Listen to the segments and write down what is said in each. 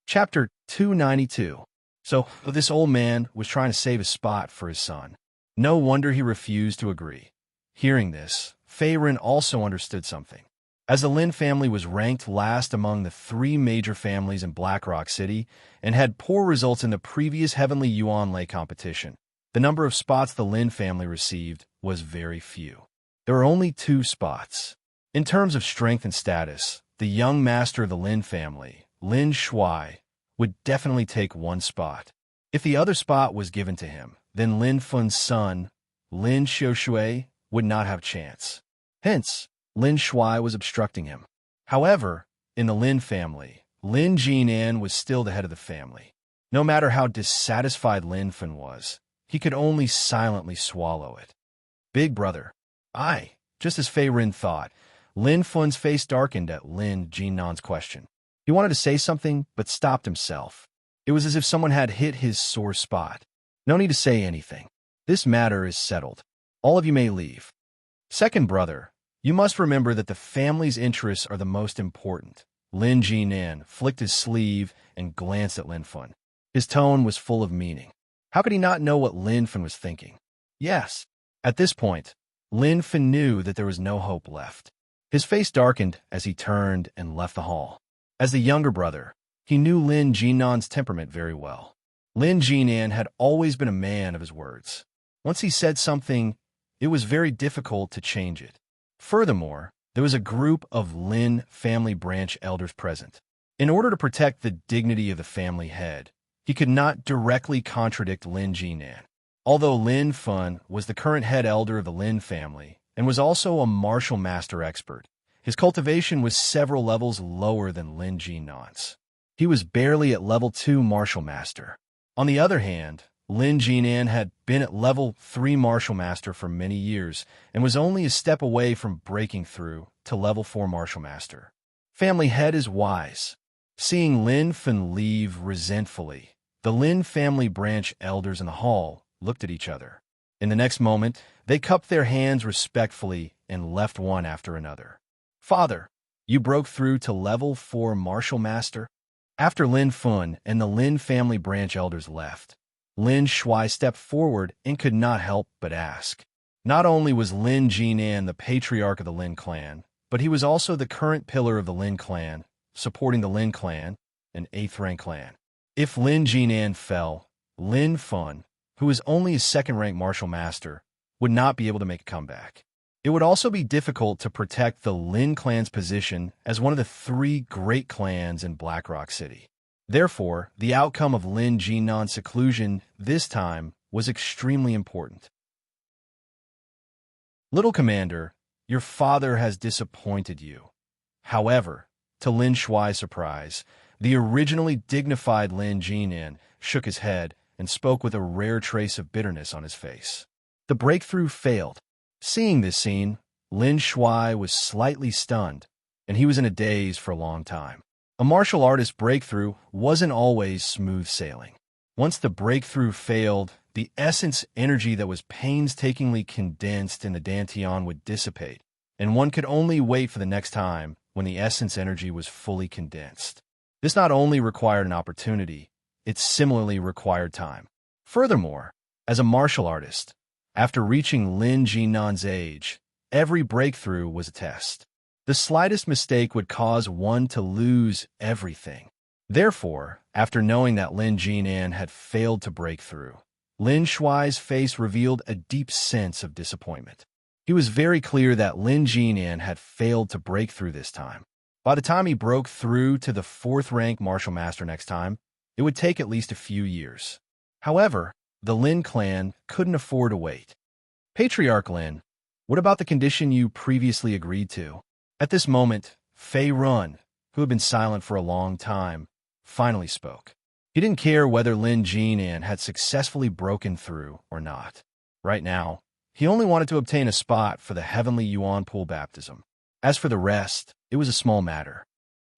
Chapter 292. So, this old man was trying to save a spot for his son. No wonder he refused to agree. Hearing this, Feyrin also understood something. As the Lin family was ranked last among the three major families in Blackrock City and had poor results in the previous Heavenly Yuan Lei competition, the number of spots the Lin family received was very few. There were only 2 spots. In terms of strength and status, the young master of the Lin family, Lin Shuai, would definitely take 1 spot. If the other spot was given to him, then Lin Fun's son, Lin Xiushui, would not have a chance. Hence, Lin Shuai was obstructing him. However, in the Lin family, Lin Jinan was still the head of the family. No matter how dissatisfied Lin Fun was, he could only silently swallow it. Big brother. Aye, just as Feyrin thought, Lin Fun's face darkened at Lin Jinan's question. He wanted to say something, but stopped himself. It was as if someone had hit his sore spot. No need to say anything. This matter is settled. All of you may leave. Second brother, you must remember that the family's interests are the most important. Lin Jinan flicked his sleeve and glanced at Lin Fun. His tone was full of meaning. How could he not know what Lin Fun was thinking? Yes. At this point, Lin Fun knew that there was no hope left. His face darkened as he turned and left the hall. As the younger brother, he knew Lin Jinan's temperament very well. Lin Jinan had always been a man of his words. Once he said something, it was very difficult to change it. Furthermore, there was a group of Lin family branch elders present. In order to protect the dignity of the family head, he could not directly contradict Lin Jinan. Although Lin Fun was the current head elder of the Lin family and was also a martial master expert, his cultivation was several levels lower than Lin Jinan's. He was barely at level 2 martial master. On the other hand, Lin Jinan had been at level 3 martial master for many years and was only a step away from breaking through to level 4 martial master. Family head is wise. Seeing Lin Fun leave resentfully, the Lin family branch elders in the hall looked at each other. In the next moment, they cupped their hands respectfully and left one after another. Father, you broke through to level 4 martial master? After Lin Fun and the Lin family branch elders left, Lin Shuai stepped forward and could not help but ask. Not only was Lin Jinan the patriarch of the Lin clan, but he was also the current pillar of the Lin clan, supporting the Lin clan, an 8th rank clan. If Lin Jinan fell, Lin Fun, who is only a 2nd rank martial master, would not be able to make a comeback. It would also be difficult to protect the Lin clan's position as one of the 3 great clans in Blackrock City. Therefore, the outcome of Lin Jinan's seclusion this time was extremely important. Little Commander, your father has disappointed you. However, to Lin Shuai's surprise, the originally dignified Lin Jinan shook his head and spoke with a rare trace of bitterness on his face. The breakthrough failed. Seeing this scene, Lin Shuai was slightly stunned, and he was in a daze for a long time. A martial artist breakthrough wasn't always smooth sailing. Once the breakthrough failed, the essence energy that was painstakingly condensed in the Dantian would dissipate, and one could only wait for the next time when the essence energy was fully condensed. This not only required an opportunity, it similarly required time. Furthermore, as a martial artist, after reaching Lin Jinan's age, every breakthrough was a test. The slightest mistake would cause one to lose everything. Therefore, after knowing that Lin Jinan had failed to break through, Lin Shuai's face revealed a deep sense of disappointment. He was very clear that Lin Jinan had failed to break through this time. By the time he broke through to the 4th rank martial master next time, it would take at least a few years. However, the Lin clan couldn't afford to wait. Patriarch Lin, what about the condition you previously agreed to? At this moment, Feyrin, who had been silent for a long time, finally spoke. He didn't care whether Lin Jinan had successfully broken through or not. Right now, he only wanted to obtain a spot for the Heavenly Yuan Pool baptism. As for the rest, it was a small matter.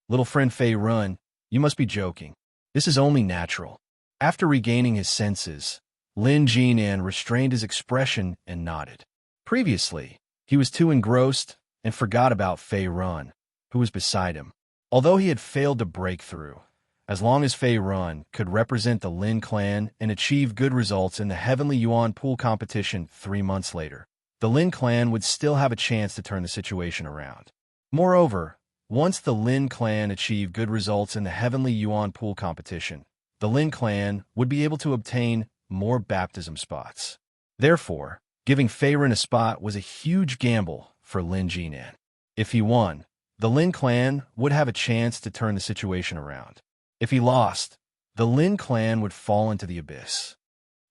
Little friend Feyrin, you must be joking. This is only natural. After regaining his senses, Lin Jinan restrained his expression and nodded. Previously, he was too engrossed and forgot about Feyrin, who was beside him. Although he had failed to break through, as long as Fei Run could represent the Lin clan and achieve good results in the Heavenly Yuan pool competition 3 months later, the Lin clan would still have a chance to turn the situation around. Moreover, once the Lin clan achieved good results in the Heavenly Yuan pool competition, the Lin clan would be able to obtain more baptism spots. Therefore, giving Fei Run a spot was a huge gamble for Lin Jinan. If he won, the Lin clan would have a chance to turn the situation around. If he lost, the Lin clan would fall into the abyss.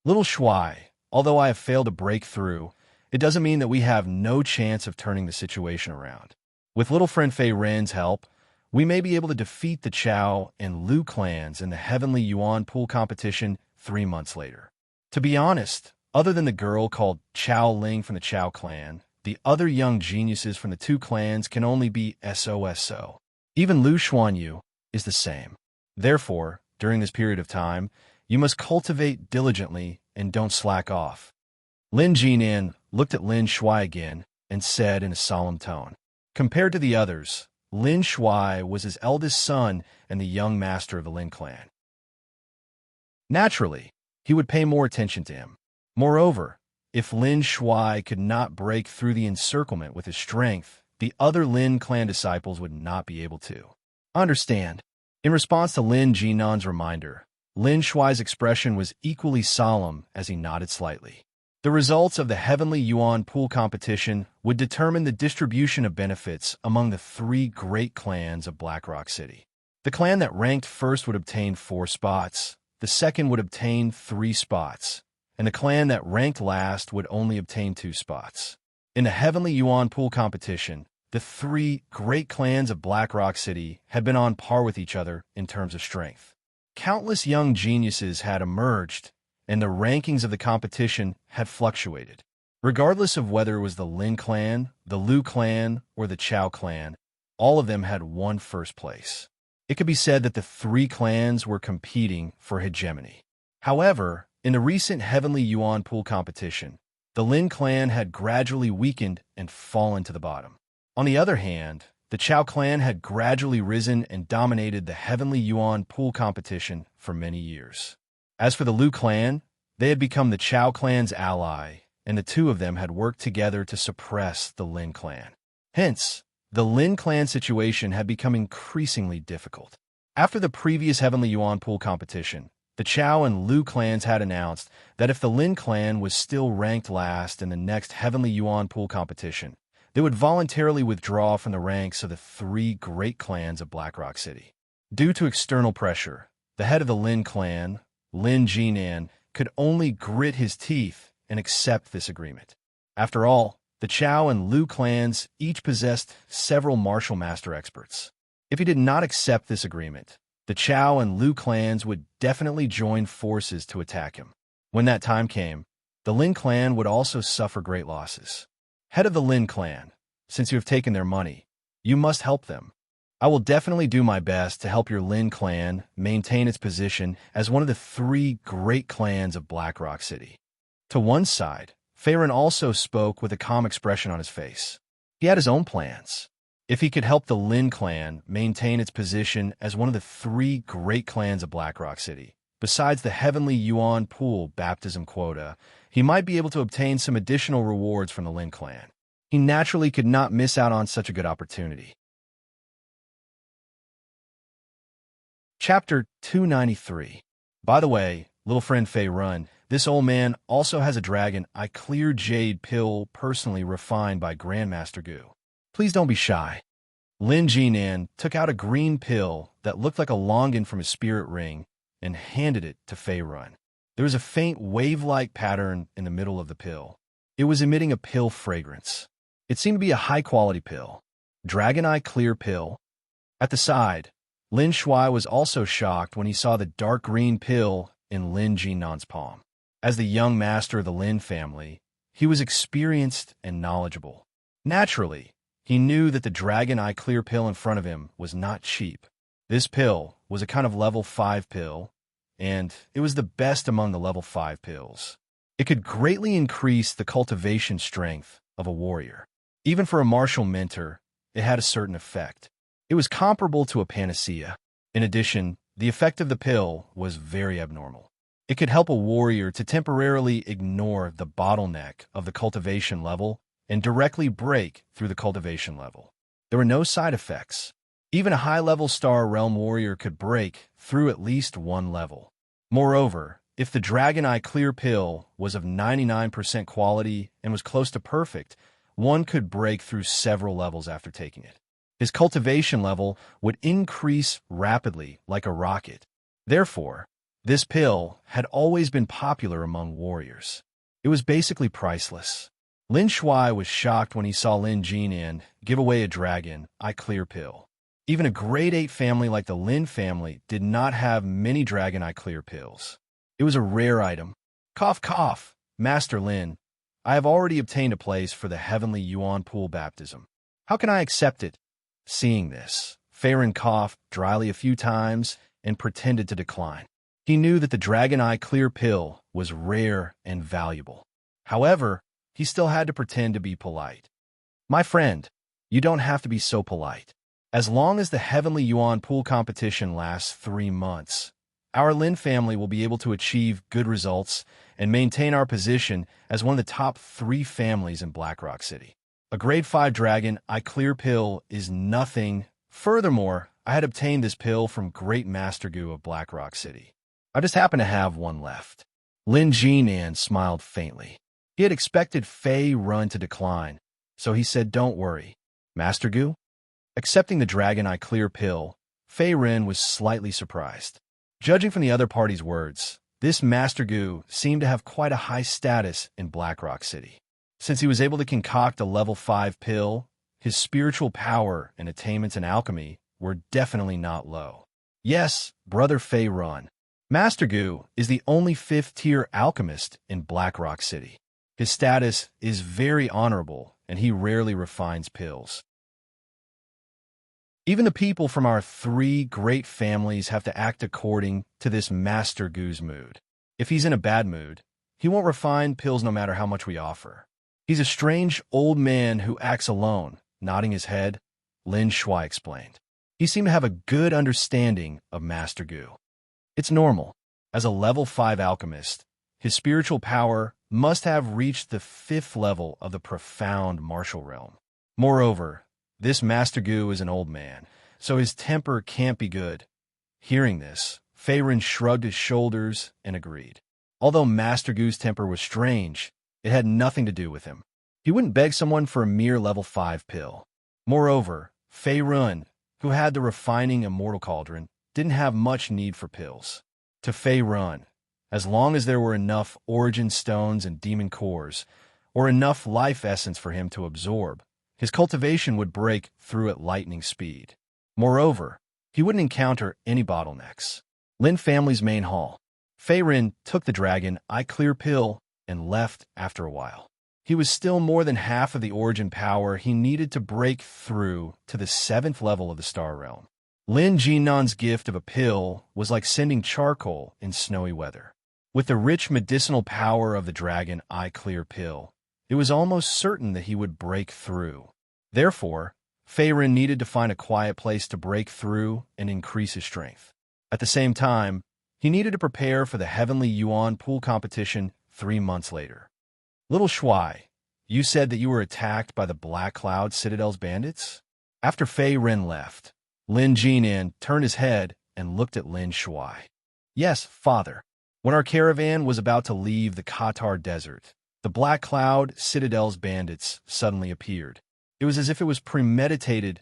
Little Shuai, although I have failed to break through, it doesn't mean that we have no chance of turning the situation around. With little friend Fei Ren's help, we may be able to defeat the Chao and Lu clans in the Heavenly Yuan pool competition 3 months later. To be honest, other than the girl called Chao Ling from the Chao clan, the other young geniuses from the 2 clans can only be SOSO. Even Lu Xuanyu is the same. Therefore, during this period of time, you must cultivate diligently and don't slack off. Lin Jinan looked at Lin Shuai again and said in a solemn tone, compared to the others, Lin Shuai was his eldest son and the young master of the Lin clan. Naturally, he would pay more attention to him. Moreover, if Lin Shuai could not break through the encirclement with his strength, the other Lin clan disciples would not be able to. Understand. In response to Lin Jinan's reminder, Lin Shuai's expression was equally solemn as he nodded slightly. The results of the Heavenly Yuan pool competition would determine the distribution of benefits among the 3 great clans of Blackrock City. The clan that ranked first would obtain 4 spots, the second would obtain 3 spots, and the clan that ranked last would only obtain 2 spots. In the Heavenly Yuan pool competition, the 3 great clans of Blackrock City had been on par with each other in terms of strength. Countless young geniuses had emerged, and the rankings of the competition had fluctuated. Regardless of whether it was the Lin clan, the Lu clan, or the Chao clan, all of them had won first place. It could be said that the 3 clans were competing for hegemony. However, in the recent Heavenly Yuan pool competition, the Lin clan had gradually weakened and fallen to the bottom. On the other hand, the Chao clan had gradually risen and dominated the Heavenly Yuan pool competition for many years. As for the Lu clan, they had become the Chao clan's ally, and the 2 of them had worked together to suppress the Lin clan. Hence, the Lin clan situation had become increasingly difficult. After the previous Heavenly Yuan pool competition, the Chao and Lu clans had announced that if the Lin clan was still ranked last in the next Heavenly Yuan pool competition, they would voluntarily withdraw from the ranks of the 3 great clans of Blackrock City. Due to external pressure, the head of the Lin clan, Lin Jinan, could only grit his teeth and accept this agreement. After all, the Chao and Lu clans each possessed several martial master experts. If he did not accept this agreement, the Chao and Lu clans would definitely join forces to attack him. When that time came, the Lin clan would also suffer great losses. Head of the Lin clan, since you have taken their money, you must help them. I will definitely do my best to help your Lin clan maintain its position as one of the 3 great clans of Blackrock City. To one side, Fei Run also spoke with a calm expression on his face. He had his own plans. If he could help the Lin clan maintain its position as one of the 3 great clans of Blackrock City, besides the Heavenly Yuan pool baptism quota, he might be able to obtain some additional rewards from the Lin clan. He naturally could not miss out on such a good opportunity. Chapter 293. By the way, little friend Fei Run, this old man also has a dragon I clear jade pill personally refined by Grandmaster Gu. Please don't be shy. Lin Jinan took out a green pill that looked like a longan from his spirit ring and handed it to Fei Run. There was a faint wave-like pattern in the middle of the pill. It was emitting a pill fragrance. It seemed to be a high-quality pill. Dragon Eye Clear Pill. At the side, Lin Shuai was also shocked when he saw the dark green pill in Lin Jinan's palm. As the young master of the Lin family, he was experienced and knowledgeable. Naturally, he knew that the Dragon Eye Clear Pill in front of him was not cheap. This pill was a kind of level 5 pill, and it was the best among the level 5 pills. It could greatly increase the cultivation strength of a warrior. Even for a martial mentor, it had a certain effect. It was comparable to a panacea. In addition, The effect of the pill was very abnormal. It could help a warrior to temporarily ignore the bottleneck of the cultivation level and directly break through the cultivation level. There were no side effects. Even a high-level Star Realm warrior could break through at least one level. Moreover, if the Dragon Eye Clear pill was of 99% quality and was close to perfect, one could break through several levels after taking it. His cultivation level would increase rapidly like a rocket. Therefore, this pill had always been popular among warriors. It was basically priceless. Lin Shuai was shocked when he saw Lin Jinan give away a Dragon Eye Clear pill. Even a grade 8 family like the Lin family did not have many Dragon Eye Clear pills. It was a rare item. Cough, cough, Master Lin. I have already obtained a place for the heavenly Yuan pool baptism. How can I accept it? Seeing this, Fei Ren coughed dryly a few times and pretended to decline. He knew that the Dragon Eye Clear pill was rare and valuable. However, he still had to pretend to be polite. My friend, you don't have to be so polite. As long as the Heavenly Yuan pool competition lasts 3 months, our Lin family will be able to achieve good results and maintain our position as one of the top 3 families in Blackrock City. A grade 5 Dragon Eye Clear pill is nothing. Furthermore, I had obtained this pill from Great Master Gu of Blackrock City. I just happen to have one left. Lin Jinan smiled faintly. He had expected Fei Ren to decline, so he said, "Don't worry, Master Gu." Accepting the Dragon Eye Clear pill, Fei Ren was slightly surprised. Judging from the other party's words, this Master Gu seemed to have quite a high status in Blackrock City. Since he was able to concoct a level 5 pill, his spiritual power and attainments in alchemy were definitely not low. Yes, Brother Fei Ren. Master Gu is the only 5th-tier alchemist in Blackrock City. His status is very honorable, and he rarely refines pills. Even the people from our 3 great families have to act according to this Master Gu's mood. If he's in a bad mood, he won't refine pills no matter how much we offer. He's a strange old man who acts alone, nodding his head, Lin Shuai explained. He seemed to have a good understanding of Master Gu. It's normal. As a level 5 alchemist, his spiritual power must have reached the 5th level of the profound martial realm. Moreover, this Master Gu is an old man, so his temper can't be good. Hearing this, Fei Ren shrugged his shoulders and agreed. Although Master Gu's temper was strange, it had nothing to do with him. He wouldn't beg someone for a mere level 5 pill. Moreover, Fei Ren, who had the refining Immortal Cauldron, didn't have much need for pills. To Fei Ren, as long as there were enough origin stones and demon cores, or enough life essence for him to absorb, his cultivation would break through at lightning speed. Moreover, he wouldn't encounter any bottlenecks. Lin family's main hall. Fei Ren took the Dragon Eye Clear pill and left after a while. He was still more than half of the origin power he needed to break through to the 7th level of the Star Realm. Lin Jinan's gift of a pill was like sending charcoal in snowy weather. With the rich medicinal power of the Dragon Eye Clear pill, it was almost certain that he would break through. Therefore, Fei Ren needed to find a quiet place to break through and increase his strength. At the same time, he needed to prepare for the Heavenly Yuan pool competition 3 months later. Little Shuai, you said that you were attacked by the Black Cloud Citadel's bandits? After Fei Ren left, Lin Jinan turned his head and looked at Lin Shuai. Yes, father. When our caravan was about to leave the Qatar desert, the Black Cloud Citadel's bandits suddenly appeared. It was as if it was premeditated.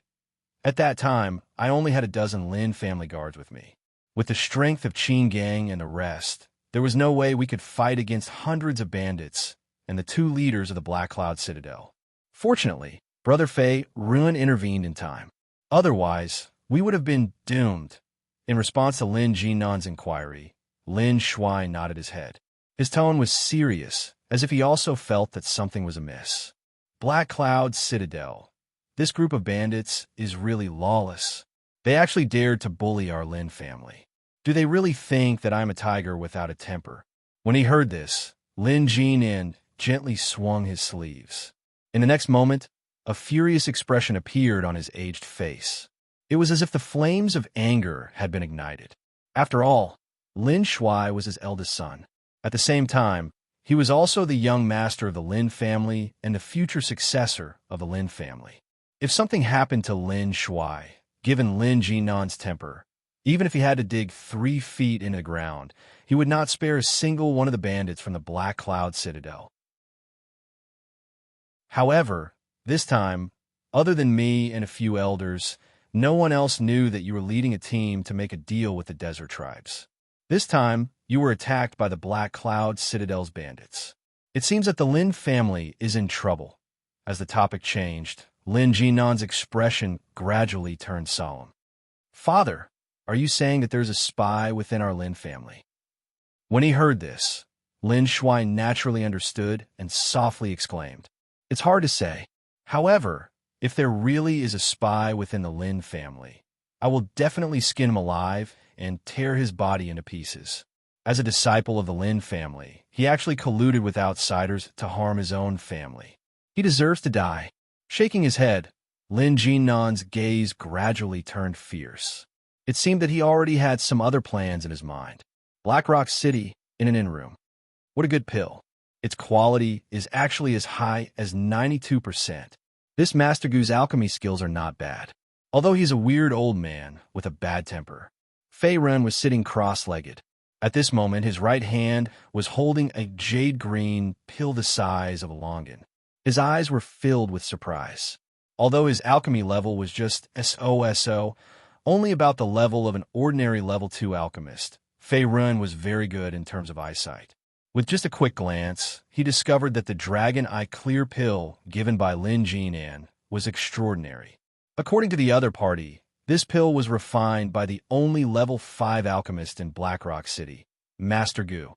At that time, I only had a dozen Lin family guards with me. With the strength of Qin Gang and the rest, there was no way we could fight against hundreds of bandits and the 2 leaders of the Black Cloud Citadel. Fortunately, Brother Fei Ren intervened in time. Otherwise, we would have been doomed. In response to Lin Jinan's inquiry, Lin Shuai nodded his head. His tone was serious, as if he also felt that something was amiss. Black Cloud Citadel. This group of bandits is really lawless. They actually dared to bully our Lin family. Do they really think that I'm a tiger without a temper? When he heard this, Lin Jinan gently swung his sleeves. In the next moment, a furious expression appeared on his aged face. It was as if the flames of anger had been ignited. After all, Lin Shuai was his eldest son. At the same time, he was also the young master of the Lin family and the future successor of the Lin family. If something happened to Lin Shuai, given Lin Jinan's temper, even if he had to dig 3 feet into the ground, he would not spare a single one of the bandits from the Black Cloud Citadel. However, this time, other than me and a few elders, no one else knew that you were leading a team to make a deal with the desert tribes. This time, you were attacked by the Black Cloud Citadel's bandits. It seems that the Lin family is in trouble. As the topic changed, Lin Jinan's expression gradually turned solemn. Father, are you saying that there's a spy within our Lin family? When he heard this, Lin Shuai naturally understood and softly exclaimed, "It's hard to say. However, if there really is a spy within the Lin family, I will definitely skin him alive and tear his body into pieces." As a disciple of the Lin family, he actually colluded with outsiders to harm his own family. He deserves to die. Shaking his head, Lin Jinan's gaze gradually turned fierce. It seemed that he already had some other plans in his mind. Black Rock City in an inn room. What a good pill. Its quality is actually as high as 92%. This Master Gu's alchemy skills are not bad. Although he's a weird old man with a bad temper. Fei Ren was sitting cross-legged. At this moment, his right hand was holding a jade-green pill the size of a longan. His eyes were filled with surprise. Although his alchemy level was just SOSO, only about the level of an ordinary level 2 alchemist, Fei Ren was very good in terms of eyesight. With just a quick glance, he discovered that the Dragon Eye Clear pill given by Lin Jinan was extraordinary. According to the other party, this pill was refined by the only level 5 alchemist in Black Rock City, Master Gu.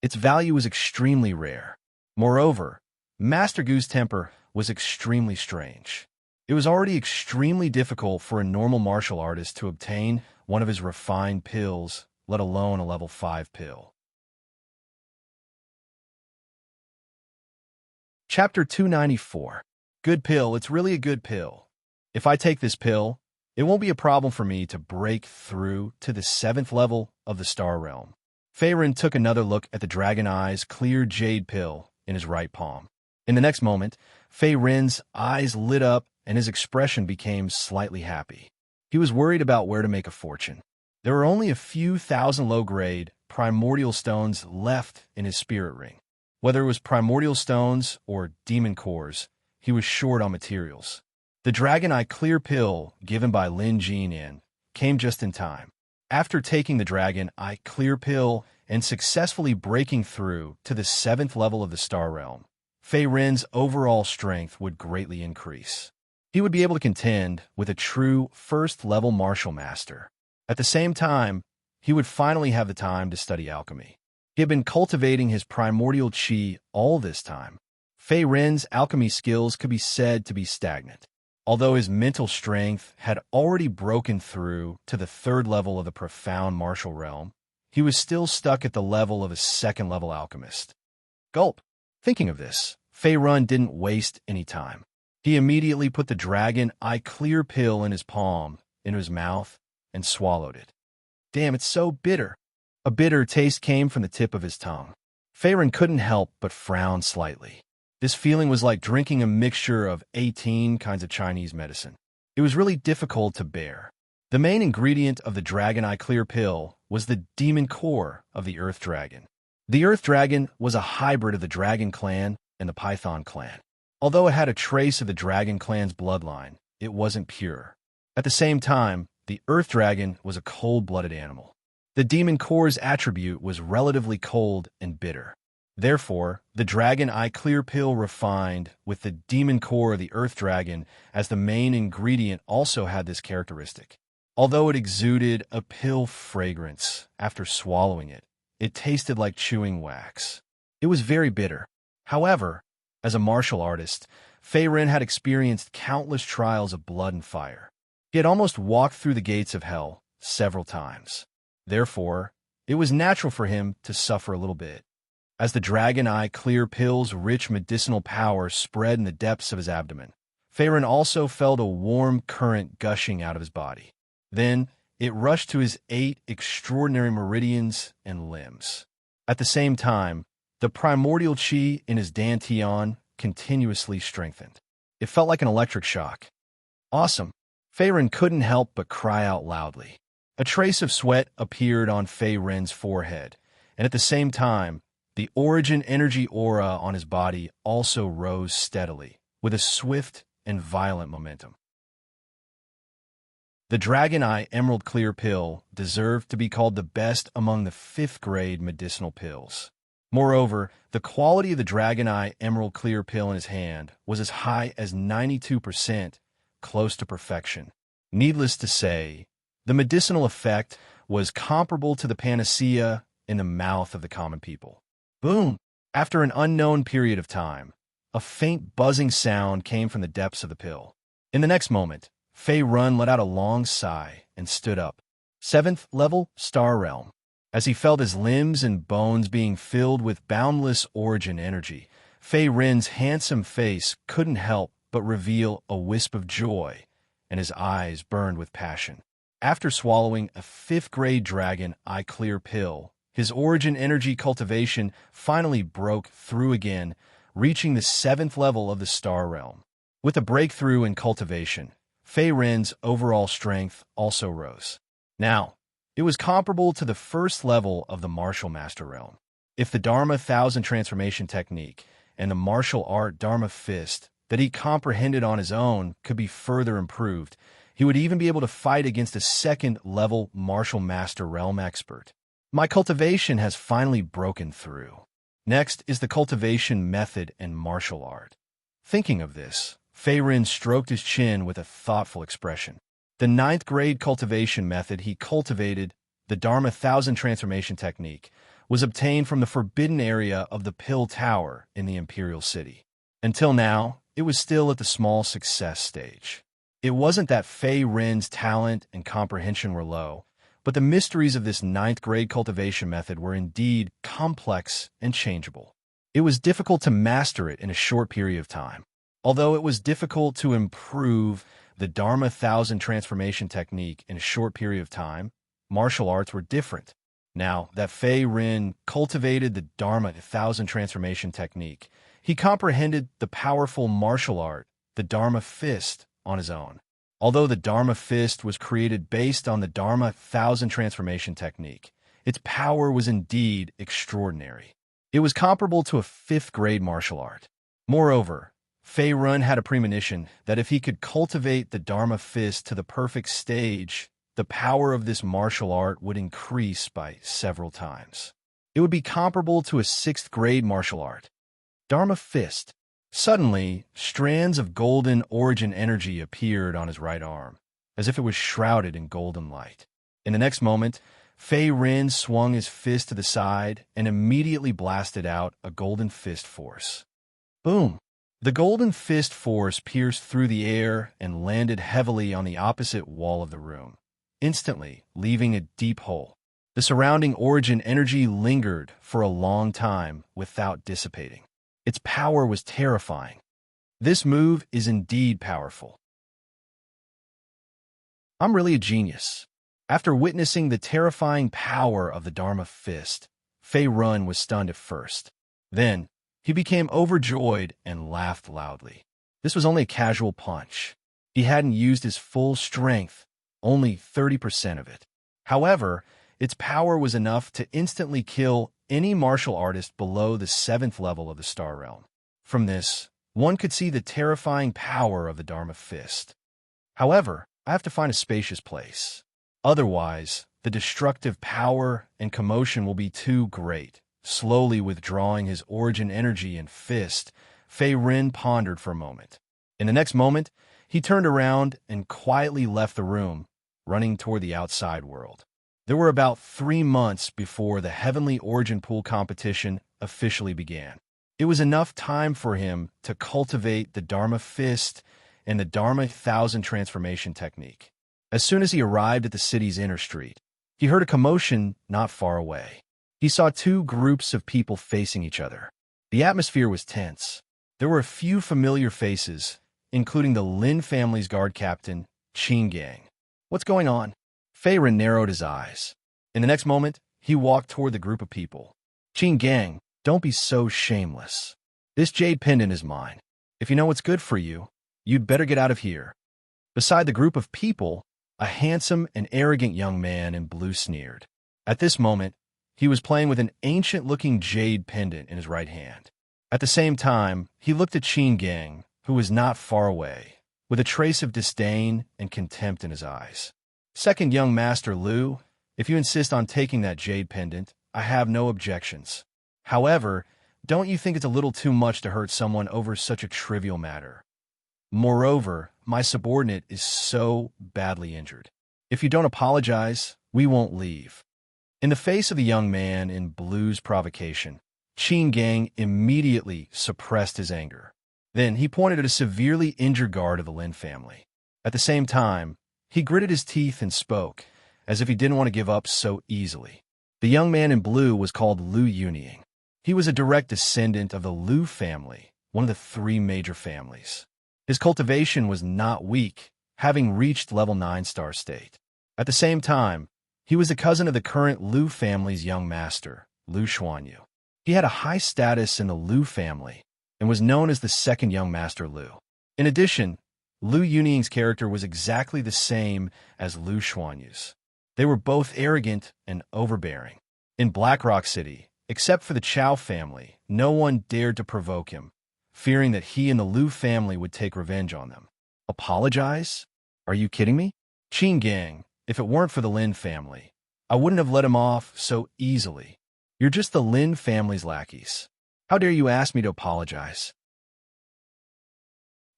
Its value was extremely rare. Moreover, Master Gu's temper was extremely strange. It was already extremely difficult for a normal martial artist to obtain one of his refined pills, let alone a level 5 pill. Chapter 294. Good pill, it's really a good pill. If I take this pill, it won't be a problem for me to break through to the 7th level of the Star Realm. Fei Ren took another look at the Dragon Eye's clear jade pill in his right palm. In the next moment, Fei Ren's eyes lit up and his expression became slightly happy. He was worried about where to make a fortune. There were only a few thousand low-grade primordial stones left in his spirit ring. Whether it was primordial stones or demon cores, he was short on materials. The Dragon Eye Clear pill given by Lin Jinan came just in time. After taking the Dragon Eye Clear pill and successfully breaking through to the 7th level of the Star Realm, Fei Ren's overall strength would greatly increase. He would be able to contend with a true first-level martial master. At the same time, he would finally have the time to study alchemy. He had been cultivating his primordial qi all this time. Fei Ren's alchemy skills could be said to be stagnant. Although his mental strength had already broken through to the 3rd level of the profound martial realm, he was still stuck at the level of a 2nd-level alchemist. Gulp. Thinking of this, Fei Ren didn't waste any time. He immediately put the Dragon Eye Clear pill in his palm, into his mouth, and swallowed it. Damn, it's so bitter. A bitter taste came from the tip of his tongue. Fei Ren couldn't help but frown slightly. This feeling was like drinking a mixture of 18 kinds of Chinese medicine. It was really difficult to bear. The main ingredient of the Dragon Eye Clear pill was the demon core of the Earth Dragon. The Earth Dragon was a hybrid of the Dragon Clan and the Python Clan. Although it had a trace of the Dragon Clan's bloodline, it wasn't pure. At the same time, the Earth Dragon was a cold-blooded animal. The demon core's attribute was relatively cold and bitter. Therefore, the Dragon Eye Clear pill refined with the demon core of the Earth Dragon as the main ingredient also had this characteristic. Although it exuded a pill fragrance after swallowing it, it tasted like chewing wax. It was very bitter. However, as a martial artist, Fei Ren had experienced countless trials of blood and fire. He had almost walked through the gates of hell several times. Therefore, it was natural for him to suffer a little bit. As the Dragon Eye Clear pill's rich medicinal power spread in the depths of his abdomen, Fei Ren also felt a warm current gushing out of his body. Then, it rushed to his 8 extraordinary meridians and limbs. At the same time, the primordial chi in his dantian continuously strengthened. It felt like an electric shock. Awesome! Fei Ren couldn't help but cry out loudly. A trace of sweat appeared on Fei Ren's forehead, and at the same time, the origin energy aura on his body also rose steadily, with a swift and violent momentum. The Dragon Eye Emerald Clear Pill deserved to be called the best among the 5th grade medicinal pills. Moreover, the quality of the Dragon Eye Emerald Clear Pill in his hand was as high as 92%, close to perfection. Needless to say, the medicinal effect was comparable to the panacea in the mouth of the common people. Boom! After an unknown period of time, a faint buzzing sound came from the depths of the pill. In the next moment, Fei Ren let out a long sigh and stood up. 7th level Star Realm. As he felt his limbs and bones being filled with boundless origin energy, Fei Ren's handsome face couldn't help but reveal a wisp of joy, and his eyes burned with passion. After swallowing a 5th grade Dragon Eye Clear Pill, his origin energy cultivation finally broke through again, reaching the 7th level of the Star Realm. With a breakthrough in cultivation, Fei Ren's overall strength also rose. Now, it was comparable to the 1st level of the Martial Master Realm. If the Dharma 1000 transformation technique and the martial art Dharma Fist that he comprehended on his own could be further improved, he would even be able to fight against a 2nd level Martial Master Realm expert. My cultivation has finally broken through. Next is the cultivation method and martial art. Thinking of this, Fei Ren stroked his chin with a thoughtful expression. The 9th grade cultivation method he cultivated, the Dharma 1000 transformation technique, was obtained from the forbidden area of the Pill Tower in the Imperial City. Until now, it was still at the small success stage. It wasn't that Fei Ren's talent and comprehension were low, but the mysteries of this 9th grade cultivation method were indeed complex and changeable. It was difficult to master it in a short period of time. Although it was difficult to improve the Dharma 1000 transformation technique in a short period of time, martial arts were different. Now that Fei Ren cultivated the Dharma 1000 transformation technique, he comprehended the powerful martial art, the Dharma Fist, on his own. Although the Dharma Fist was created based on the Dharma 1000 transformation technique, its power was indeed extraordinary. It was comparable to a 5th grade martial art. Moreover, Fei Ren had a premonition that if he could cultivate the Dharma Fist to the perfect stage, the power of this martial art would increase by several times. It would be comparable to a 6th grade martial art. Dharma Fist. Suddenly, strands of golden origin energy appeared on his right arm, as if it was shrouded in golden light. In the next moment, Fei Ren swung his fist to the side and immediately blasted out a golden fist force. Boom! The golden fist force pierced through the air and landed heavily on the opposite wall of the room, instantly leaving a deep hole. The surrounding origin energy lingered for a long time without dissipating. Its power was terrifying. This move is indeed powerful. I'm really a genius. After witnessing the terrifying power of the Dharma Fist, Fei Ren was stunned at first. Then, he became overjoyed and laughed loudly. This was only a casual punch. He hadn't used his full strength, only 30% of it. However, its power was enough to instantly kill any martial artist below the 7th level of the Star Realm. From this, one could see the terrifying power of the Dharma Fist. However, I have to find a spacious place. Otherwise, the destructive power and commotion will be too great. Slowly withdrawing his origin energy and fist, Fei Ren pondered for a moment. In the next moment, he turned around and quietly left the room, running toward the outside world. There were about 3 months before the Heavenly Origin Pool competition officially began. It was enough time for him to cultivate the Dharma Fist and the Dharma 1000 transformation technique. As soon as he arrived at the city's inner street, he heard a commotion not far away. He saw 2 groups of people facing each other. The atmosphere was tense. There were a few familiar faces, including the Lin family's guard captain, Qin Gang. What's going on? Feiren narrowed his eyes. In the next moment, he walked toward the group of people. Qin Gang, don't be so shameless. This jade pendant is mine. If you know what's good for you, you'd better get out of here. Beside the group of people, a handsome and arrogant young man in blue sneered. At this moment, he was playing with an ancient-looking jade pendant in his right hand. At the same time, he looked at Qin Gang, who was not far away, with a trace of disdain and contempt in his eyes. Second young Master Lu, if you insist on taking that jade pendant, I have no objections. However, don't you think it's a little too much to hurt someone over such a trivial matter? Moreover, my subordinate is so badly injured. If you don't apologize, we won't leave. In the face of the young man in blue's provocation, Qin Gang immediately suppressed his anger. Then he pointed at a severely injured guard of the Lin family. At the same time, he gritted his teeth and spoke, as if he didn't want to give up so easily. The young man in blue was called Lu Yunying. He was a direct descendant of the Lu family, one of the 3 major families. His cultivation was not weak, having reached level 9 star state. At the same time, he was the cousin of the current Lu family's young master, Lu Xuanyu. He had a high status in the Lu family and was known as the second young master Lu. In addition, Lu Yunying's character was exactly the same as Lu Xuanyu's. They were both arrogant and overbearing. In Blackrock City, except for the Chao family, no one dared to provoke him, fearing that he and the Lu family would take revenge on them. Apologize? Are you kidding me? Qin Gang, if it weren't for the Lin family, I wouldn't have let him off so easily. You're just the Lin family's lackeys. How dare you ask me to apologize?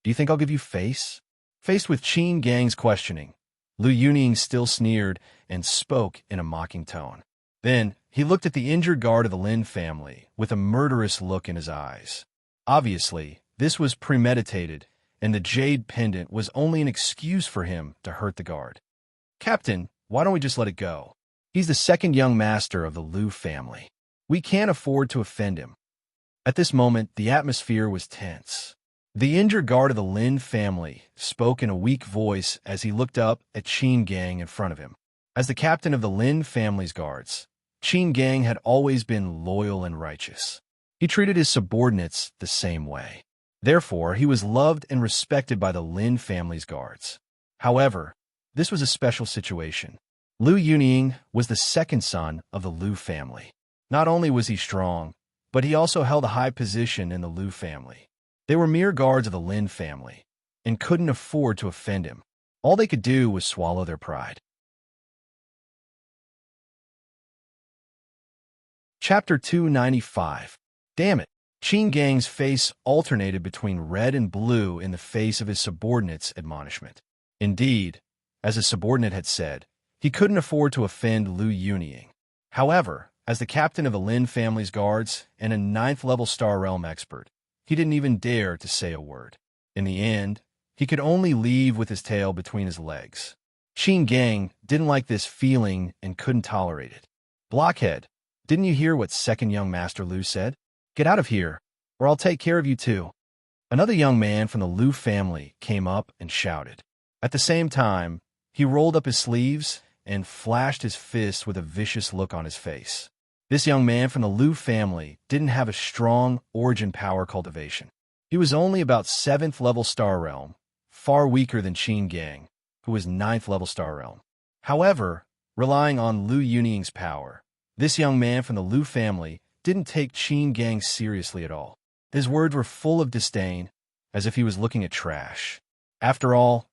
Do you think I'll give you face? Faced with Qin Gang's questioning, Lu Yunying still sneered and spoke in a mocking tone. Then he looked at the injured guard of the Lin family with a murderous look in his eyes. Obviously, this was premeditated, and the jade pendant was only an excuse for him to hurt the guard. Captain, why don't we just let it go? He's the second young master of the Lu family. We can't afford to offend him. At this moment, the atmosphere was tense. The injured guard of the Lin family spoke in a weak voice as he looked up at Qin Gang in front of him. As the captain of the Lin family's guards, Qin Gang had always been loyal and righteous. He treated his subordinates the same way. Therefore, he was loved and respected by the Lin family's guards. However, this was a special situation. Lu Yunying was the second son of the Lu family. Not only was he strong, but he also held a high position in the Lu family. They were mere guards of the Lin family and couldn't afford to offend him. All they could do was swallow their pride. Chapter 295. Damn it. Qin Gang's face alternated between red and blue in the face of his subordinate's admonishment. Indeed, as his subordinate had said, he couldn't afford to offend Lu Yunying. However, as the captain of the Lin family's guards and a 9th level Star Realm expert, he didn't even dare to say a word. In the end, he could only leave with his tail between his legs. Qin Gang didn't like this feeling and couldn't tolerate it. Blockhead, didn't you hear what second young Master Lu said? Get out of here, or I'll take care of you too. Another young man from the Lu family came up and shouted. At the same time, he rolled up his sleeves and flashed his fist with a vicious look on his face. This young man from the Lu family didn't have a strong origin power cultivation. He was only about 7th level Star Realm, far weaker than Qin Gang, who was 9th level Star Realm. However, relying on Lu Yunying's power, this young man from the Lu family didn't take Qin Gang seriously at all. His words were full of disdain, as if he was looking at trash. After all,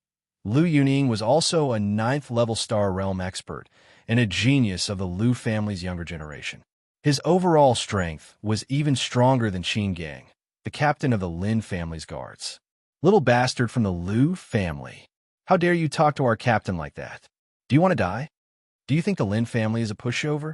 Lu Yunying was also a 9th level Star Realm expert and a genius of the Lu family's younger generation. His overall strength was even stronger than Qin Gang, the captain of the Lin family's guards. Little bastard from the Lu family. How dare you talk to our captain like that? Do you want to die? Do you think the Lin family is a pushover?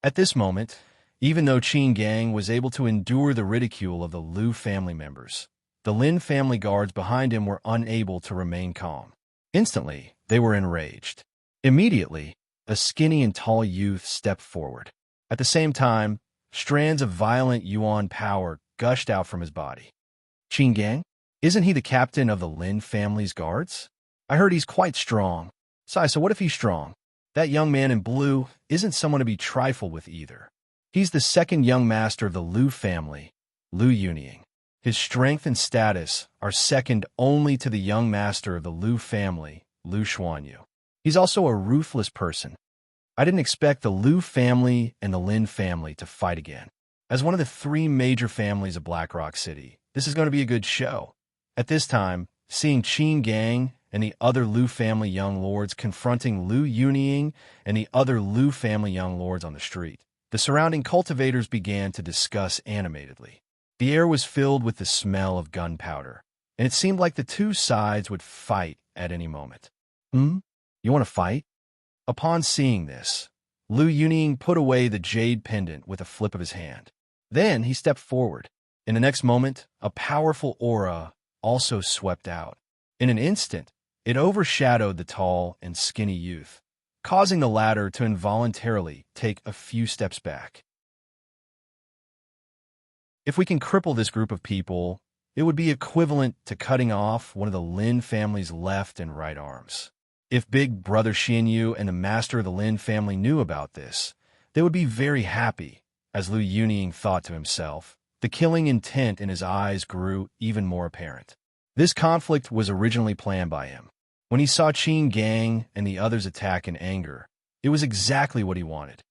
At this moment, even though Qin Gang was able to endure the ridicule of the Lu family members, the Lin family guards behind him were unable to remain calm. Instantly, they were enraged. Immediately, a skinny and tall youth stepped forward. At the same time, strands of violent Yuan power gushed out from his body. Qin Gang? Isn't he the captain of the Lin family's guards? I heard he's quite strong. So what if he's strong? That young man in blue isn't someone to be trifled with either. He's the second young master of the Liu family, Liu Yunying. His strength and status are second only to the young master of the Liu family, Liu Xuanyu. He's also a ruthless person. I didn't expect the Liu family and the Lin family to fight again. As one of the three major families of Blackrock City, this is going to be a good show. At this time, seeing Qin Gang and the other Liu family young lords confronting Liu Yunying and the other Liu family young lords on the street, the surrounding cultivators began to discuss animatedly. The air was filled with the smell of gunpowder, and it seemed like the two sides would fight at any moment. You want to fight? Upon seeing this, Liu Yunying put away the jade pendant with a flip of his hand. Then he stepped forward. In the next moment, a powerful aura also swept out. In an instant, it overshadowed the tall and skinny youth, causing the latter to involuntarily take a few steps back. If we can cripple this group of people, it would be equivalent to cutting off one of the Lin family's left and right arms. If Big Brother Xianyu and the master of the Lin family knew about this, they would be very happy, as Liu Yunying thought to himself. The killing intent in his eyes grew even more apparent. This conflict was originally planned by him. When he saw Qin Gang and the others attack in anger, it was exactly what he wanted.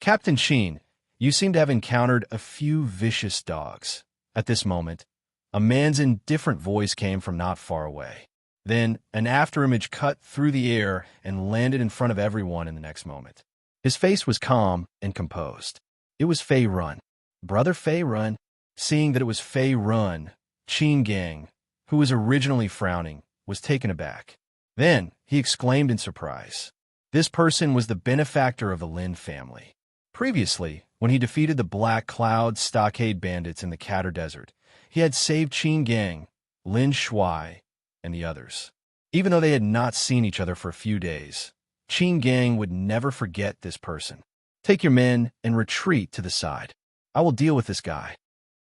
Captain Qin, you seem to have encountered a few vicious dogs. At this moment, a man's indifferent voice came from not far away. Then, an afterimage cut through the air and landed in front of everyone in the next moment. His face was calm and composed. It was Fei Run. Brother Fei Run. Seeing that it was Fei Run, Qin Gang, who was originally frowning, was taken aback. Then, he exclaimed in surprise. This person was the benefactor of the Lin family. Previously, when he defeated the Black Cloud Stockade bandits in the Katter Desert, he had saved Qin Gang, Lin Shuai, and the others. Even though they had not seen each other for a few days, Qin Gang would never forget this person. Take your men and retreat to the side. I will deal with this guy.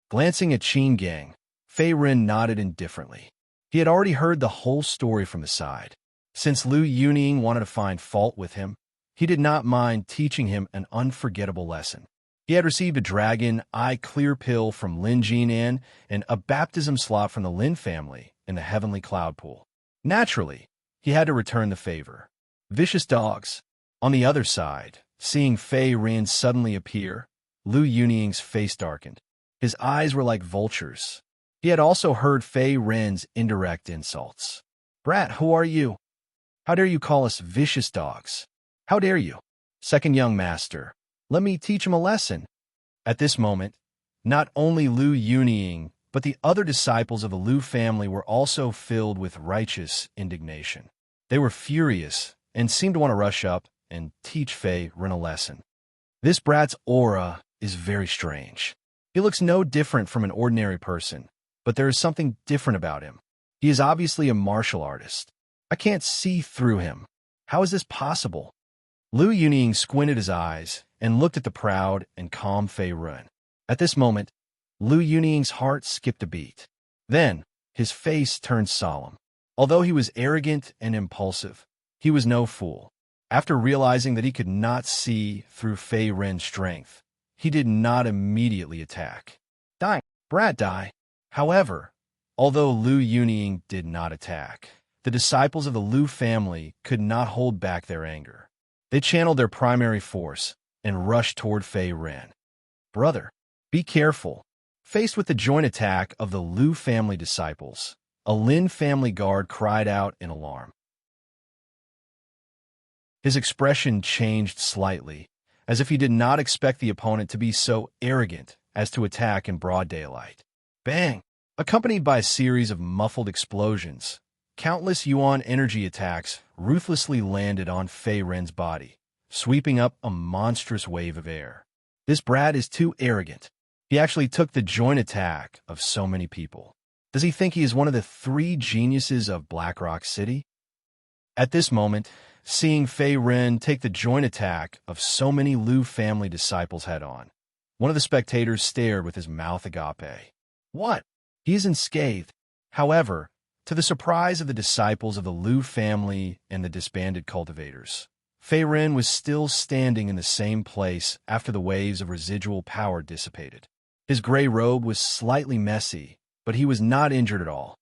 Glancing at Qin Gang, Fei Ren nodded indifferently. He had already heard the whole story from the side. Since Liu Yunying wanted to find fault with him, he did not mind teaching him an unforgettable lesson. He had received a dragon eye clear pill from Lin Jinan and a baptism slot from the Lin family in the heavenly cloud pool. Naturally, he had to return the favor. Vicious dogs. On the other side, seeing Fei Ren suddenly appear, Liu Yunying's face darkened. His eyes were like vultures. He had also heard Fei Ren's indirect insults. Brat, who are you? How dare you call us vicious dogs? How dare you? Second young master, let me teach him a lesson. At this moment, not only Liu Yunying, but the other disciples of the Liu family were also filled with righteous indignation. They were furious and seemed to want to rush up and teach Fei Ren a lesson. This brat's aura is very strange. He looks no different from an ordinary person, but there is something different about him. He is obviously a martial artist. I can't see through him. How is this possible? Liu Yunying squinted his eyes and looked at the proud and calm Fei Ren. At this moment, Liu Yunying's heart skipped a beat. Then, his face turned solemn. Although he was arrogant and impulsive, he was no fool. After realizing that he could not see through Fei Ren's strength, he did not immediately attack. Die, brat, die. However, although Liu Yunying did not attack, the disciples of the Liu family could not hold back their anger. They channeled their primary force and rushed toward Fei Ren. Brother, be careful. Faced with the joint attack of the Liu family disciples, a Lin family guard cried out in alarm. His expression changed slightly, as if he did not expect the opponent to be so arrogant as to attack in broad daylight. Bang! Accompanied by a series of muffled explosions, countless Yuan energy attacks ruthlessly landed on Fei Ren's body, sweeping up a monstrous wave of air. This brat is too arrogant. He actually took the joint attack of so many people. Does he think he is one of the three geniuses of Blackrock City? At this moment, seeing Fei Ren take the joint attack of so many Liu family disciples head-on, one of the spectators stared with his mouth agape. What? He is unscathed. However, to the surprise of the disciples of the Liu family and the disbanded cultivators, Fei Ren was still standing in the same place after the waves of residual power dissipated. His gray robe was slightly messy, but he was not injured at all.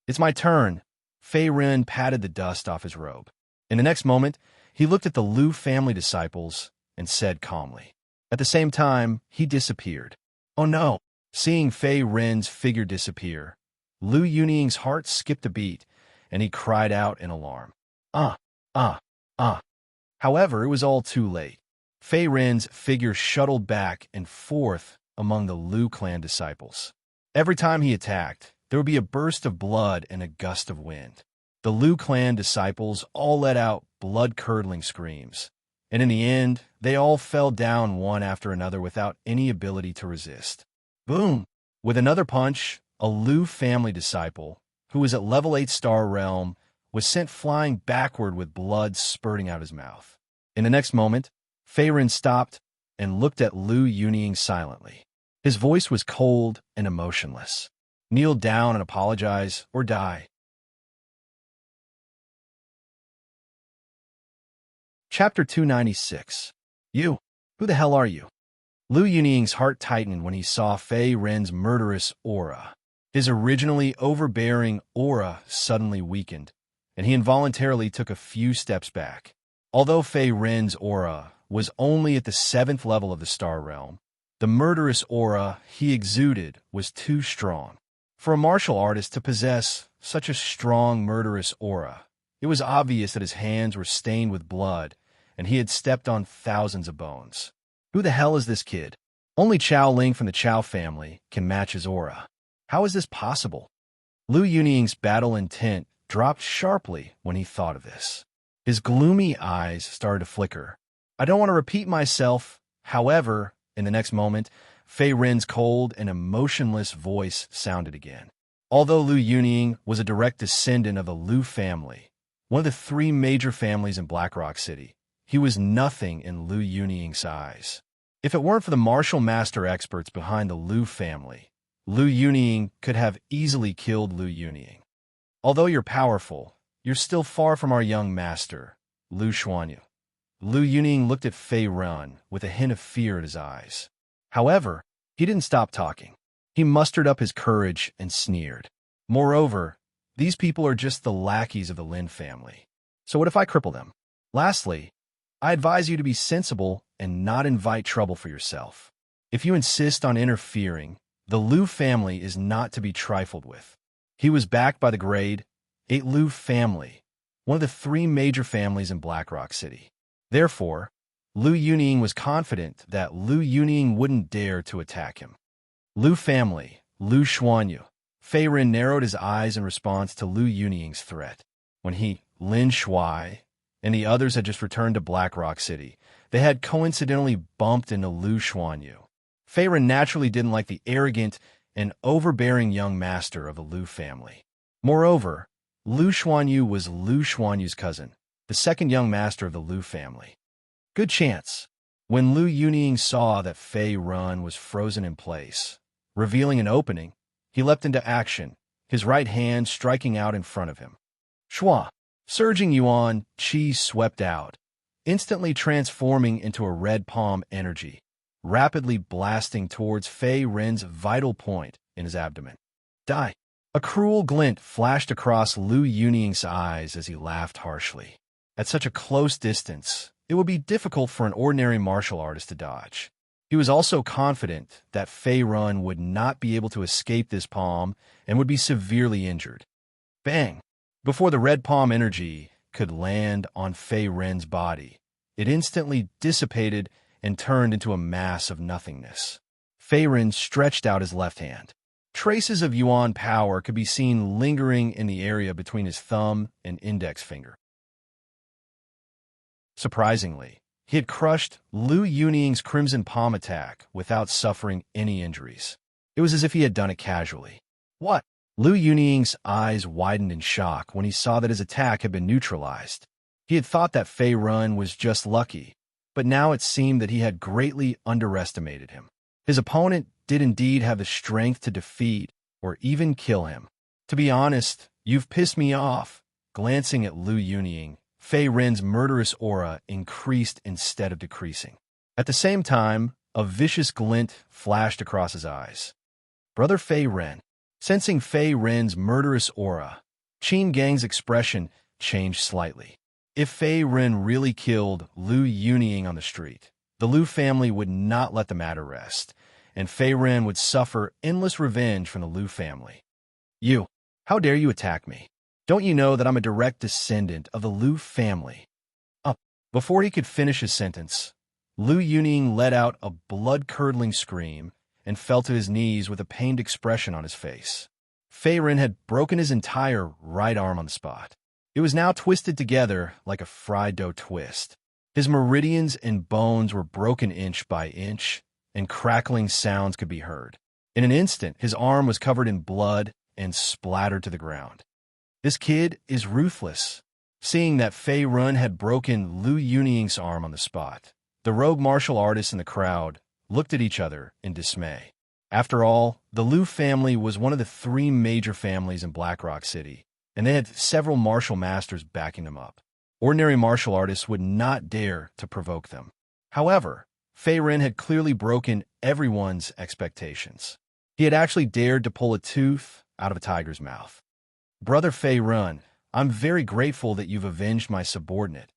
"It's my turn." Fei Ren patted the dust off his robe. In the next moment, he looked at the Lu family disciples and said calmly. At the same time, he disappeared. Oh no! Seeing Fei Ren's figure disappear, Lu Yuning's heart skipped a beat, and he cried out in alarm. Ah! Ah! Ah! However, it was all too late. Fei Ren's figure shuttled back and forth among the Lu clan disciples. Every time he attacked, there would be a burst of blood and a gust of wind. The Lu clan disciples all let out blood-curdling screams, and in the end, they all fell down one after another without any ability to resist. Boom! With another punch, a Lu family disciple, who was at level 8 Star Realm, was sent flying backward with blood spurting out his mouth. In the next moment, Fei Ren stopped and looked at Lu Yuning silently. His voice was cold and emotionless. Kneel down and apologize, or die. Chapter 296. You. Who the hell are you? Lu Yuning's heart tightened when he saw Fei Ren's murderous aura. His originally overbearing aura suddenly weakened, and he involuntarily took a few steps back. Although Fei Ren's aura was only at the 7th level of the Star Realm, the murderous aura he exuded was too strong. For a martial artist to possess such a strong murderous aura, it was obvious that his hands were stained with blood, and he had stepped on thousands of bones. Who the hell is this kid? Only Chao Ling from the Chao family can match his aura. How is this possible? Lu Yuning's battle intent dropped sharply when he thought of this. His gloomy eyes started to flicker. I don't want to repeat myself. However, in the next moment, Fei Ren's cold and emotionless voice sounded again. Although Lu Yuning was a direct descendant of the Lu family, one of the 3 major families in Blackrock City, he was nothing in Lu Yuning's eyes. If it weren't for the martial master experts behind the Lu family, Lu Yuning could have easily killed Lu Yuning. Although you're powerful, you're still far from our young master, Lu Xuanyu. Lu Yuning looked at Fei Ren with a hint of fear in his eyes. However, he didn't stop talking. He mustered up his courage and sneered. Moreover, these people are just the lackeys of the Lin family. So what if I cripple them? Lastly, I advise you to be sensible and not invite trouble for yourself. If you insist on interfering, the Lu family is not to be trifled with. He was backed by the grade 8 Lu family, one of the 3 major families in Blackrock City. Therefore, Lu Yuning was confident that Lu Yuning wouldn't dare to attack him. Lu family, Lu Xuanyu. Fei Ren narrowed his eyes in response to Lu Yuning's threat. When he, Lin Shuai, and the others had just returned to Blackrock City, they had coincidentally bumped into Lu Xuanyu. Fei Ren naturally didn't like the arrogant and overbearing young master of the Lu family. Moreover, Lu Xuanyu was Lu Xuanyu's cousin, the second young master of the Lu family. Good chance. When Lu Yuning saw that Fei Ren was frozen in place, revealing an opening, he leapt into action, his right hand striking out in front of him. Shua! Surging yuan qi swept out, instantly transforming into a red palm energy, rapidly blasting towards Fei Ren's vital point in his abdomen. Die! A cruel glint flashed across Lu Yuning's eyes as he laughed harshly. At such a close distance, it would be difficult for an ordinary martial artist to dodge. He was also confident that Fei Ren would not be able to escape this palm and would be severely injured. Bang! Before the red palm energy could land on Fei Ren's body, it instantly dissipated and turned into a mass of nothingness. Fei Ren stretched out his left hand. Traces of yuan power could be seen lingering in the area between his thumb and index finger. Surprisingly, he had crushed Lu Yuning's crimson palm attack without suffering any injuries. It was as if he had done it casually. What? Lu Yuning's eyes widened in shock when he saw that his attack had been neutralized. He had thought that Fei Ren was just lucky, but now it seemed that he had greatly underestimated him. His opponent did indeed have the strength to defeat or even kill him. To be honest, you've pissed me off. Glancing at Lu Yuning, Fei Rin's murderous aura increased instead of decreasing. At the same time, a vicious glint flashed across his eyes. Brother Fei Rin. Sensing Fei Rin's murderous aura, Qin Gang's expression changed slightly. If Fei Rin really killed Lu Yunying on the street, the Lu family would not let the matter rest, and Fei Rin would suffer endless revenge from the Lu family. You, how dare you attack me? Don't you know that I'm a direct descendant of the Lu family? Up. Before he could finish his sentence, Lu Yunying let out a blood-curdling scream and fell to his knees with a pained expression on his face. Fei Rin had broken his entire right arm on the spot. It was now twisted together like a fried dough twist. His meridians and bones were broken inch by inch, and crackling sounds could be heard. In an instant, his arm was covered in blood and splattered to the ground. This kid is ruthless. Seeing that Fei Rin had broken Lu Yunying's arm on the spot, the rogue martial artists in the crowd looked at each other in dismay. After all, the Lu family was one of the 3 major families in Black Rock City, and they had several martial masters backing them up. Ordinary martial artists would not dare to provoke them. However, Fei Rin had clearly broken everyone's expectations. He had actually dared to pull a tooth out of a tiger's mouth. Brother Fei Rin, I'm very grateful that you've avenged my subordinate.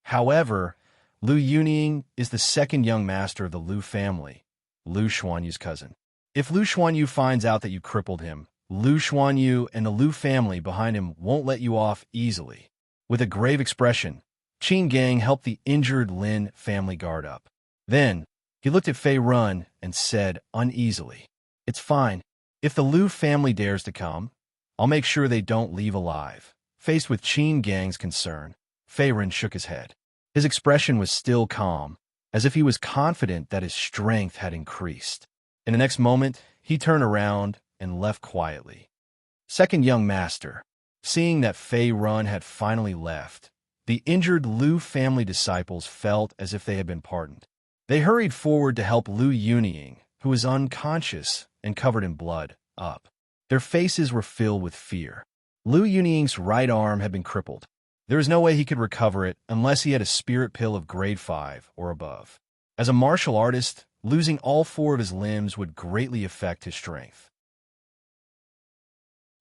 However, Lu Yunying is the second young master of the Lu family, Lu Xuanyu's cousin. If Lu Xuanyu finds out that you crippled him, Lu Xuanyu and the Lu family behind him won't let you off easily. With a grave expression, Qin Gang helped the injured Lin family guard up. Then, he looked at Fei Rin and said uneasily, "It's fine. If the Lu family dares to come, I'll make sure they don't leave alive." Faced with Qin Gang's concern, Fei Rin shook his head. His expression was still calm, as if he was confident that his strength had increased. In the next moment, he turned around and left quietly. Second young master, seeing that Fei Rin had finally left, the injured Lu family disciples felt as if they had been pardoned. They hurried forward to help Lu Yunying, who was unconscious and covered in blood, up. Their faces were filled with fear. Lu Yunying's right arm had been crippled. There was no way he could recover it unless he had a spirit pill of grade 5 or above. As a martial artist, losing all 4 of his limbs would greatly affect his strength.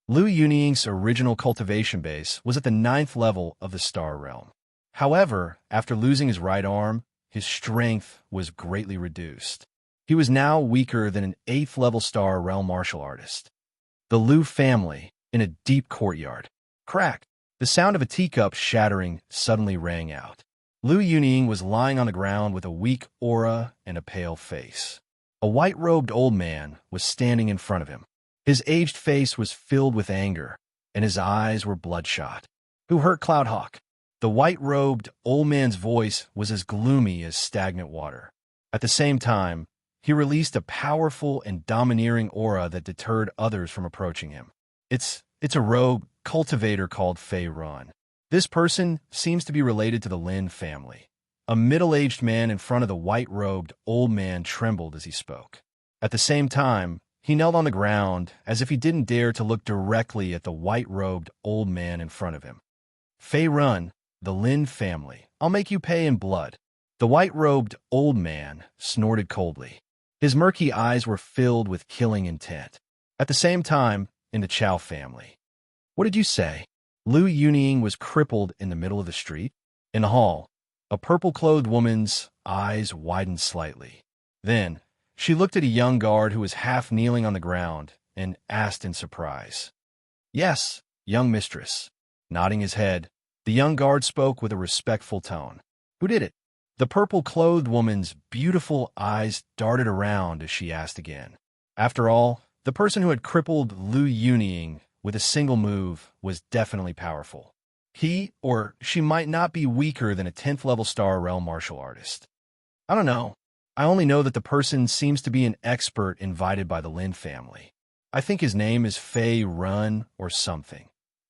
Lu Yunying's original cultivation base was at the 9th level of the Star Realm. However, after losing his right arm, his strength was greatly reduced. He was now weaker than an 8th level Star Realm martial artist. The Lu family, in a deep courtyard. Crack! The sound of a teacup shattering suddenly rang out. Lu Yunying was lying on the ground with a weak aura and a pale face. A white-robed old man was standing in front of him. His aged face was filled with anger, and his eyes were bloodshot. "Who hurt Cloudhawk?" The white-robed old man's voice was as gloomy as stagnant water. At the same time, he released a powerful and domineering aura that deterred others from approaching him. It's a rogue cultivator called Fei Rin. This person seems to be related to the Lin family. A middle-aged man in front of the white-robed old man trembled as he spoke. At the same time, he knelt on the ground as if he didn't dare to look directly at the white-robed old man in front of him. "Fei Rin, the Lin family, I'll make you pay in blood." The white-robed old man snorted coldly. His murky eyes were filled with killing intent. At the same time, in the Chow family. "What did you say?" Lu Yunying was crippled in the middle of the street. In the hall, a purple-clothed woman's eyes widened slightly. Then, she looked at a young guard who was half kneeling on the ground and asked in surprise, "Yes, young mistress." Nodding his head, the young guard spoke with a respectful tone. "Who did it?" The purple-clothed woman's beautiful eyes darted around as she asked again. After all, the person who had crippled Lu Yunying with a single move was definitely powerful. He or she might not be weaker than a 10th level Star Realm martial artist. "I don't know. I only know that the person seems to be an expert invited by the Lin family. I think his name is Fei Rin or something."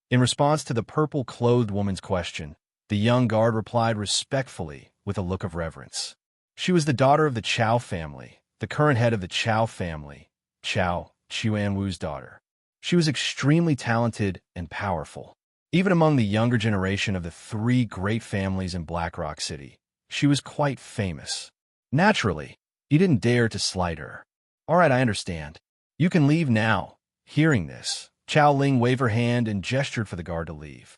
In response to the purple-clothed woman's question, the young guard replied respectfully with a look of reverence. She was the daughter of the Chow family, the current head of the Chow family, Chow Chuanwu's daughter. She was extremely talented and powerful. Even among the younger generation of the three great families in Black Rock City, she was quite famous. Naturally, he didn't dare to slight her. "All right, I understand. You can leave now." Hearing this, Chao Ling waved her hand and gestured for the guard to leave.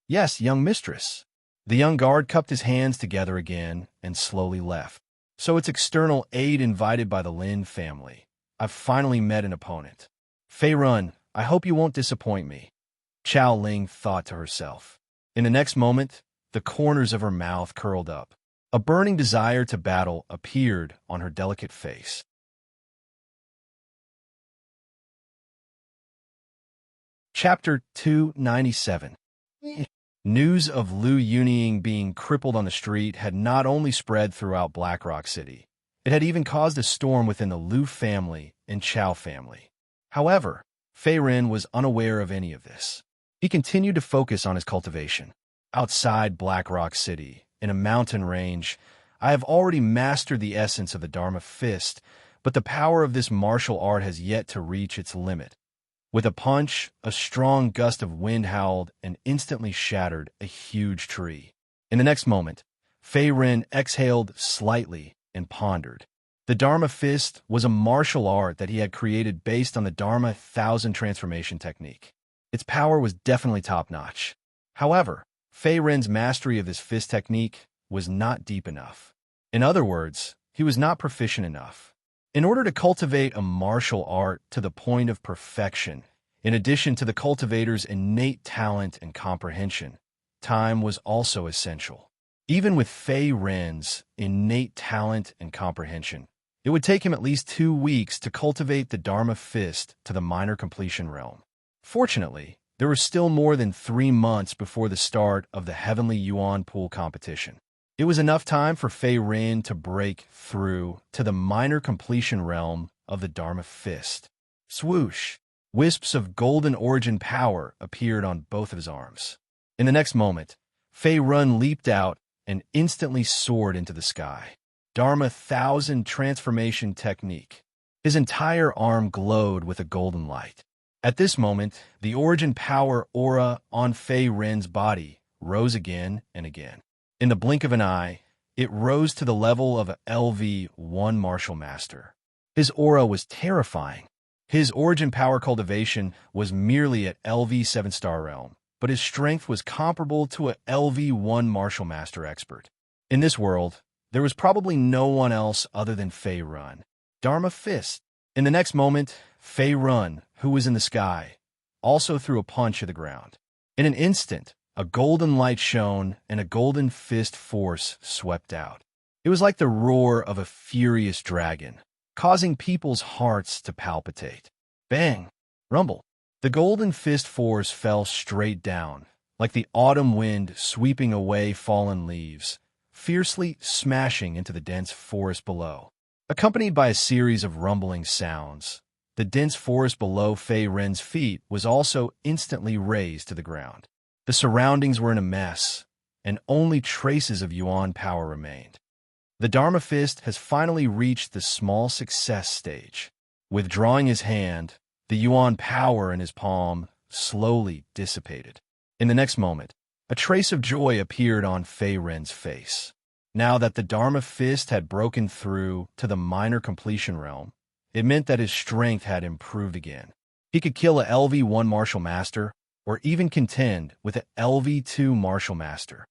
"Yes, young mistress." The young guard cupped his hands together again and slowly left. "So it's external aid invited by the Lin family. I've finally met an opponent. Fei Run, I hope you won't disappoint me." Chao Ling thought to herself. In the next moment, the corners of her mouth curled up. A burning desire to battle appeared on her delicate face. Chapter 297. News of Lu Yunying being crippled on the street had not only spread throughout Black Rock City, it had even caused a storm within the Lu family and Chao family. However, Fei Ren was unaware of any of this. He continued to focus on his cultivation. Outside Black Rock City, in a mountain range, I have already mastered the essence of the Dharma Fist, but the power of this martial art has yet to reach its limit. With a punch, a strong gust of wind howled and instantly shattered a huge tree. In the next moment, Fei Ren exhaled slightly and pondered. The Dharma Fist was a martial art that he had created based on the Dharma 1000 transformation technique. Its power was definitely top-notch. However, Fei Ren's mastery of this fist technique was not deep enough. In other words, he was not proficient enough. In order to cultivate a martial art to the point of perfection, in addition to the cultivator's innate talent and comprehension, time was also essential. Even with Fei Ren's innate talent and comprehension, it would take him at least 2 weeks to cultivate the Dharma Fist to the minor completion realm. Fortunately, there was still more than 3 months before the start of the Heavenly Yuan Pool competition. It was enough time for Fei Ren to break through to the minor completion realm of the Dharma Fist. Swoosh! Wisps of golden origin power appeared on both of his arms. In the next moment, Fei Ren leaped out and instantly soared into the sky. Dharma 1000 transformation technique. His entire arm glowed with a golden light. At this moment, the origin power aura on Fei Ren's body rose again and again. In the blink of an eye, it rose to the level of a LV1 martial master. His aura was terrifying. His origin power cultivation was merely at LV 7-star realm, but his strength was comparable to a LV1 martial master expert. In this world, there was probably no one else other than Fei Ren. Dharma Fist. In the next moment, Fei Ren, who was in the sky, also threw a punch at the ground. In an instant, a golden light shone and a golden fist force swept out. It was like the roar of a furious dragon, causing people's hearts to palpitate. Bang! Rumble! The golden fist force fell straight down, like the autumn wind sweeping away fallen leaves, fiercely smashing into the dense forest below. Accompanied by a series of rumbling sounds, the dense forest below Fei Ren's feet was also instantly razed to the ground. The surroundings were in a mess, and only traces of Yuan power remained. The Dharma Fist has finally reached the small success stage. Withdrawing his hand, the Yuan power in his palm slowly dissipated. In the next moment, a trace of joy appeared on Fei Ren's face. Now that the Dharma Fist had broken through to the minor completion realm, it meant that his strength had improved again. He could kill a LV1 martial master, or even contend with an LV2 martial master.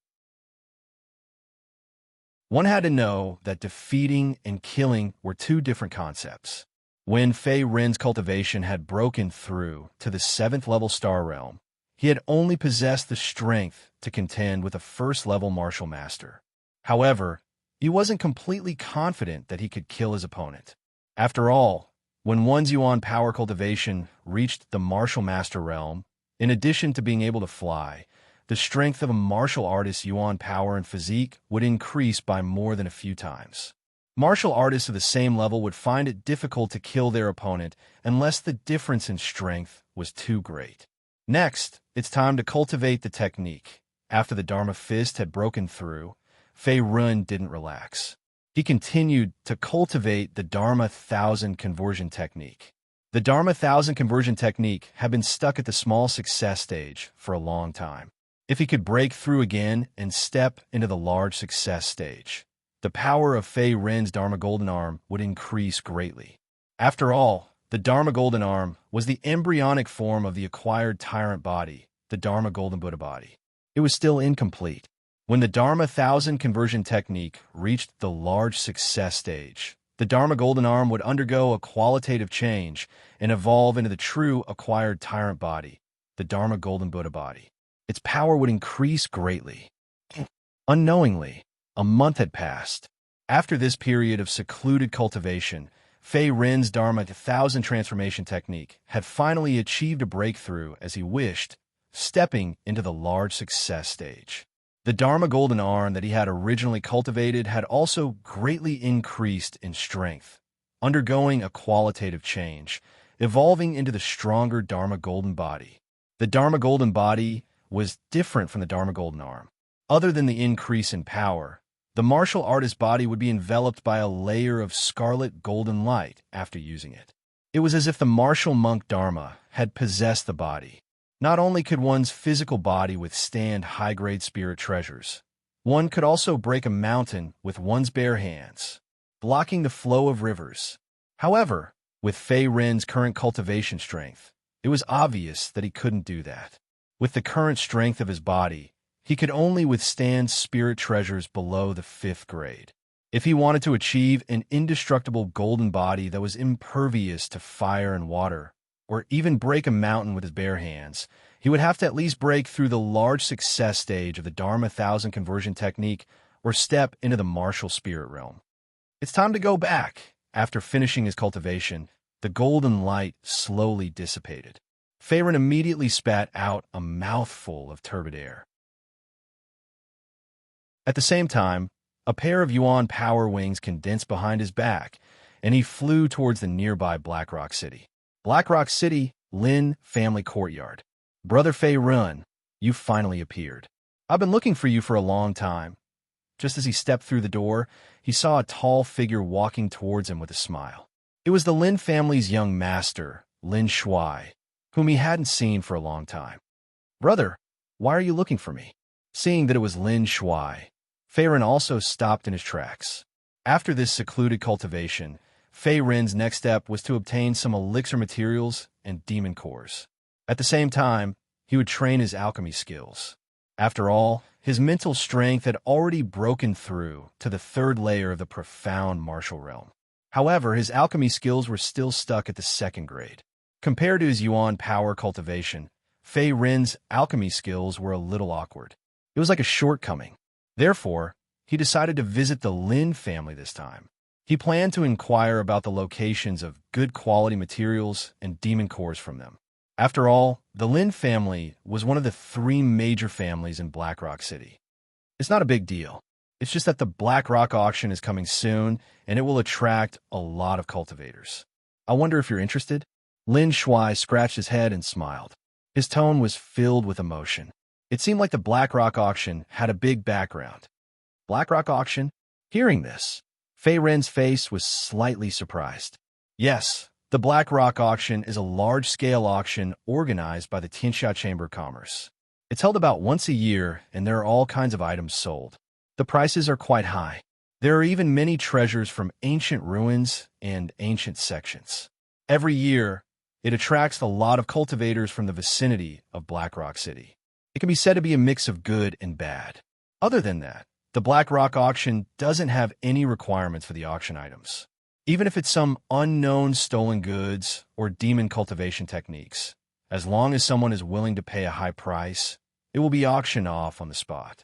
One had to know that defeating and killing were two different concepts. When Fei Ren's cultivation had broken through to the 7th level star realm, he had only possessed the strength to contend with a first-level martial master. However, he wasn't completely confident that he could kill his opponent. After all, when one's Yuan power cultivation reached the martial master realm, in addition to being able to fly, the strength of a martial artist's Yuan power and physique would increase by more than a few times. Martial artists of the same level would find it difficult to kill their opponent unless the difference in strength was too great. Next, it's time to cultivate the technique. After the Dharma Fist had broken through, Fei Ren didn't relax. He continued to cultivate the Dharma 1000 conversion technique. The Dharma 1000 conversion technique had been stuck at the small success stage for a long time. If he could break through again and step into the large success stage, the power of Fei Rin's Dharma Golden Arm would increase greatly. After all, the Dharma Golden Arm was the embryonic form of the acquired tyrant body, the Dharma Golden Buddha body. It was still incomplete. When the Dharma 1000 conversion technique reached the large success stage, the Dharma Golden Arm would undergo a qualitative change and evolve into the true acquired tyrant body, the Dharma Golden Buddha body. Its power would increase greatly. Unknowingly, a month had passed. After this period of secluded cultivation, Fei Rin's Dharma 1000 transformation technique had finally achieved a breakthrough as he wished, stepping into the large success stage. The Dharma Golden Arm that he had originally cultivated had also greatly increased in strength, undergoing a qualitative change, evolving into the stronger Dharma Golden Body. The Dharma Golden Body was different from the Dharma Golden Arm. Other than the increase in power, the martial artist body would be enveloped by a layer of scarlet golden light after using it. It was as if the martial monk Dharma had possessed the body. Not only could one's physical body withstand high-grade spirit treasures, one could also break a mountain with one's bare hands, blocking the flow of rivers. However, with Fei Rin's current cultivation strength, it was obvious that he couldn't do that. With the current strength of his body, he could only withstand spirit treasures below the 5th grade. If he wanted to achieve an indestructible golden body that was impervious to fire and water, or even break a mountain with his bare hands, he would have to at least break through the large success stage of the Dharma 1000 conversion technique or step into the martial spirit realm. It's time to go back. After finishing his cultivation, the golden light slowly dissipated. Fei Rin immediately spat out a mouthful of turbid air. At the same time, a pair of Yuan power wings condensed behind his back, and he flew towards the nearby Black Rock City. Black Rock City, Lin family courtyard. Brother Fei Rin, you finally appeared. I've been looking for you for a long time. Just as he stepped through the door, he saw a tall figure walking towards him with a smile. It was the Lin family's young master, Lin Shuai, whom he hadn't seen for a long time. Brother, why are you looking for me? Seeing that it was Lin Shuai, Fei Rin also stopped in his tracks. After this secluded cultivation, Fei Rin's next step was to obtain some elixir materials and demon cores. At the same time, he would train his alchemy skills. After all, his mental strength had already broken through to the 3rd layer of the profound martial realm. However, his alchemy skills were still stuck at the 2nd grade. Compared to his Yuan power cultivation, Fei Rin's alchemy skills were a little awkward. It was like a shortcoming. Therefore, he decided to visit the Lin family this time. He planned to inquire about the locations of good quality materials and demon cores from them. After all, the Lin family was one of the 3 major families in Black Rock City. It's not a big deal. It's just that the Black Rock auction is coming soon, and it will attract a lot of cultivators. I wonder if you're interested? Lin Shuai scratched his head and smiled. His tone was filled with emotion. It seemed like the Black Rock auction had a big background. Black Rock auction? Hearing this, Fei Rin's face was slightly surprised. Yes, the Black Rock auction is a large-scale auction organized by the Tianxia Chamber of Commerce. It's held about once a year, and there are all kinds of items sold. The prices are quite high. There are even many treasures from ancient ruins and ancient sections. Every year, it attracts a lot of cultivators from the vicinity of Black Rock City. It can be said to be a mix of good and bad. Other than that, the Black Rock auction doesn't have any requirements for the auction items. Even if it's some unknown stolen goods or demon cultivation techniques, as long as someone is willing to pay a high price, it will be auctioned off on the spot.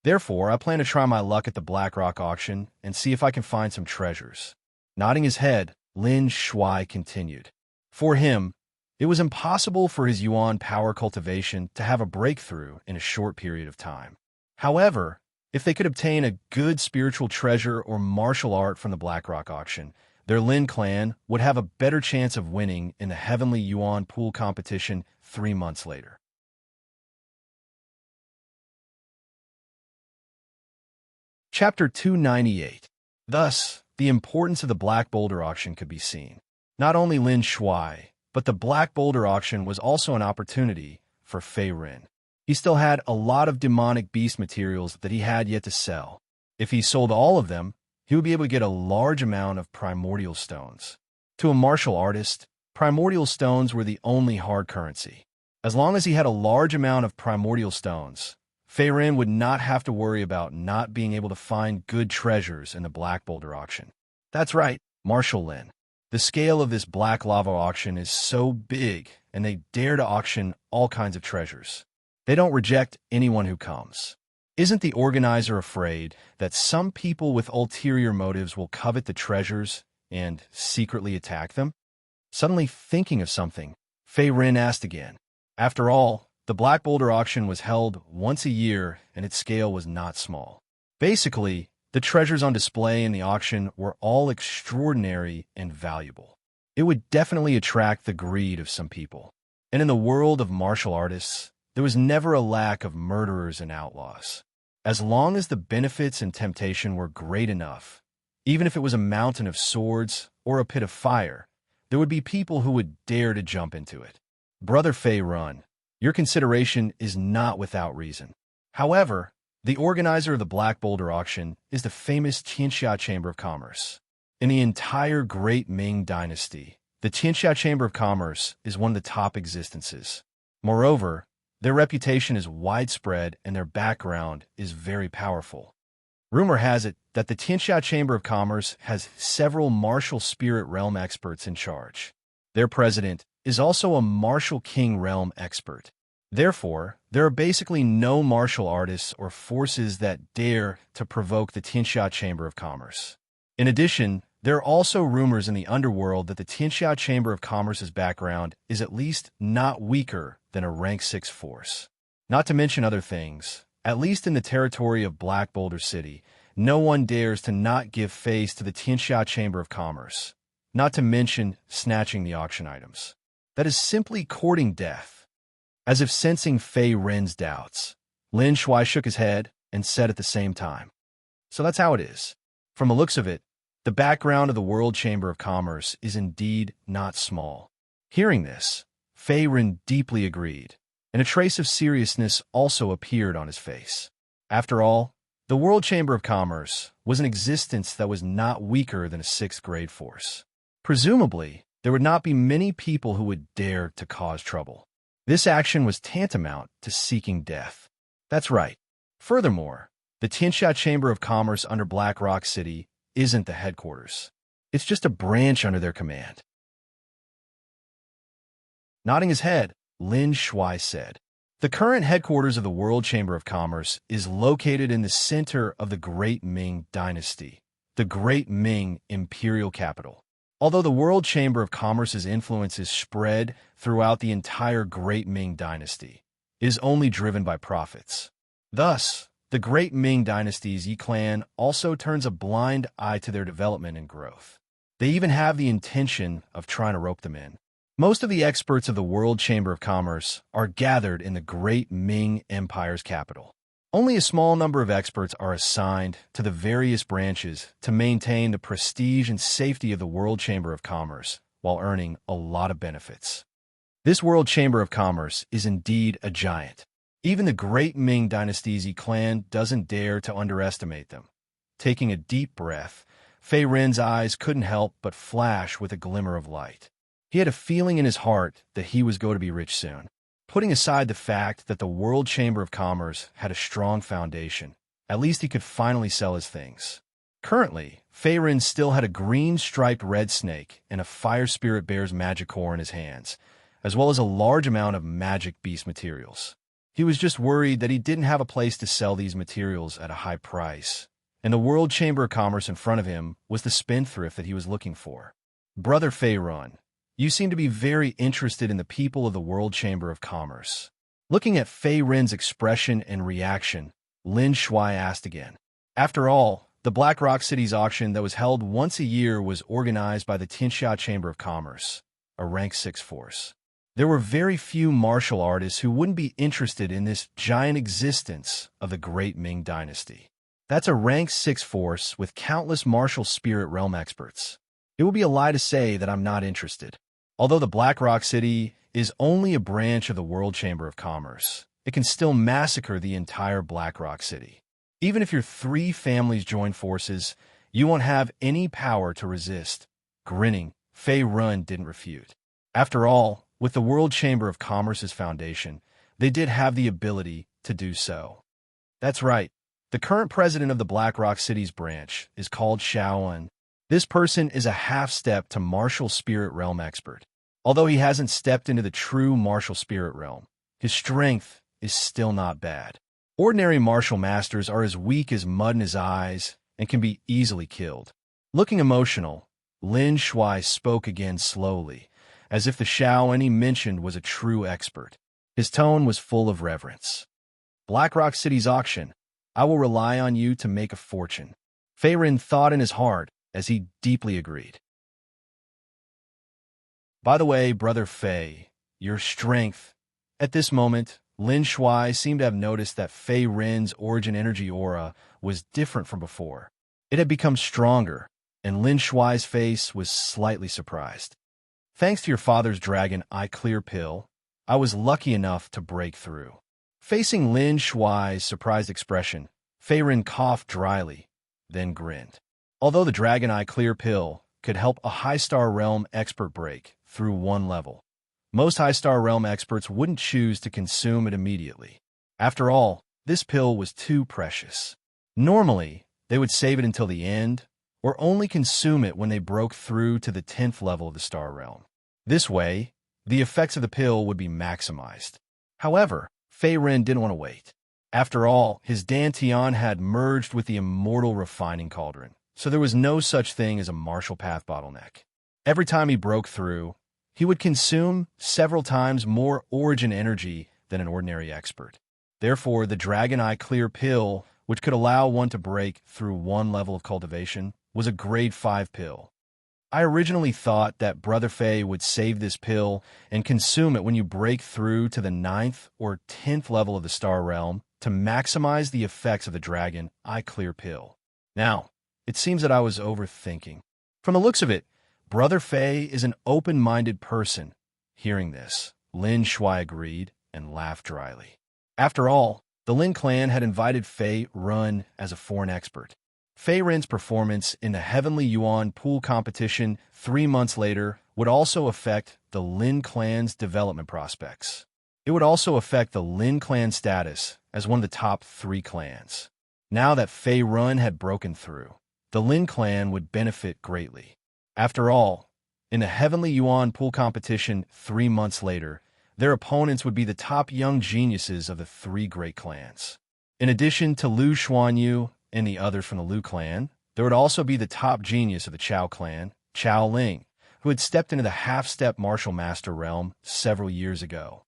Therefore, I plan to try my luck at the Black Rock auction and see if I can find some treasures. Nodding his head, Lin Shuai continued. For him, it was impossible for his Yuan power cultivation to have a breakthrough in a short period of time. However, if they could obtain a good spiritual treasure or martial art from the Black Rock auction, their Lin clan would have a better chance of winning in the Heavenly Yuan Pool competition 3 months later. Chapter 298. Thus, the importance of the Black Boulder auction could be seen. Not only Lin Shuai, but the Black Boulder auction was also an opportunity for Fei Rin. He still had a lot of demonic beast materials that he had yet to sell. If he sold all of them, he would be able to get a large amount of primordial stones. To a martial artist, primordial stones were the only hard currency. As long as he had a large amount of primordial stones, Fei Rin would not have to worry about not being able to find good treasures in the Black Boulder auction. That's right, Marshal Lin. The scale of this black lava auction is so big, and they dare to auction all kinds of treasures. They don't reject anyone who comes. Isn't the organizer afraid that some people with ulterior motives will covet the treasures and secretly attack them? Suddenly thinking of something, Fei Rin asked again. After all, the Black Boulder auction was held once a year and its scale was not small. Basically, the treasures on display in the auction were all extraordinary and valuable. It would definitely attract the greed of some people. And in the world of martial artists, there was never a lack of murderers and outlaws. As long as the benefits and temptation were great enough, even if it was a mountain of swords or a pit of fire, there would be people who would dare to jump into it. Brother Fei Rin, your consideration is not without reason. However, the organizer of the Black Boulder auction is the famous Qianxia Chamber of Commerce. In the entire Great Ming Dynasty, the Qianxia Chamber of Commerce is one of the top existences. Moreover, their reputation is widespread and their background is very powerful. Rumor has it that the Qianxia Chamber of Commerce has several martial spirit realm experts in charge. Their president is also a martial king realm expert. Therefore, there are basically no martial artists or forces that dare to provoke the Qianxia Chamber of Commerce. In addition, there are also rumors in the underworld that the Qianxia Chamber of Commerce's background is at least not weaker than a rank 6 force. Not to mention other things, at least in the territory of Black Boulder City, no one dares to not give face to the Qianxia Chamber of Commerce, not to mention snatching the auction items. That is simply courting death. As if sensing Fei Rin's doubts, Lin Shuai shook his head and said at the same time, "So that's how it is. From the looks of it, the background of the World Chamber of Commerce is indeed not small." Hearing this, Fei Rin deeply agreed, and a trace of seriousness also appeared on his face. After all, the World Chamber of Commerce was an existence that was not weaker than a 6th grade force. Presumably, there would not be many people who would dare to cause trouble. This action was tantamount to seeking death. That's right. Furthermore, the Qianxia Chamber of Commerce under Black Rock City isn't the headquarters. It's just a branch under their command. Nodding his head, Lin Shuai said, "The current headquarters of the World Chamber of Commerce is located in the center of the Great Ming Dynasty, the Great Ming Imperial Capital. Although the World Chamber of Commerce's influence is spread throughout the entire Great Ming Dynasty, it is only driven by profits. Thus, the Great Ming Dynasty's Yi clan also turns a blind eye to their development and growth. They even have the intention of trying to rope them in. Most of the experts of the World Chamber of Commerce are gathered in the Great Ming Empire's capital. Only a small number of experts are assigned to the various branches to maintain the prestige and safety of the World Chamber of Commerce while earning a lot of benefits. This World Chamber of Commerce is indeed a giant. Even the Great Ming Dynasty's Yi clan doesn't dare to underestimate them." Taking a deep breath, Fei Rin's eyes couldn't help but flash with a glimmer of light. He had a feeling in his heart that he was going to be rich soon. Putting aside the fact that the World Chamber of Commerce had a strong foundation, at least he could finally sell his things. Currently, Fei Rin still had a green-striped red snake and a fire spirit bear's magic core in his hands, as well as a large amount of magic beast materials. He was just worried that he didn't have a place to sell these materials at a high price, and the World Chamber of Commerce in front of him was the spendthrift that he was looking for. "Brother Fei Rin, you seem to be very interested in the people of the World Chamber of Commerce." Looking at Fei Rin's expression and reaction, Lin Shuai asked again. After all, the Black Rock City's auction that was held once a year was organized by the Qianxia Chamber of Commerce, a rank 6 force. There were very few martial artists who wouldn't be interested in this giant existence of the Great Ming Dynasty. That's a rank 6 force with countless martial spirit realm experts. It would be a lie to say that I'm not interested. Although the Black Rock City is only a branch of the World Chamber of Commerce, it can still massacre the entire Black Rock City. Even if your 3 families join forces, you won't have any power to resist. Grinning, Fei Run didn't refute. After all, with the World Chamber of Commerce's foundation, they did have the ability to do so. That's right. The current president of the Black Rock City's branch is called Shaoan. This person is a half-step to martial spirit realm expert. Although he hasn't stepped into the true martial spirit realm, his strength is still not bad. Ordinary martial masters are as weak as mud in his eyes and can be easily killed. Looking emotional, Lin Shuai spoke again slowly, as if the Shaoan he mentioned was a true expert. His tone was full of reverence. Black Rock City's auction. I will rely on you to make a fortune. Fei Ren thought in his heart as he deeply agreed. By the way, Brother Fei, your strength. At this moment, Lin Shuai seemed to have noticed that Fei Ren's origin energy aura was different from before. It had become stronger, and Lin Shuai's face was slightly surprised. Thanks to your father's dragon eye clear pill, I was lucky enough to break through. Facing Lin Shuai's surprised expression, Fei Ren coughed dryly, then grinned. Although the Dragon Eye Clear Pill could help a high-star realm expert break through 1 level, most high-star realm experts wouldn't choose to consume it immediately. After all, this pill was too precious. Normally, they would save it until the end, or only consume it when they broke through to the 10th level of the star realm. This way, the effects of the pill would be maximized. However, Fei Ren didn't want to wait. After all, his Dantian had merged with the Immortal refining cauldron, so there was no such thing as a martial path bottleneck. Every time he broke through, he would consume several times more origin energy than an ordinary expert. Therefore, the Dragon Eye Clear Pill, which could allow one to break through 1 level of cultivation, was a grade 5 pill. I originally thought that Brother Fei would save this pill and consume it when you break through to the 9th or 10th level of the Star Realm to maximize the effects of the Dragon Eye Clear Pill. Now, it seems that I was overthinking. From the looks of it, Brother Fei is an open-minded person. Hearing this, Lin Shuai agreed and laughed dryly. After all, the Lin clan had invited Fei Run as a foreign expert. Fei Ren's performance in the Heavenly Yuan pool competition 3 months later would also affect the Lin clan's development prospects. It would also affect the Lin clan status as one of the top 3 clans. Now that Fei Run had broken through, the Lin clan would benefit greatly. After all, in the Heavenly Yuan pool competition 3 months later, their opponents would be the top young geniuses of the 3 great clans. In addition to Lu Xuanyu and the others from the Lu clan, there would also be the top genius of the Chao clan, Chao Ling, who had stepped into the half-step martial master realm several years ago.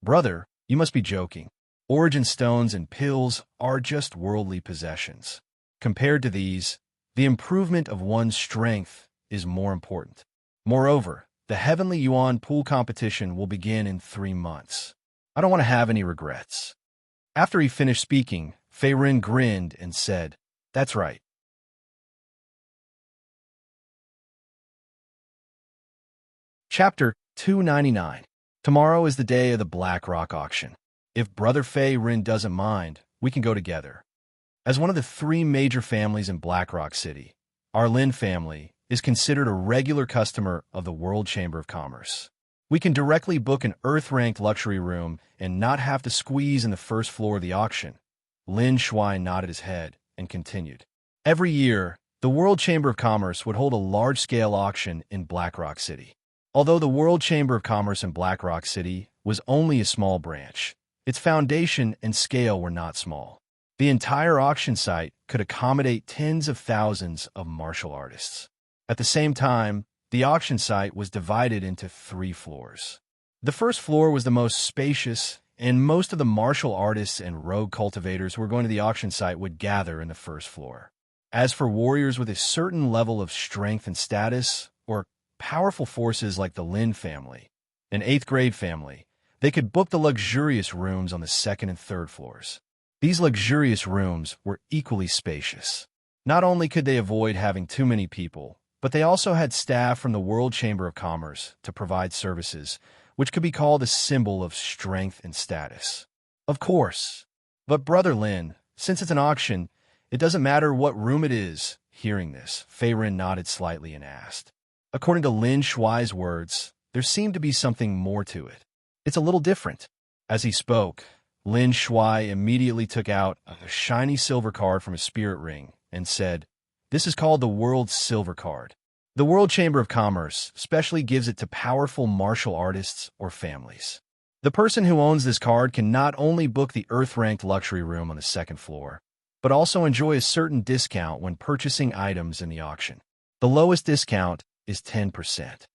Brother, you must be joking. Origin stones and pills are just worldly possessions. Compared to these, the improvement of one's strength is more important. Moreover, the Heavenly Yuan pool competition will begin in 3 months. I don't want to have any regrets. After he finished speaking, Fei Ren grinned and said, "That's right." Chapter 299. Tomorrow is the day of the Black Rock auction. If Brother Fei Ren doesn't mind, we can go together. As one of the 3 major families in Black Rock City, our Lin family is considered a regular customer of the World Chamber of Commerce. We can directly book an Earth-ranked luxury room and not have to squeeze in the first floor of the auction. Lin Shuai nodded his head and continued. Every year, the World Chamber of Commerce would hold a large-scale auction in Black Rock City. Although the World Chamber of Commerce in Black Rock City was only a small branch, its foundation and scale were not small. The entire auction site could accommodate tens of thousands of martial artists. At the same time, the auction site was divided into 3 floors. The first floor was the most spacious, and most of the martial artists and rogue cultivators who were going to the auction site would gather in the first floor. As for warriors with a certain level of strength and status, or powerful forces like the Lin family, an 8th grade family, they could book the luxurious rooms on the 2nd and 3rd floors. These luxurious rooms were equally spacious. Not only could they avoid having too many people, but they also had staff from the World Chamber of Commerce to provide services, which could be called a symbol of strength and status. Of course. But Brother Lin, since it's an auction, it doesn't matter what room it is. Hearing this, Fei Ren nodded slightly and asked. According to Lin Shuai's words, there seemed to be something more to it. It's a little different. As he spoke, Lin Shuai immediately took out a shiny silver card from his spirit ring and said, "This is called the World's Silver Card. The World Chamber of Commerce specially gives it to powerful martial artists or families. The person who owns this card can not only book the Earth-ranked luxury room on the second floor, but also enjoy a certain discount when purchasing items in the auction. The lowest discount is 10%.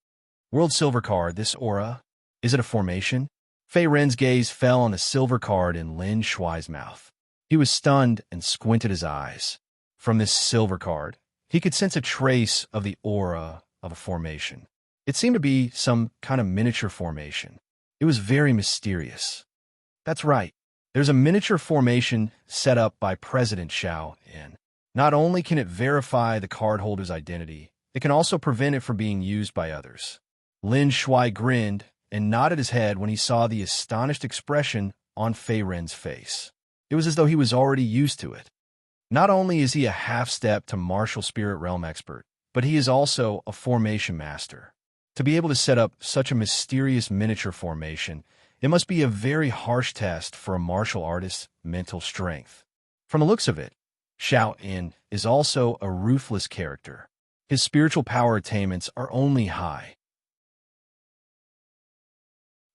World Silver Card, this aura, is it a formation?" Fei Ren's gaze fell on the silver card in Lin Shuai's mouth. He was stunned and squinted his eyes. From this silver card, he could sense a trace of the aura of a formation. It seemed to be some kind of miniature formation. It was very mysterious. That's right. There's a miniature formation set up by President Xiao In. Not only can it verify the cardholder's identity, it can also prevent it from being used by others. Lin Shuai grinned and nodded his head when he saw the astonished expression on Fei Ren's face. It was as though he was already used to it. Not only is he a half-step to martial spirit realm expert, but he is also a formation master. To be able to set up such a mysterious miniature formation, it must be a very harsh test for a martial artist's mental strength. From the looks of it, Xiao In is also a ruthless character. His spiritual power attainments are only high.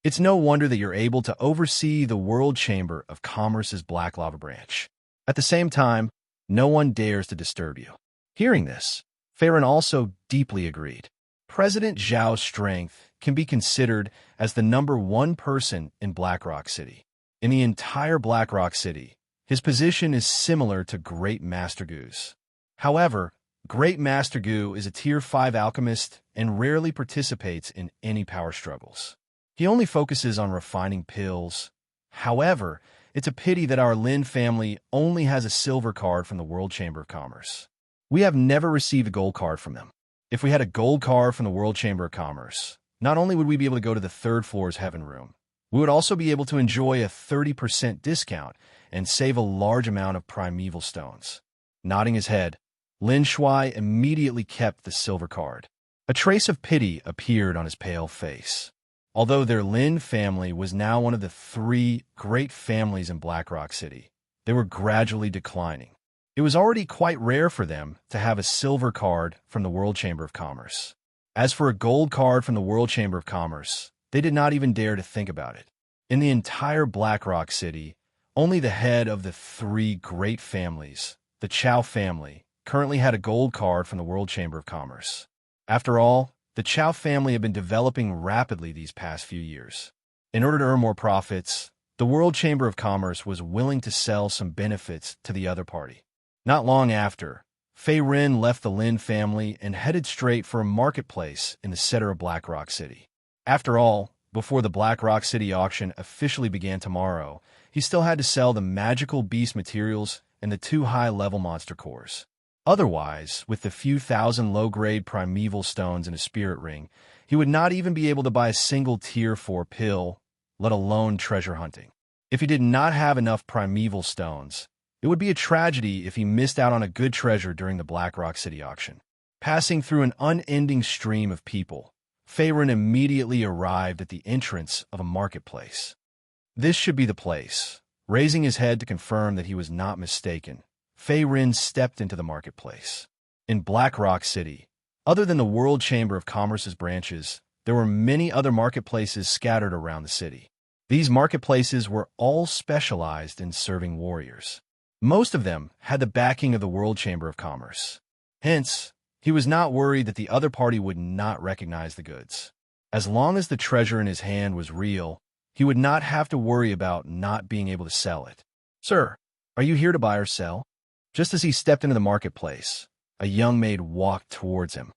It's no wonder that you're able to oversee the World Chamber of Commerce's Black Lava Branch. At the same time, no one dares to disturb you. Hearing this, Fei Ren also deeply agreed. President Zhao's strength can be considered as the #1 person in Blackrock City. In the entire Blackrock City, his position is similar to Great Master Gu's. However, Great Master Gu is a Tier 5 alchemist and rarely participates in any power struggles. He only focuses on refining pills. However, it's a pity that our Lin family only has a silver card from the World Chamber of Commerce. We have never received a gold card from them. If we had a gold card from the World Chamber of Commerce, not only would we be able to go to the third floor's heaven room, we would also be able to enjoy a 30% discount and save a large amount of primeval stones. Nodding his head, Lin Shuai immediately kept the silver card. A trace of pity appeared on his pale face. Although their Lin family was now one of the 3 great families in Blackrock City, they were gradually declining. It was already quite rare for them to have a silver card from the World Chamber of Commerce. As for a gold card from the World Chamber of Commerce, they did not even dare to think about it. In the entire Blackrock City, only the head of the 3 great families, the Chao family, currently had a gold card from the World Chamber of Commerce. After all, the Chao family had been developing rapidly these past few years. In order to earn more profits, the World Chamber of Commerce was willing to sell some benefits to the other party. Not long after, Fei Ren left the Lin family and headed straight for a marketplace in the center of Blackrock City. After all, before the Blackrock City auction officially began tomorrow, he still had to sell the magical beast materials and the 2 high-level monster cores. Otherwise, with the few thousand low-grade primeval stones in his spirit ring, he would not even be able to buy a single Tier 4 pill, let alone treasure hunting. If he did not have enough primeval stones, it would be a tragedy if he missed out on a good treasure during the Blackrock City auction. Passing through an unending stream of people, Fei Ren immediately arrived at the entrance of a marketplace. This should be the place. Raising his head to confirm that he was not mistaken, Fei Ren stepped into the marketplace. In Blackrock City, other than the World Chamber of Commerce's branches, there were many other marketplaces scattered around the city. These marketplaces were all specialized in serving warriors. Most of them had the backing of the World Chamber of Commerce. Hence, he was not worried that the other party would not recognize the goods. As long as the treasure in his hand was real, he would not have to worry about not being able to sell it. "Sir, are you here to buy or sell?" Just as he stepped into the marketplace, a young maid walked towards him.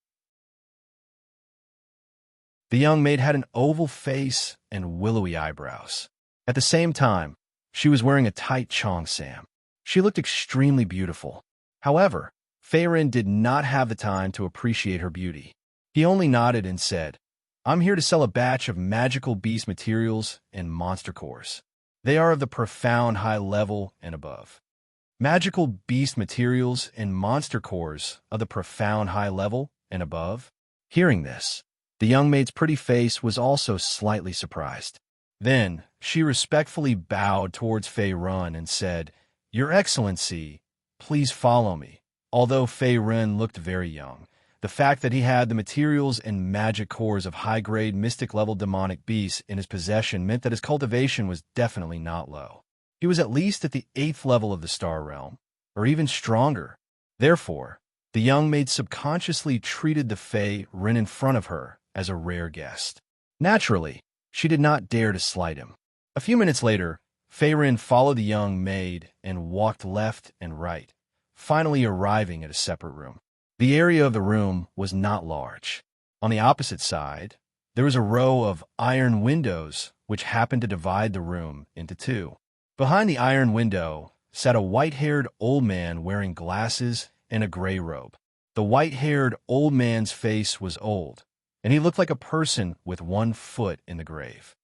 The young maid had an oval face and willowy eyebrows. At the same time, she was wearing a tight cheongsam. She looked extremely beautiful. However, Ren did not have the time to appreciate her beauty. He only nodded and said, "I'm here to sell a batch of magical beast materials and monster cores. They are of the profound high level and above." Magical beast materials and monster cores of the profound high level and above? Hearing this, the young maid's pretty face was also slightly surprised. Then, she respectfully bowed towards Ren and said, "Your Excellency, please follow me." Although Ren looked very young, the fact that he had the materials and magic cores of high-grade mystic-level demonic beasts in his possession meant that his cultivation was definitely not low. He was at least at the 8th level of the Star Realm, or even stronger. Therefore, the young maid subconsciously treated the Ren in front of her as a rare guest. Naturally, she did not dare to slight him. A few minutes later, Ren followed the young maid and walked left and right, finally arriving at a separate room. The area of the room was not large. On the opposite side, there was a row of iron windows which happened to divide the room into two. Behind the iron window sat a white-haired old man wearing glasses and a gray robe. The white-haired old man's face was old, and he looked like a person with one foot in the grave.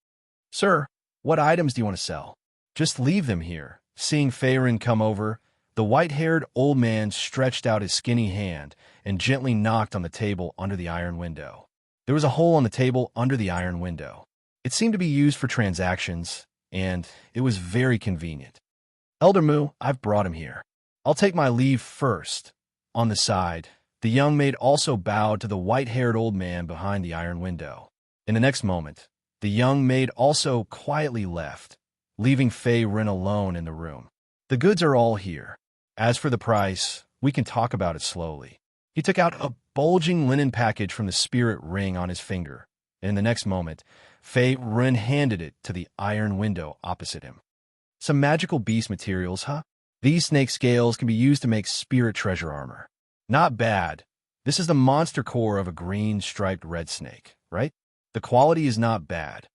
"Sir, what items do you want to sell?" "Just leave them here." Seeing Ren come over, the white-haired old man stretched out his skinny hand and gently knocked on the table under the iron window. There was a hole on the table under the iron window. It seemed to be used for transactions, and it was very convenient. "Elder Mu, I've brought him here. I'll take my leave first." On the side, the young maid also bowed to the white-haired old man behind the iron window. In the next moment, the young maid also quietly left, leaving Ren alone in the room. "The goods are all here. As for the price, we can talk about it slowly." He took out a bulging linen package from the spirit ring on his finger, and in the next moment, Ren handed it to the iron window opposite him. "Some magical beast materials, huh? These snake scales can be used to make spirit treasure armor. Not bad. This is the monster core of a green striped red snake, right? The quality is not bad.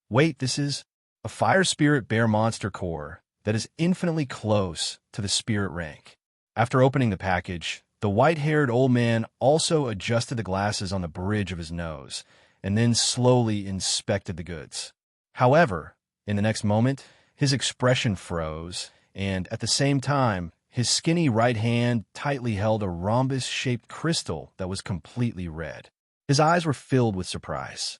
Wait, this is a fire spirit bear monster core that is infinitely close to the spirit rank." After opening the package, the white-haired old man also adjusted the glasses on the bridge of his nose, and then slowly inspected the goods. However, in the next moment, his expression froze, and at the same time, his skinny right hand tightly held a rhombus-shaped crystal that was completely red. His eyes were filled with surprise.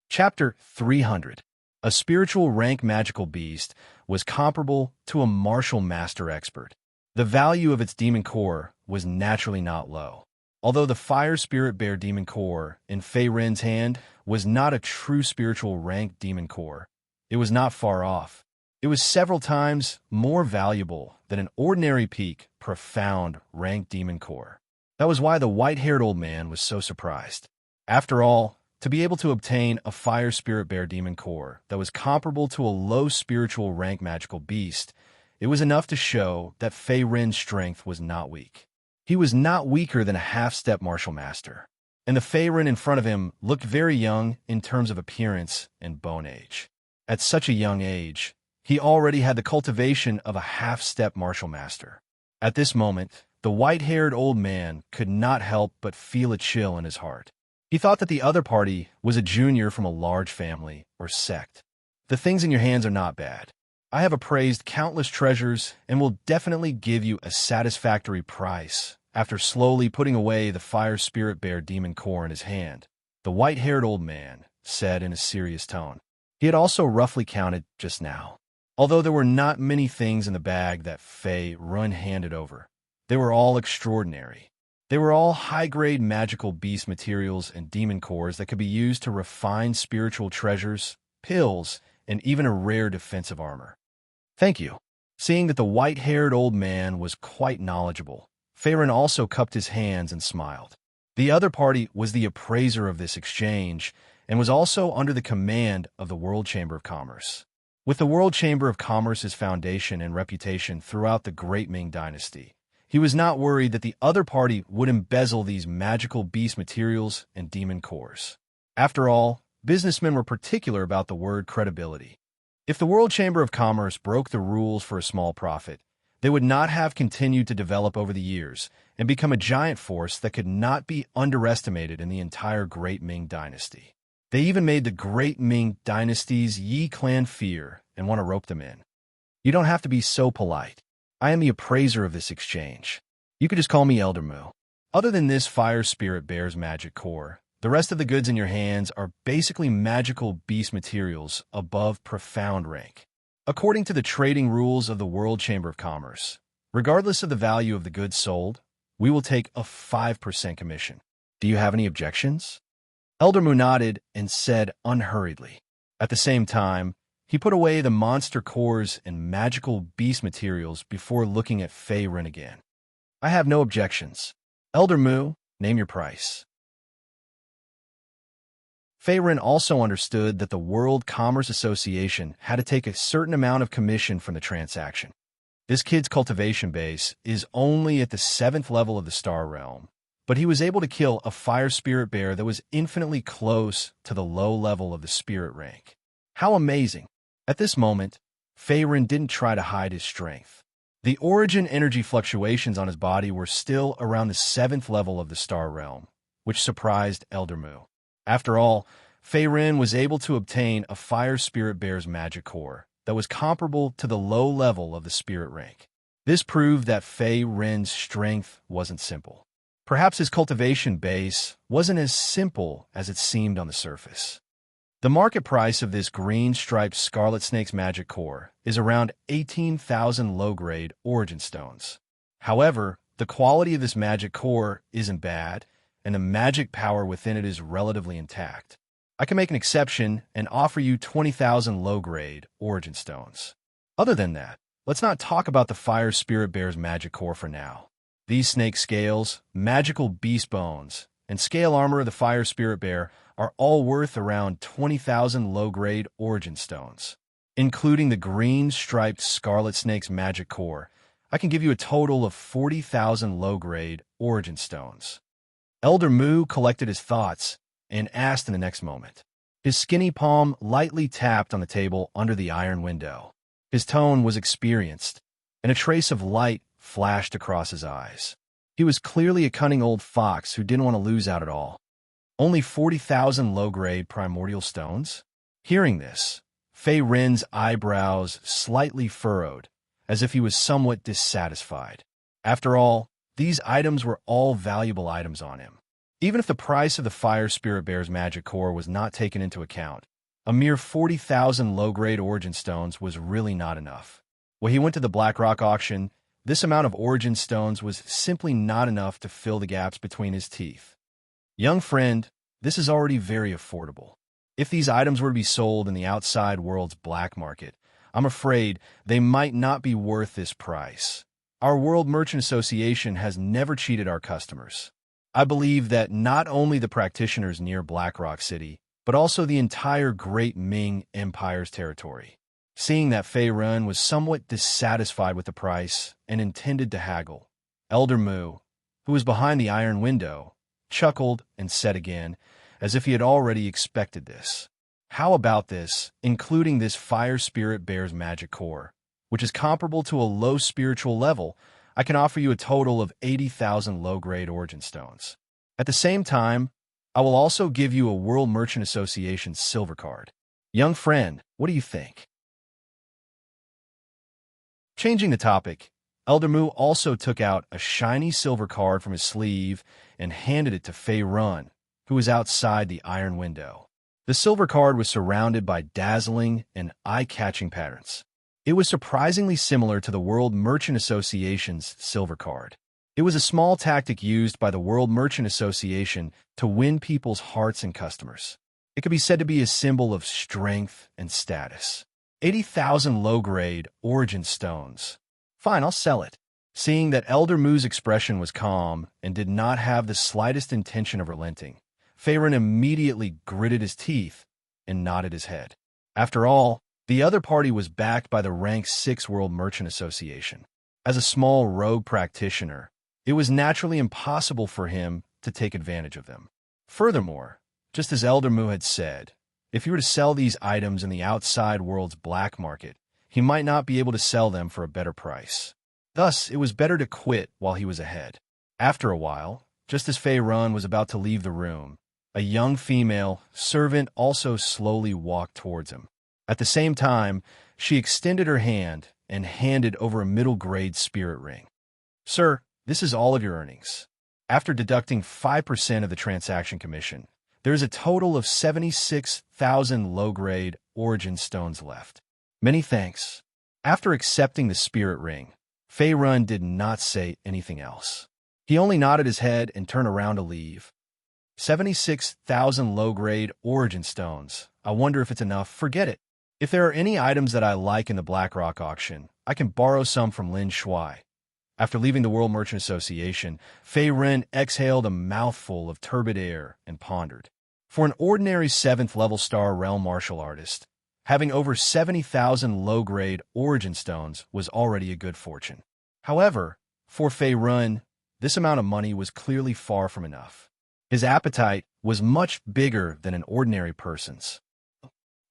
Chapter 300. A spiritual rank magical beast was comparable to a martial master expert. The value of its demon core was naturally not low. Although the fire spirit bear demon core in Ren's hand was not a true spiritual rank demon core, it was not far off. It was several times more valuable than an ordinary peak, profound rank demon core. That was why the white-haired old man was so surprised. After all, to be able to obtain a fire spirit bear demon core that was comparable to a low spiritual rank magical beast, it was enough to show that Ren's strength was not weak. He was not weaker than a half-step martial master, and the Ren in front of him looked very young in terms of appearance and bone age. At such a young age, he already had the cultivation of a half-step martial master. At this moment, the white-haired old man could not help but feel a chill in his heart. He thought that the other party was a junior from a large family or sect. "The things in your hands are not bad. I have appraised countless treasures and will definitely give you a satisfactory price." After slowly putting away the fire spirit bear demon core in his hand, the white-haired old man said in a serious tone. He had also roughly counted just now. Although there were not many things in the bag that Ren handed over, they were all extraordinary. They were all high-grade magical beast materials and demon cores that could be used to refine spiritual treasures, pills, and even a rare defensive armor. "Thank you." Seeing that the white-haired old man was quite knowledgeable, Ren also cupped his hands and smiled. The other party was the appraiser of this exchange and was also under the command of the World Chamber of Commerce. With the World Chamber of Commerce's foundation and reputation throughout the Great Ming Dynasty, he was not worried that the other party would embezzle these magical beast materials and demon cores. After all, businessmen were particular about the word credibility. If the World Chamber of Commerce broke the rules for a small profit, they would not have continued to develop over the years and become a giant force that could not be underestimated in the entire Great Ming Dynasty. They even made the Great Ming Dynasty's Yi clan fear and want to rope them in. You don't have to be so polite. I am the appraiser of this exchange. You could just call me Elder Mu. Other than this fire spirit bear's magic core, the rest of the goods in your hands are basically magical beast materials above profound rank. According to the trading rules of the World Chamber of Commerce, regardless of the value of the goods sold, we will take a 5% commission. Do you have any objections? Elder Mu nodded and said unhurriedly. At the same time, he put away the monster cores and magical beast materials before looking at Fei Ren again. I have no objections. Elder Mu, name your price. Fei Ren also understood that the World Commerce Association had to take a certain amount of commission from the transaction. This kid's cultivation base is only at the 7th level of the Star Realm, but he was able to kill a fire spirit bear that was infinitely close to the low level of the spirit rank. How amazing! At this moment, Fei Ren didn't try to hide his strength. The origin energy fluctuations on his body were still around the 7th level of the Star Realm, which surprised Elder Mu. After all, Fei Ren was able to obtain a fire spirit bear's magic core that was comparable to the low level of the spirit rank. This proved that Fei Ren's strength wasn't simple. Perhaps his cultivation base wasn't as simple as it seemed on the surface. The market price of this green-striped Scarlet Snake's magic core is around 18,000 low-grade origin stones. However, the quality of this magic core isn't bad, and the magic power within it is relatively intact. I can make an exception and offer you 20,000 low-grade origin stones. Other than that, let's not talk about the Fire Spirit Bear's magic core for now. These snake scales, magical beast bones, and scale armor of the Fire Spirit Bear are all worth around 20,000 low-grade origin stones. Including the green-striped Scarlet Snake's magic core, I can give you a total of 40,000 low-grade origin stones. Elder Mu collected his thoughts and asked in the next moment. His skinny palm lightly tapped on the table under the iron window. His tone was experienced, and a trace of light flashed across his eyes. He was clearly a cunning old fox who didn't want to lose out at all. Only 40,000 low-grade primordial stones? Hearing this, Fei Ren's eyebrows slightly furrowed, as if he was somewhat dissatisfied. After all, these items were all valuable items on him. Even if the price of the Fire Spirit Bear's magic core was not taken into account, a mere 40,000 low-grade origin stones was really not enough. When he went to the Blackrock auction, this amount of origin stones was simply not enough to fill the gaps between his teeth. Young friend, this is already very affordable. If these items were to be sold in the outside world's black market, I'm afraid they might not be worth this price. Our World Merchant Association has never cheated our customers. I believe that not only the practitioners near Blackrock City, but also the entire Great Ming Empire's territory. Seeing that Fei Ren was somewhat dissatisfied with the price and intended to haggle, Elder Mu, who was behind the iron window, chuckled and said again, as if he had already expected this. How about this, including this Fire Spirit Bear's magic core, which is comparable to a low spiritual level? I can offer you a total of 80,000 low-grade origin stones. At the same time, I will also give you a World Merchant Association silver card. Young friend, what do you think? Changing the topic, Elder Mu also took out a shiny silver card from his sleeve and handed it to Fei Ren, who was outside the iron window. The silver card was surrounded by dazzling and eye-catching patterns. It was surprisingly similar to the World Merchant Association's silver card. It was a small tactic used by the World Merchant Association to win people's hearts and customers. It could be said to be a symbol of strength and status. 80,000 low-grade origin stones. Fine, I'll sell it. Seeing that Elder Mu's expression was calm and did not have the slightest intention of relenting, Fei Ren immediately gritted his teeth and nodded his head. After all, the other party was backed by the Rank 6 World Merchant Association. As a small rogue practitioner, it was naturally impossible for him to take advantage of them. Furthermore, just as Elder Mu had said, If he were to sell these items in the outside world's black market, he might not be able to sell them for a better price. Thus, it was better to quit while he was ahead. After a while, just as Fei Run was about to leave the room, a young female servant also slowly walked towards him. At the same time, she extended her hand and handed over a middle-grade spirit ring. "Sir, this is all of your earnings. After deducting 5% of the transaction commission, there is a total of 76,000 low-grade origin stones left. Many thanks." After accepting the spirit ring, Fei Run did not say anything else. He only nodded his head and turned around to leave. 76,000 low-grade origin stones. I wonder if it's enough. Forget it. If there are any items that I like in the BlackRock auction, I can borrow some from Lin Shuai. After leaving the World Merchant Association, Fei Ren exhaled a mouthful of turbid air and pondered. For an ordinary 7th-level star realm martial artist, having over 70,000 low-grade origin stones was already a good fortune. However, for Fei Ren, this amount of money was clearly far from enough. His appetite was much bigger than an ordinary person's.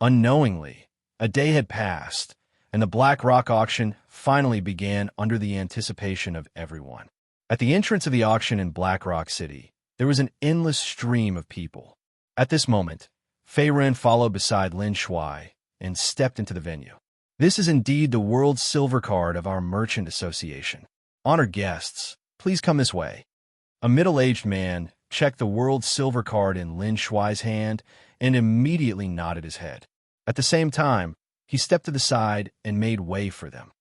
Unknowingly, a day had passed, and the BlackRock auction finally began under the anticipation of everyone. At the entrance of the auction in BlackRock City, there was an endless stream of people. At this moment, Fei Ren followed beside Lin Shuai and stepped into the venue. "This is indeed the World Silver Card of our Merchant Association. Honored guests, please come this way." A middle-aged man checked the World Silver Card in Lin Shuai's hand and immediately nodded his head. At the same time, he stepped to the side and made way for them.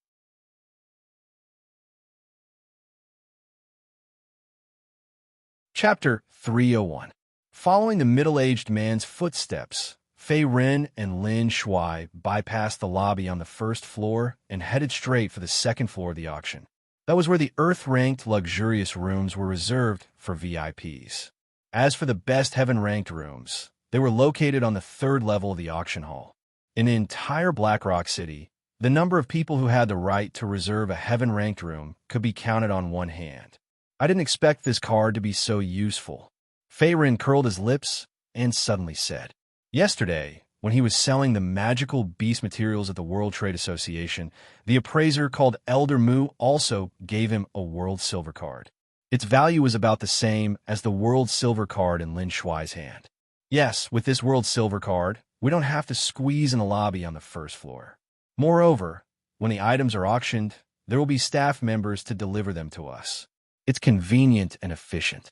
Chapter 301. Following the middle-aged man's footsteps, Fei Ren and Lin Shuai bypassed the lobby on the first floor and headed straight for the second floor of the auction. That was where the Earth-ranked luxurious rooms were reserved for VIPs. As for the best heaven-ranked rooms, they were located on the third level of the auction hall. In the entire BlackRock City, the number of people who had the right to reserve a heaven-ranked room could be counted on one hand. I didn't expect this card to be so useful. Fei Ren curled his lips and suddenly said, "Yesterday, when he was selling the magical beast materials at the World Trade Association, the appraiser called Elder Mu also gave him a World Silver Card. Its value was about the same as the World Silver Card in Lin Shuai's hand. Yes, with this World Silver Card, we don't have to squeeze in the lobby on the first floor. Moreover, when the items are auctioned, there will be staff members to deliver them to us. It's convenient and efficient."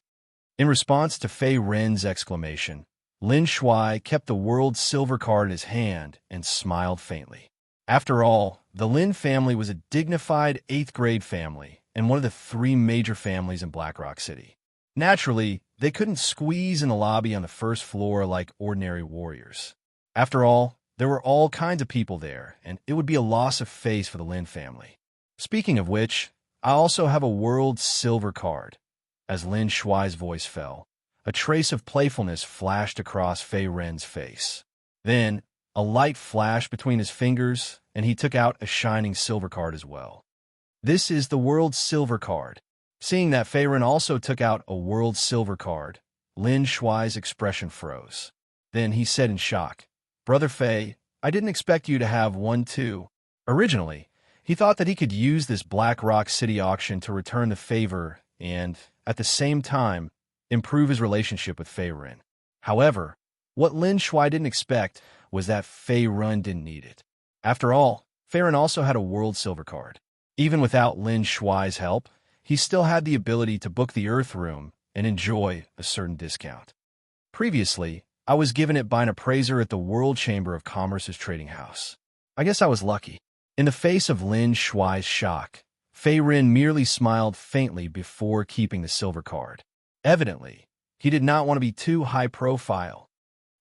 In response to Fei Ren's exclamation, Lin Shuai kept the World Silver Card in his hand and smiled faintly. After all, the Lin family was a dignified 8th-grade family and one of the 3 major families in BlackRock City. Naturally, they couldn't squeeze in the lobby on the first floor like ordinary warriors. After all, there were all kinds of people there, and it would be a loss of face for the Lin family. Speaking of which, I also have a World Silver Card. As Lin Shuai's voice fell, a trace of playfulness flashed across Fei Ren's face. Then, a light flashed between his fingers, and he took out a shining silver card as well. "This is the World Silver Card." Seeing that Fei Ren also took out a World Silver Card, Lin Shuai's expression froze. Then he said in shock, "Brother Fei, I didn't expect you to have one too." Originally, he thought that he could use this BlackRock City auction to return the favor and, at the same time, improve his relationship with Fei Ren. However, what Lin Shuai didn't expect was that Fei Ren didn't need it. After all, Fei Ren also had a World Silver Card. Even without Lin Shuai's help, he still had the ability to book the Earth Room and enjoy a certain discount. Previously, I was given it by an appraiser at the World Chamber of Commerce's trading house. I guess I was lucky. In the face of Lin Shuai's shock, Fei Ren merely smiled faintly before keeping the silver card. Evidently, he did not want to be too high profile.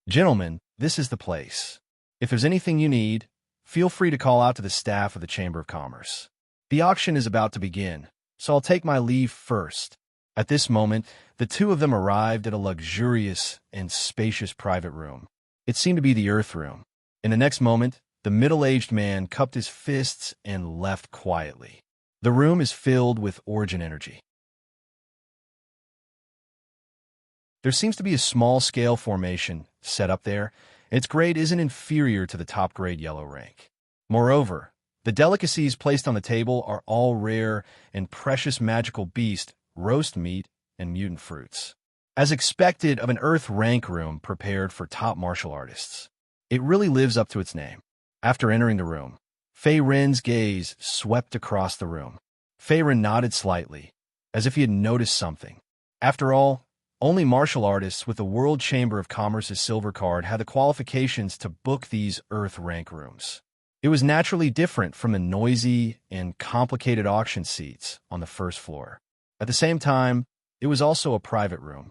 "Gentlemen, this is the place. If there's anything you need, feel free to call out to the staff of the Chamber of Commerce. The auction is about to begin, so I'll take my leave first." At this moment, the two of them arrived at a luxurious and spacious private room. It seemed to be the Earth Room. In the next moment, the middle-aged man cupped his fists and left quietly. The room is filled with origin energy. There seems to be a small-scale formation set up there, Its grade isn't inferior to the top-grade yellow rank. Moreover, the delicacies placed on the table are all rare and precious magical beast, roast meat, and mutant fruits. As expected of an Earth rank room prepared for top martial artists, it really lives up to its name. After entering the room, Fei Rin's gaze swept across the room. Fei Rin nodded slightly, as if he had noticed something. After all, only martial artists with the World Chamber of Commerce's silver card had the qualifications to book these Earth rank rooms. It was naturally different from the noisy and complicated auction seats on the first floor. At the same time, it was also a private room.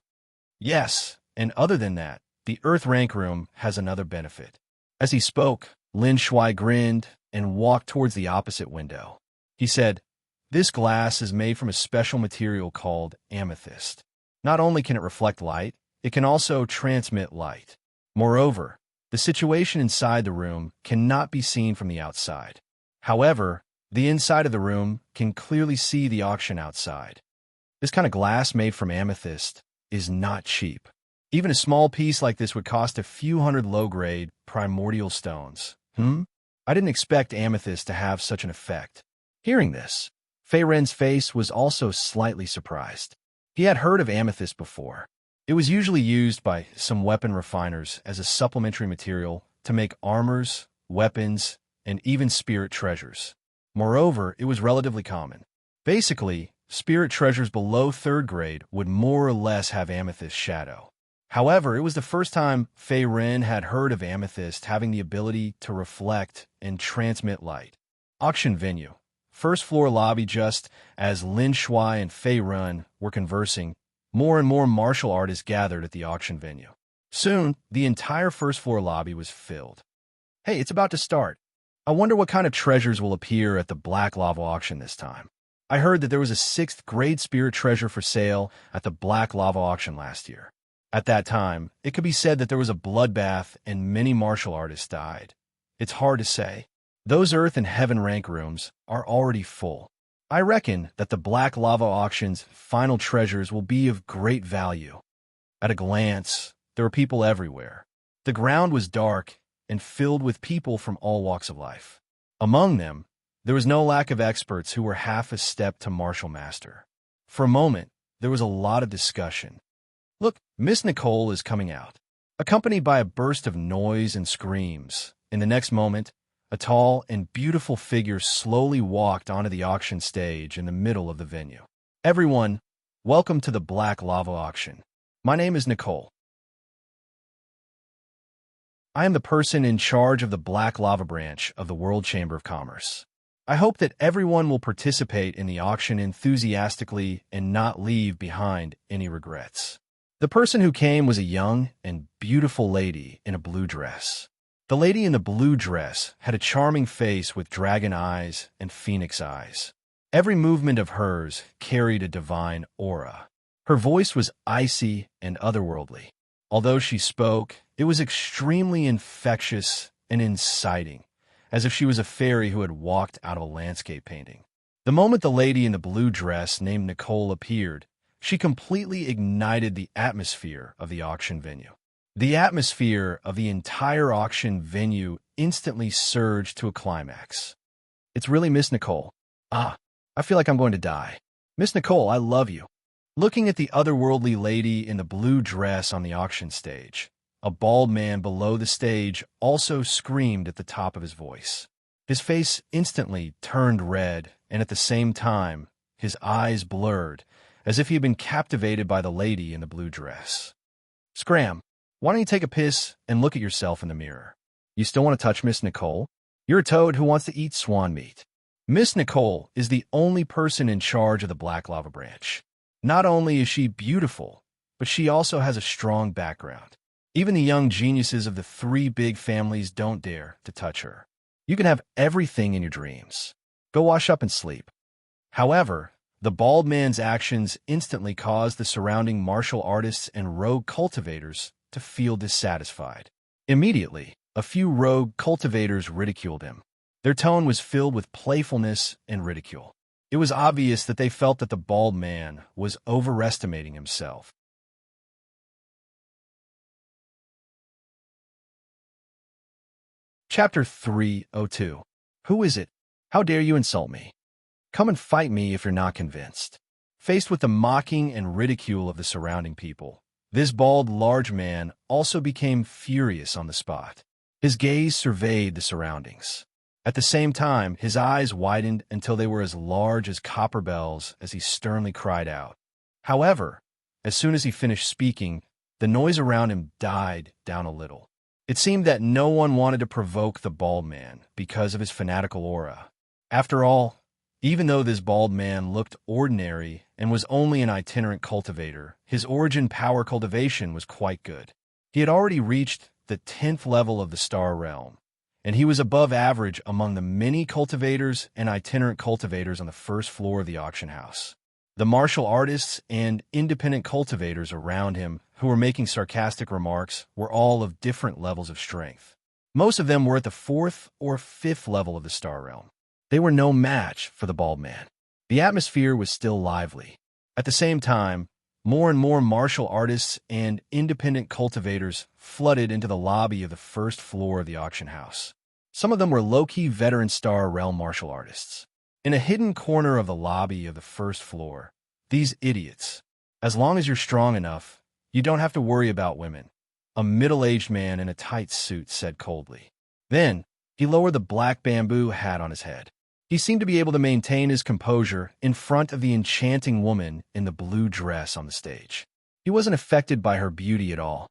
Yes, and other than that, the Earth rank room has another benefit. As he spoke, Lin Shuai grinned and walked towards the opposite window. He said, "This glass is made from a special material called amethyst. Not only can it reflect light, it can also transmit light. Moreover, the situation inside the room cannot be seen from the outside. However, the inside of the room can clearly see the auction outside. This kind of glass made from amethyst is not cheap. Even a small piece like this would cost a few hundred low-grade primordial stones. I didn't expect amethyst to have such an effect." Hearing this, Fei Ren's face was also slightly surprised. He had heard of amethyst before. It was usually used by some weapon refiners as a supplementary material to make armors, weapons, and even spirit treasures. Moreover, it was relatively common. Basically, spirit treasures below 3rd grade would more or less have amethyst shadow. However, it was the first time Fei Ren had heard of amethyst having the ability to reflect and transmit light. Auction venue. First floor lobby. Just as Lin Shuai and Fei Ren were conversing, more and more martial artists gathered at the auction venue. Soon, the entire first floor lobby was filled. "Hey, it's about to start. I wonder what kind of treasures will appear at the Black Lava auction this time. I heard that there was a 6th grade spirit treasure for sale at the Black Lava auction last year. At that time, it could be said that there was a bloodbath and many martial artists died. It's hard to say. Those Earth and Heaven rank rooms are already full. I reckon that the Black Lava auction's final treasures will be of great value." At a glance, there were people everywhere. The ground was dark and filled with people from all walks of life. Among them, there was no lack of experts who were half a step to martial master. For a moment, there was a lot of discussion. "Look, Miss Nicole is coming out," accompanied by a burst of noise and screams. In the next moment, a tall and beautiful figure slowly walked onto the auction stage in the middle of the venue. "Everyone, welcome to the Black Lava auction. My name is Nicole. I am the person in charge of the Black Lava branch of the World Chamber of Commerce. I hope that everyone will participate in the auction enthusiastically and not leave behind any regrets." The person who came was a young and beautiful lady in a blue dress. The lady in the blue dress had a charming face with dragon eyes and phoenix eyes. Every movement of hers carried a divine aura. Her voice was icy and otherworldly. Although she spoke, it was extremely infectious and inciting, as if she was a fairy who had walked out of a landscape painting. The moment the lady in the blue dress named Nicole appeared, she completely ignited the atmosphere of the auction venue. The atmosphere of the entire auction venue instantly surged to a climax. "It's really Miss Nicole. I feel like I'm going to die. Miss Nicole, I love you." Looking at the otherworldly lady in the blue dress on the auction stage, a bald man below the stage also screamed at the top of his voice. His face instantly turned red, and at the same time, his eyes blurred, as if he had been captivated by the lady in the blue dress. "Scram, why don't you take a piss and look at yourself in the mirror? You still want to touch Miss Nicole? You're a toad who wants to eat swan meat." Miss Nicole is the only person in charge of the Black Lava branch. Not only is she beautiful, but she also has a strong background. Even the young geniuses of the 3 big families don't dare to touch her. You can have everything in your dreams. Go wash up and sleep. However, the bald man's actions instantly caused the surrounding martial artists and rogue cultivators to feel dissatisfied. Immediately, a few rogue cultivators ridiculed him. Their tone was filled with playfulness and ridicule. It was obvious that they felt that the bald man was overestimating himself. Chapter 302. Who is it? How dare you insult me? Come and fight me if you're not convinced. Faced with the mocking and ridicule of the surrounding people, this bald, large man also became furious on the spot. His gaze surveyed the surroundings. At the same time, his eyes widened until they were as large as copper bells as he sternly cried out. However, as soon as he finished speaking, the noise around him died down a little. It seemed that no one wanted to provoke the bald man because of his fanatical aura. After all, even though this bald man looked ordinary and was only an itinerant cultivator, his origin power cultivation was quite good. He had already reached the 10th level of the star realm, and he was above average among the many cultivators and itinerant cultivators on the first floor of the auction house. The martial artists and independent cultivators around him who were making sarcastic remarks were all of different levels of strength. Most of them were at the 4th or 5th level of the star realm. They were no match for the bald man. The atmosphere was still lively. At the same time, more and more martial artists and independent cultivators flooded into the lobby of the first floor of the auction house. Some of them were low-key veteran star realm martial artists. In a hidden corner of the lobby of the first floor, these idiots, as long as you're strong enough, you don't have to worry about women, a middle-aged man in a tight suit said coldly. Then, he lowered the black bamboo hat on his head. He seemed to be able to maintain his composure in front of the enchanting woman in the blue dress on the stage. He wasn't affected by her beauty at all.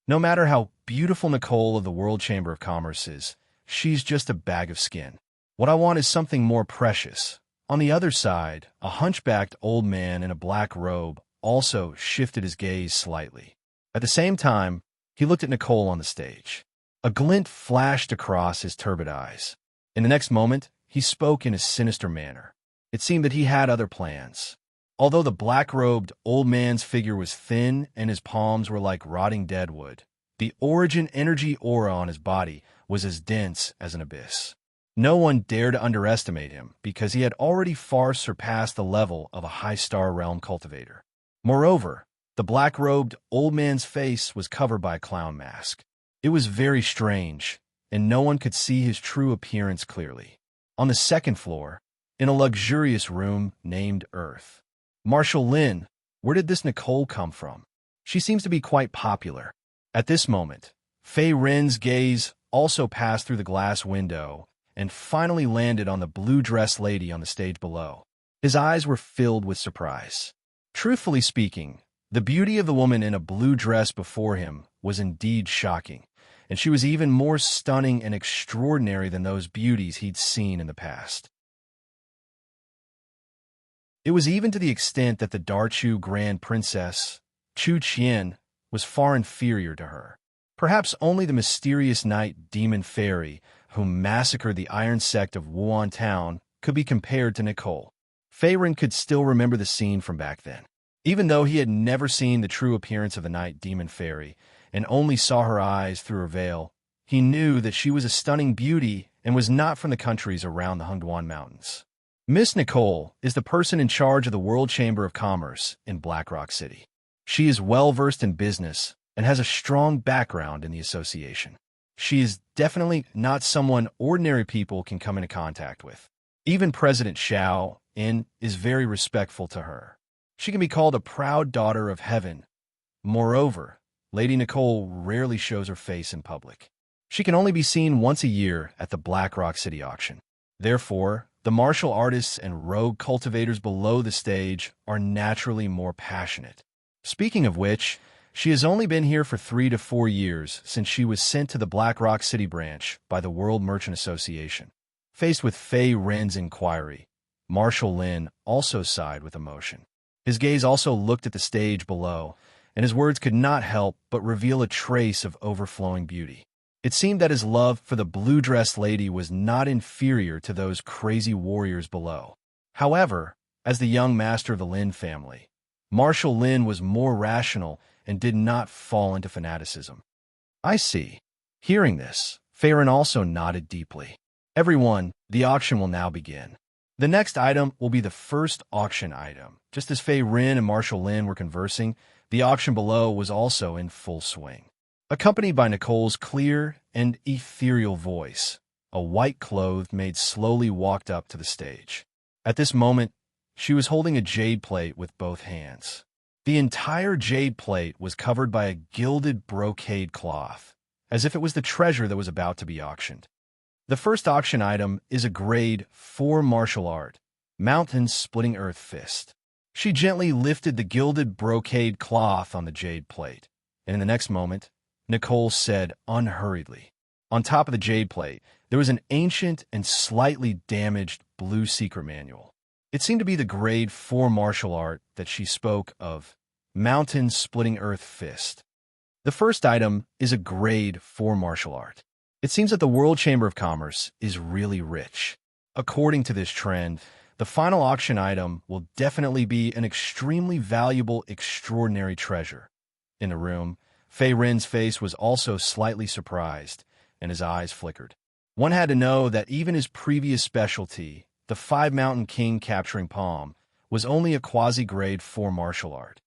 No matter how beautiful Nicole of the World Chamber of Commerce is, she's just a bag of skin. What I want is something more precious. On the other side, a hunchbacked old man in a black robe also shifted his gaze slightly. At the same time, he looked at Nicole on the stage. A glint flashed across his turbid eyes. In the next moment, he spoke in a sinister manner. It seemed that he had other plans. Although the black-robed old man's figure was thin and his palms were like rotting deadwood, the origin energy aura on his body was as dense as an abyss. No one dared to underestimate him because he had already far surpassed the level of a high-star realm cultivator. Moreover, the black-robed old man's face was covered by a clown mask. It was very strange, and no one could see his true appearance clearly. On the second floor, in a luxurious room named Earth. Marshal Lin, where did this Nicole come from? She seems to be quite popular. At this moment, Fei Ren's gaze also passed through the glass window and finally landed on the blue-dressed lady on the stage below. His eyes were filled with surprise. Truthfully speaking, the beauty of the woman in a blue dress before him was indeed shocking, and she was even more stunning and extraordinary than those beauties he'd seen in the past. It was even to the extent that the Darchu Grand Princess, Chu Qian, was far inferior to her. Perhaps only the mysterious night demon fairy who massacred the iron sect of Wuan Town could be compared to Nicole. Fei Ren could still remember the scene from back then. Even though he had never seen the true appearance of the night demon fairy and only saw her eyes through her veil, he knew that she was a stunning beauty and was not from the countries around the Hengduan Mountains. Miss Nicole is the person in charge of the World Chamber of Commerce in Black Rock City. She is well-versed in business and has a strong background in the association. She is definitely not someone ordinary people can come into contact with. Even President Xiao In is very respectful to her. She can be called a proud daughter of heaven. Moreover, Lady Nicole rarely shows her face in public. She can only be seen once a year at the Black Rock City auction. Therefore, the martial artists and rogue cultivators below the stage are naturally more passionate. Speaking of which, she has only been here for 3 to 4 years since she was sent to the Black Rock City branch by the World Merchant Association. Faced with Fei Ren's inquiry, Marshal Lin also sighed with emotion. His gaze also looked at the stage below, and his words could not help but reveal a trace of overflowing beauty. It seemed that his love for the blue-dressed lady was not inferior to those crazy warriors below. However, as the young master of the Lin family, Marshal Lin was more rational and did not fall into fanaticism. I see. Hearing this, Fei Ren also nodded deeply. Everyone, the auction will now begin. The next item will be the first auction item. Just as Fei Ren and Marshal Lin were conversing, the auction below was also in full swing. accompanied by Nicole's clear and ethereal voice. A white-clothed maid slowly walked up to the stage. At this moment, she was holding a jade plate with both hands. The entire jade plate was covered by a gilded brocade cloth, as if it was the treasure that was about to be auctioned. The first auction item is a grade 4 martial art, mountain-splitting earth fist. She gently lifted the gilded brocade cloth on the jade plate, and in the next moment, Nicole said unhurriedly, on top of the jade plate, there was an ancient and slightly damaged blue secret manual. It seemed to be the grade 4 martial art that she spoke of, mountain-splitting earth fist. The first item is a grade 4 martial art. It seems that the World Chamber of Commerce is really rich. According to this trend, the final auction item will definitely be an extremely valuable, extraordinary treasure. In the room, Fei Rin's face was also slightly surprised, and his eyes flickered. One had to know that even his previous specialty, the 5 Mountain King capturing palm, was only a quasi-grade 4 martial art.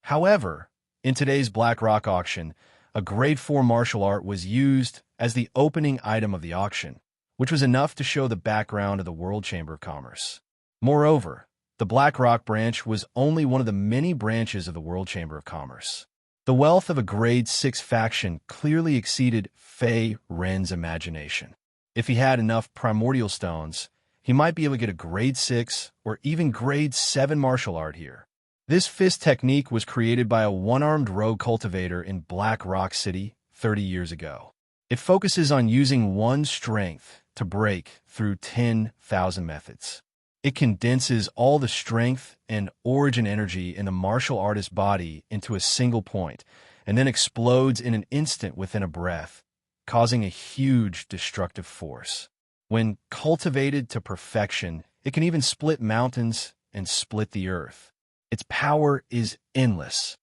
However, in today's Black Rock auction, a grade 4 martial art was used as the opening item of the auction, which was enough to show the background of the World Chamber of Commerce. Moreover, the Black Rock branch was only one of the many branches of the World Chamber of Commerce. The wealth of a grade 6 faction clearly exceeded Fei Rin's imagination. If he had enough primordial stones, he might be able to get a grade 6 or even grade 7 martial art here. This fist technique was created by a one-armed rogue cultivator in Black Rock City 30 years ago. It focuses on using one strength to break through 10,000 methods. It condenses all the strength and origin energy in the martial artist's body into a single point, and then explodes in an instant within a breath, causing a huge destructive force. When cultivated to perfection, it can even split mountains and split the earth. Its power is endless.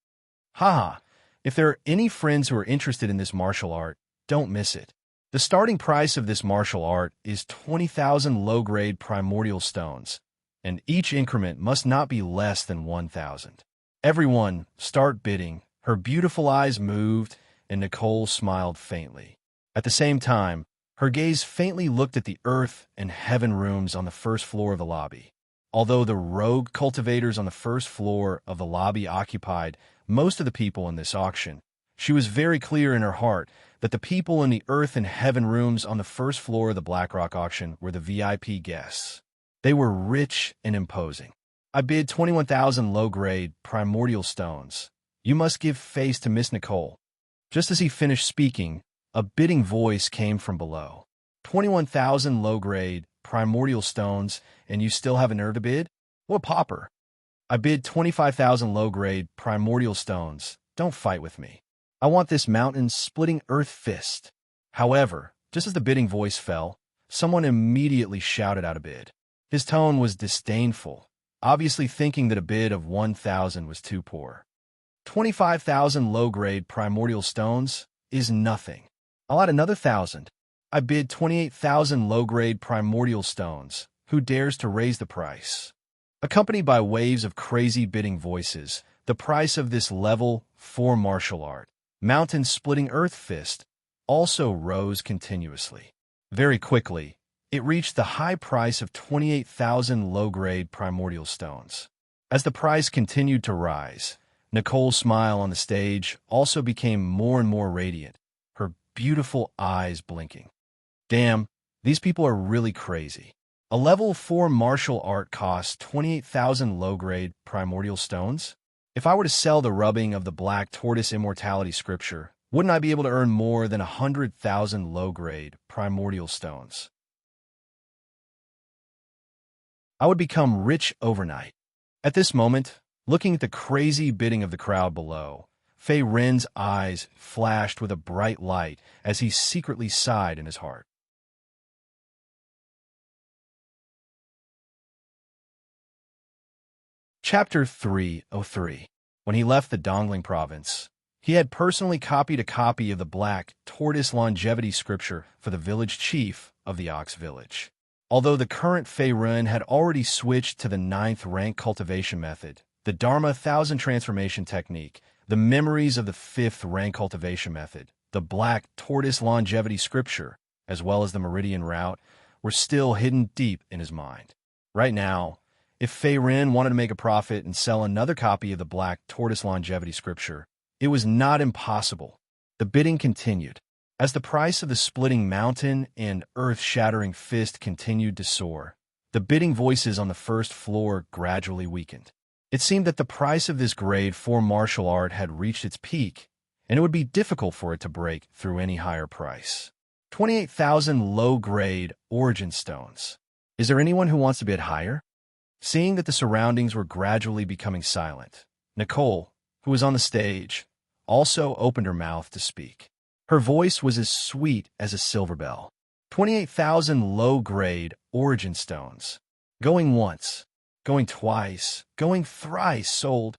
Haha, if there are any friends who are interested in this martial art, don't miss it. The starting price of this martial art is 20,000 low-grade primordial stones, and each increment must not be less than 1,000. Everyone, start bidding. Her beautiful eyes moved, and Nicole smiled faintly. At the same time, her gaze faintly looked at the earth and heaven rooms on the first floor of the lobby. Although the rogue cultivators on the first floor of the lobby occupied most of the people in this auction, she was very clear in her heart that the people in the earth and heaven rooms on the first floor of the Black Rock auction were the VIP guests. They were rich and imposing. I bid 21,000 low-grade primordial stones. You must give face to Miss Nicole. Just as he finished speaking, a bidding voice came from below. 21,000 low-grade primordial stones, and you still have a nerve to bid? What popper? I bid 25,000 low-grade primordial stones. Don't fight with me. I want this mountain-splitting earth fist. However, just as the bidding voice fell, someone immediately shouted out a bid. His tone was disdainful, obviously thinking that a bid of 1,000 was too poor. 25,000 low-grade primordial stones is nothing. I'll add another 1,000. I bid 28,000 low-grade primordial stones. Who dares to raise the price? Accompanied by waves of crazy bidding voices, the price of this level 4 martial art, mountain-splitting earth fist, also rose continuously. Very quickly, it reached the high price of 28,000 low-grade primordial stones. As the price continued to rise, Nicole's smile on the stage also became more and more radiant, her beautiful eyes blinking. Damn, these people are really crazy. A level 4 martial art costs 28,000 low-grade primordial stones? If I were to sell the rubbing of the Black Tortoise Immortality scripture, wouldn't I be able to earn more than 100,000 low-grade primordial stones? I would become rich overnight. At this moment, looking at the crazy bidding of the crowd below, Fei Rin's eyes flashed with a bright light as he secretly sighed in his heart. Chapter 303. When he left the Dongling province, he had personally copied a copy of the Black Tortoise Longevity Scripture for the village chief of the Ox Village. Although the current Fei Rin had already switched to the 9th rank cultivation method, the Dharma 1000 transformation technique, The memories of the fifth rank cultivation method, the black tortoise longevity scripture, as well as the meridian route, were still hidden deep in his mind. Right now, if Fei Ren wanted to make a profit and sell another copy of the black tortoise longevity scripture, it was not impossible. The bidding continued. As the price of the splitting mountain and earth-shattering fist continued to soar, the bidding voices on the first floor gradually weakened. It seemed that the price of this grade 4 martial art had reached its peak, and it would be difficult for it to break through any higher price. 28,000 low-grade origin stones. Is there anyone who wants to bid higher? Seeing that the surroundings were gradually becoming silent, Nicole, who was on the stage, also opened her mouth to speak. Her voice was as sweet as a silver bell. 28,000 low-grade origin stones. Going once, going twice, going thrice sold.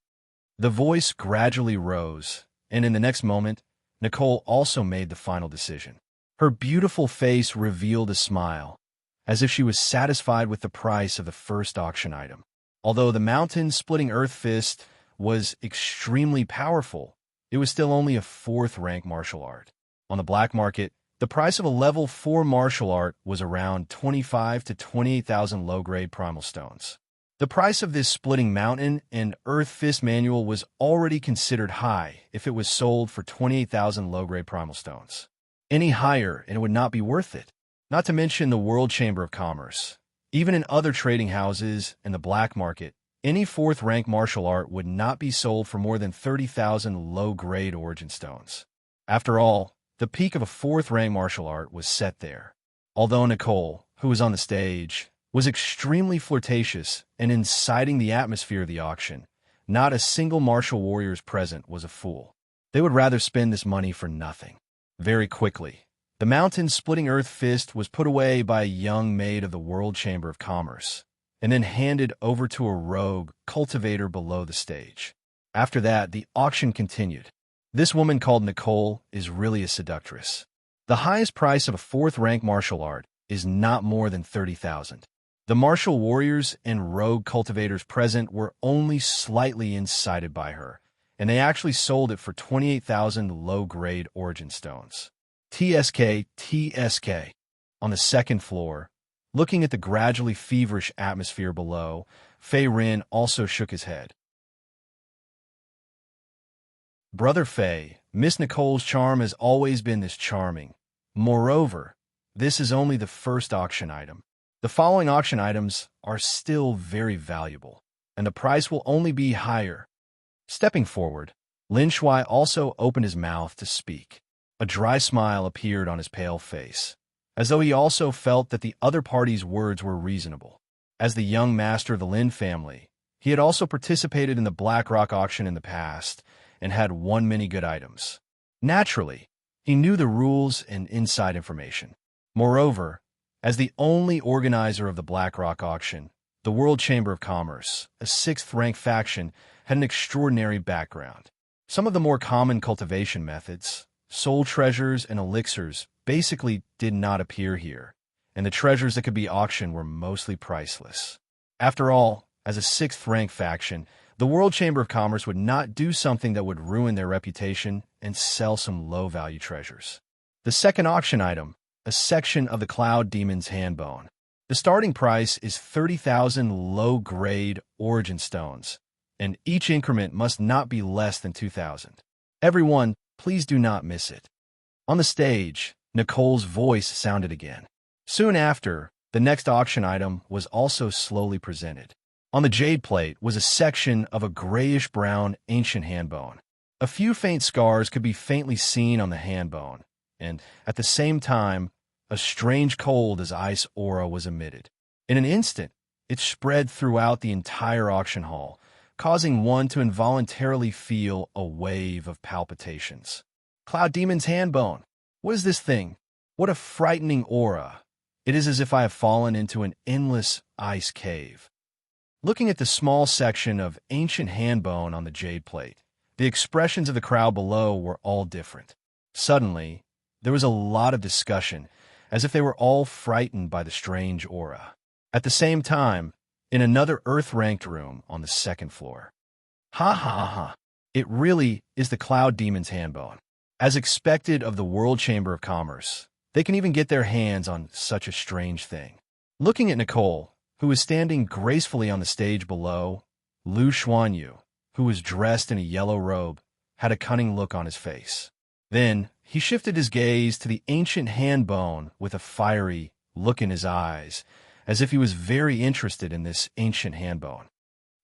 The voice gradually rose, and in the next moment, Nicole also made the final decision. Her beautiful face revealed a smile, as if she was satisfied with the price of the first auction item. Although the mountain-splitting earth fist was extremely powerful, it was still only a 4th rank martial art. On the black market, the price of a level 4 martial art was around 25 to 28,000 low-grade primal stones. The price of this splitting mountain and earth fist manual was already considered high if it was sold for 28,000 low-grade primal stones. Any higher and it would not be worth it. Not to mention the World Chamber of Commerce. Even in other trading houses and the black market, any 4th rank martial art would not be sold for more than 30,000 low-grade origin stones. After all, the peak of a 4th rank martial art was set there. Although Nicole, who was on the stage, was extremely flirtatious and inciting the atmosphere of the auction, not a single martial warrior present was a fool. They would rather spend this money for nothing. Very quickly, the mountain-splitting earth fist was put away by a young maid of the World Chamber of Commerce, and then handed over to a rogue cultivator below the stage. After that, the auction continued. This woman called Nicole is really a seductress. The highest price of a 4th rank martial art is not more than 30,000. The martial warriors and rogue cultivators present were only slightly incited by her, and they actually sold it for 28,000 low-grade origin stones. TSK. On the second floor, looking at the gradually feverish atmosphere below, Fei Ren also shook his head. Brother Fei, Miss Nicole's charm has always been this charming. Moreover, this is only the first auction item. The following auction items are still very valuable, and the price will only be higher. Stepping forward, Lin Shui also opened his mouth to speak. A dry smile appeared on his pale face, as though he also felt that the other party's words were reasonable. As the young master of the Lin family, he had also participated in the BlackRock auction in the past and had won many good items. Naturally, he knew the rules and inside information. Moreover, as the only organizer of the BlackRock auction, the World Chamber of Commerce, a 6th rank faction, had an extraordinary background. Some of the more common cultivation methods, soul treasures and elixirs, basically did not appear here, and the treasures that could be auctioned were mostly priceless. After all, as a 6th rank faction, the World Chamber of Commerce would not do something that would ruin their reputation and sell some low-value treasures. The second auction item, a section of the Cloud Demon's Handbone. The starting price is 30,000 low-grade origin stones, and each increment must not be less than 2,000. Everyone, please do not miss it. On the stage, Nicole's voice sounded again. Soon after, the next auction item was also slowly presented. On the jade plate was a section of a grayish-brown ancient handbone. A few faint scars could be faintly seen on the handbone, and, at the same time, a strange cold as ice aura was emitted. In an instant, it spread throughout the entire auction hall, causing one to involuntarily feel a wave of palpitations. Cloud Demon's Handbone. What is this thing? What a frightening aura. It is as if I have fallen into an endless ice cave. Looking at the small section of ancient handbone on the jade plate, the expressions of the crowd below were all different. Suddenly, there was a lot of discussion, as if they were all frightened by the strange aura. At the same time, in another earth-ranked room on the second floor. Ha ha ha. It really is the Cloud Demon's handbone. As expected of the World Chamber of Commerce, they can even get their hands on such a strange thing. Looking at Nicole, who was standing gracefully on the stage below, Lu Xuanyu, who was dressed in a yellow robe, had a cunning look on his face. Then he shifted his gaze to the ancient handbone with a fiery look in his eyes, as if he was very interested in this ancient handbone.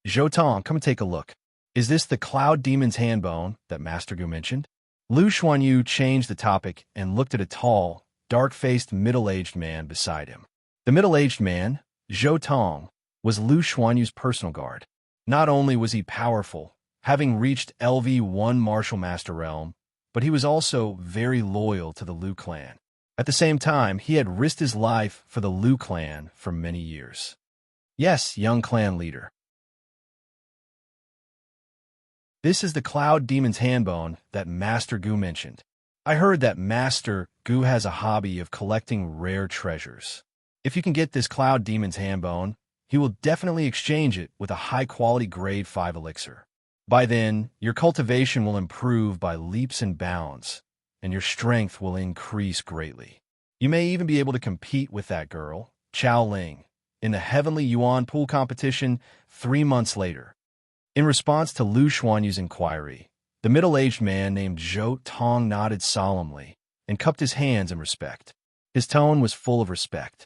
Zhou, come and take a look. Is this the Cloud Demon's handbone that Master Gu mentioned? Lu Xuanyu changed the topic and looked at a tall, dark-faced middle-aged man beside him. The middle-aged man, Zhou, was Lu Xuanyu's personal guard. Not only was he powerful, having reached LV1 Martial Master Realm, but he was also very loyal to the Lu clan. At the same time, he had risked his life for the Lu clan for many years. Yes, young clan leader. This is the Cloud Demon's handbone that Master Gu mentioned. I heard that Master Gu has a hobby of collecting rare treasures. If you can get this Cloud Demon's handbone, he will definitely exchange it with a high-quality Grade 5 elixir. By then, your cultivation will improve by leaps and bounds, and your strength will increase greatly. You may even be able to compete with that girl, Chao Ling, in the Heavenly Yuan Pool competition 3 months later. In response to Lu Xuanyu's inquiry, the middle-aged man named Zhou Tong nodded solemnly and cupped his hands in respect. His tone was full of respect.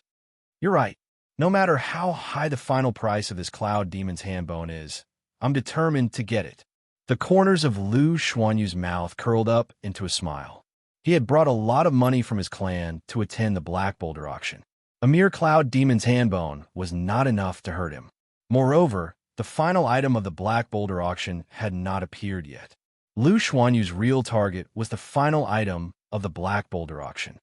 You're right. No matter how high the final price of this Cloud Demon's handbone is, I'm determined to get it. The corners of Lu Xuanyu's mouth curled up into a smile. He had brought a lot of money from his clan to attend the Black Boulder auction. A mere Cloud Demon's handbone was not enough to hurt him. Moreover, the final item of the Black Boulder auction had not appeared yet. Lu Xuanyu's real target was the final item of the Black Boulder auction.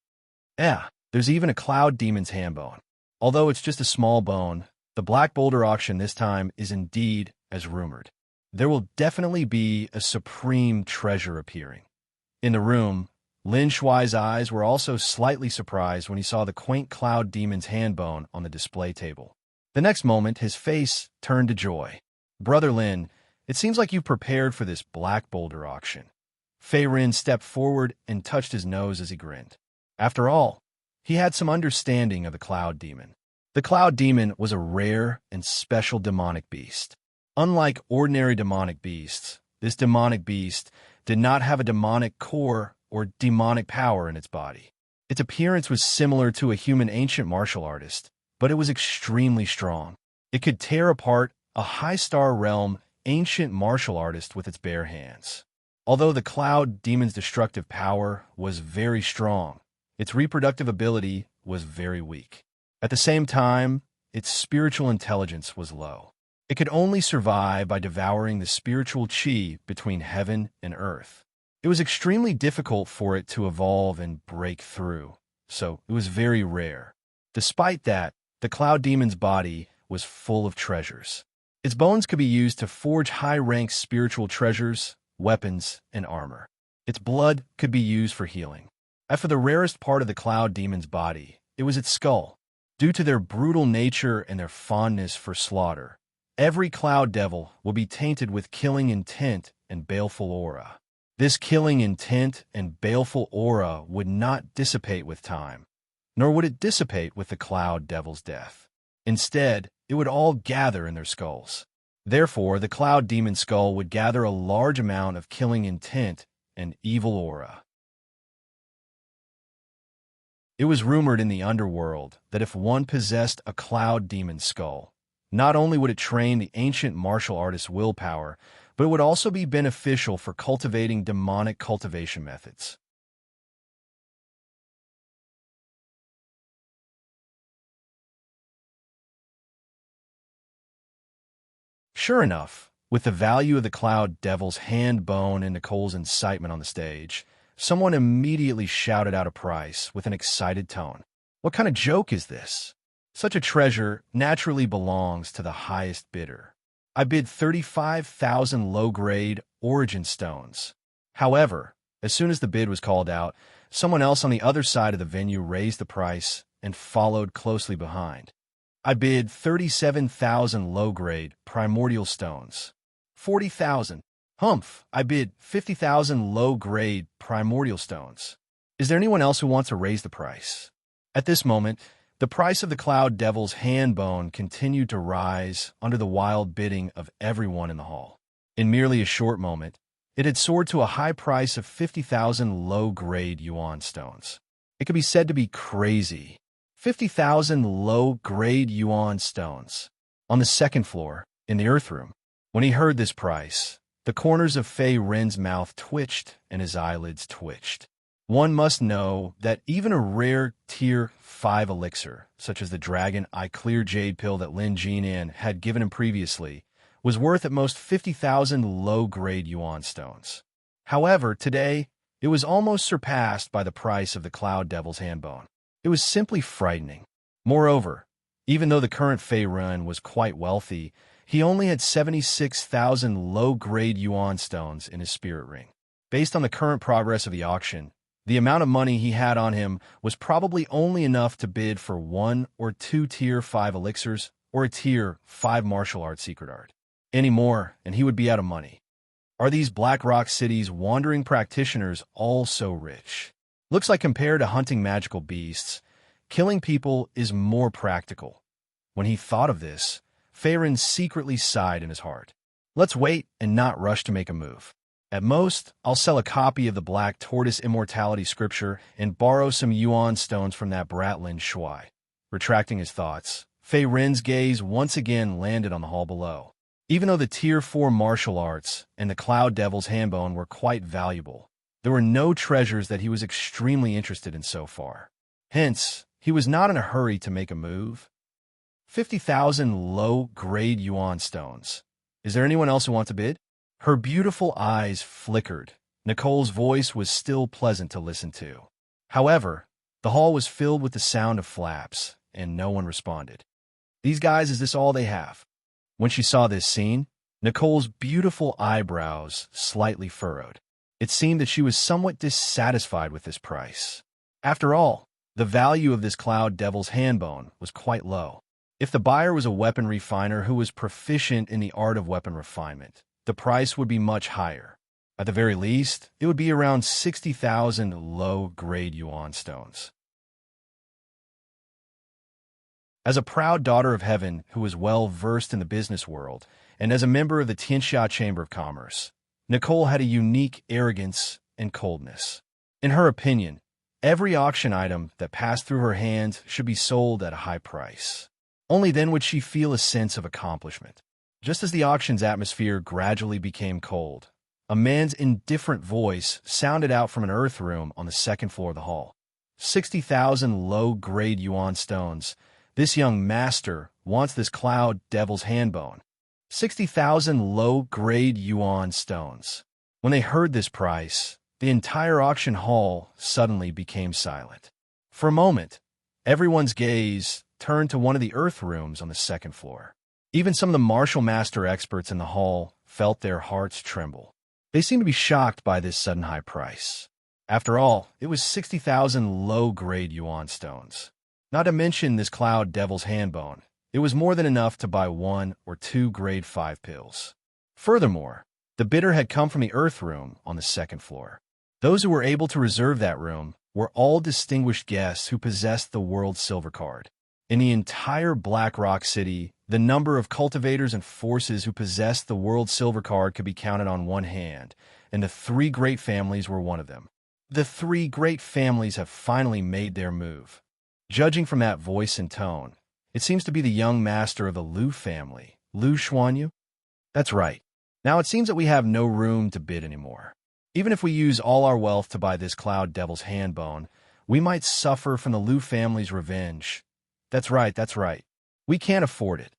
There's even a Cloud Demon's handbone. Although it's just a small bone, the Black Boulder auction this time is indeed as rumored. There will definitely be a supreme treasure appearing. In the room, Lin Shuai's eyes were also slightly surprised when he saw the quaint Cloud Demon's handbone on the display table. The next moment, his face turned to joy. Brother Lin, it seems like you've prepared for this Black Boulder auction. Fei Rin stepped forward and touched his nose as he grinned. After all, he had some understanding of the Cloud Demon. The Cloud Demon was a rare and special demonic beast. Unlike ordinary demonic beasts, this demonic beast did not have a demonic core or demonic power in its body. Its appearance was similar to a human ancient martial artist, but it was extremely strong. It could tear apart a high-star realm ancient martial artist with its bare hands. Although the Cloud Demon's destructive power was very strong, its reproductive ability was very weak. At the same time, its spiritual intelligence was low. It could only survive by devouring the spiritual qi between heaven and earth. It was extremely difficult for it to evolve and break through, so it was very rare. Despite that, the Cloud Demon's body was full of treasures. Its bones could be used to forge high-ranked spiritual treasures, weapons, and armor. Its blood could be used for healing. As for the rarest part of the Cloud Demon's body, it was its skull. Due to their brutal nature and their fondness for slaughter, every Cloud Devil will be tainted with killing intent and baleful aura. This killing intent and baleful aura would not dissipate with time, nor would it dissipate with the Cloud Devil's death. Instead, it would all gather in their skulls. Therefore, the Cloud Demon's skull would gather a large amount of killing intent and evil aura. It was rumored in the underworld that if one possessed a Cloud Demon's skull, not only would it train the ancient martial artist's willpower, but it would also be beneficial for cultivating demonic cultivation methods. Sure enough, with the value of the Cloud Devil's hand bone and Nicole's incitement on the stage, someone immediately shouted out a price with an excited tone. What kind of joke is this? Such a treasure naturally belongs to the highest bidder. I bid 35,000 low-grade origin stones. However, as soon as the bid was called out, someone else on the other side of the venue raised the price and followed closely behind. I bid 37,000 low-grade primordial stones. 40,000. Humph, I bid 50,000 low-grade primordial stones. Is there anyone else who wants to raise the price? At this moment, the price of the Cloud Devil's hand bone continued to rise under the wild bidding of everyone in the hall. In merely a short moment, it had soared to a high price of 50,000 low-grade yuan stones. It could be said to be crazy. 50,000 low-grade yuan stones. On the second floor, in the Earth Room, when he heard this price, the corners of Fei Rin's mouth twitched and his eyelids twitched. One must know that even a rare Tier 5 elixir, such as the Dragon Eye Clear Jade Pill that Lin Jinan had given him previously, was worth at most 50,000 low-grade yuan stones. However, today, it was almost surpassed by the price of the Cloud Devil's hand bone. It was simply frightening. Moreover, even though the current Fei Rin was quite wealthy, he only had 76,000 low-grade yuan stones in his spirit ring. Based on the current progress of the auction, the amount of money he had on him was probably only enough to bid for 1 or 2 Tier 5 elixirs or a Tier 5 martial art secret art. Any more, and he would be out of money. Are these Black Rock City's wandering practitioners all so rich? Looks like compared to hunting magical beasts, killing people is more practical. When he thought of this, Fei Rin secretly sighed in his heart. Let's wait and not rush to make a move. At most, I'll sell a copy of the Black Tortoise Immortality Scripture and borrow some yuan stones from that brat Lin Shuai. Retracting his thoughts, Fei Rin's gaze once again landed on the hall below. Even though the Tier 4 martial arts and the Cloud Devil's handbone were quite valuable, there were no treasures that he was extremely interested in so far. Hence, he was not in a hurry to make a move. 50,000 low-grade yuan stones. Is there anyone else who wants to bid? Her beautiful eyes flickered. Nicole's voice was still pleasant to listen to. However, the hall was filled with the sound of flaps, and no one responded. These guys, is this all they have? When she saw this scene, Nicole's beautiful eyebrows slightly furrowed. It seemed that she was somewhat dissatisfied with this price. After all, the value of this Cloud Devil's handbone was quite low. If the buyer was a weapon refiner who was proficient in the art of weapon refinement, the price would be much higher. At the very least, it would be around 60,000 low-grade yuan stones. As a proud daughter of heaven who was well-versed in the business world, and as a member of the Tianxia Chamber of Commerce, Nicole had a unique arrogance and coldness. In her opinion, every auction item that passed through her hands should be sold at a high price. Only then would she feel a sense of accomplishment. Just as the auction's atmosphere gradually became cold, a man's indifferent voice sounded out from an earth room on the second floor of the hall. 60,000 low-grade yuan stones. This young master wants this Cloud Devil's handbone. 60,000 low-grade yuan stones. When they heard this price, the entire auction hall suddenly became silent. For a moment, everyone's gaze turned to one of the earth rooms on the second floor. Even some of the martial master experts in the hall felt their hearts tremble. They seemed to be shocked by this sudden high price. After all, it was 60,000 low-grade yuan stones. Not to mention this Cloud Devil's handbone, it was more than enough to buy 1 or 2 grade 5 pills. Furthermore, the bidder had come from the earth room on the second floor. Those who were able to reserve that room were all distinguished guests who possessed the World Silver Card. In the entire Black Rock City, the number of cultivators and forces who possessed the World Silver Card could be counted on one hand, and the 3 great families were one of them. The 3 great families have finally made their move. Judging from that voice and tone, it seems to be the young master of the Liu family, Liu Xuanyu. That's right. Now it seems that we have no room to bid anymore. Even if we use all our wealth to buy this Cloud Devil's handbone, we might suffer from the Liu family's revenge. That's right. We can't afford it,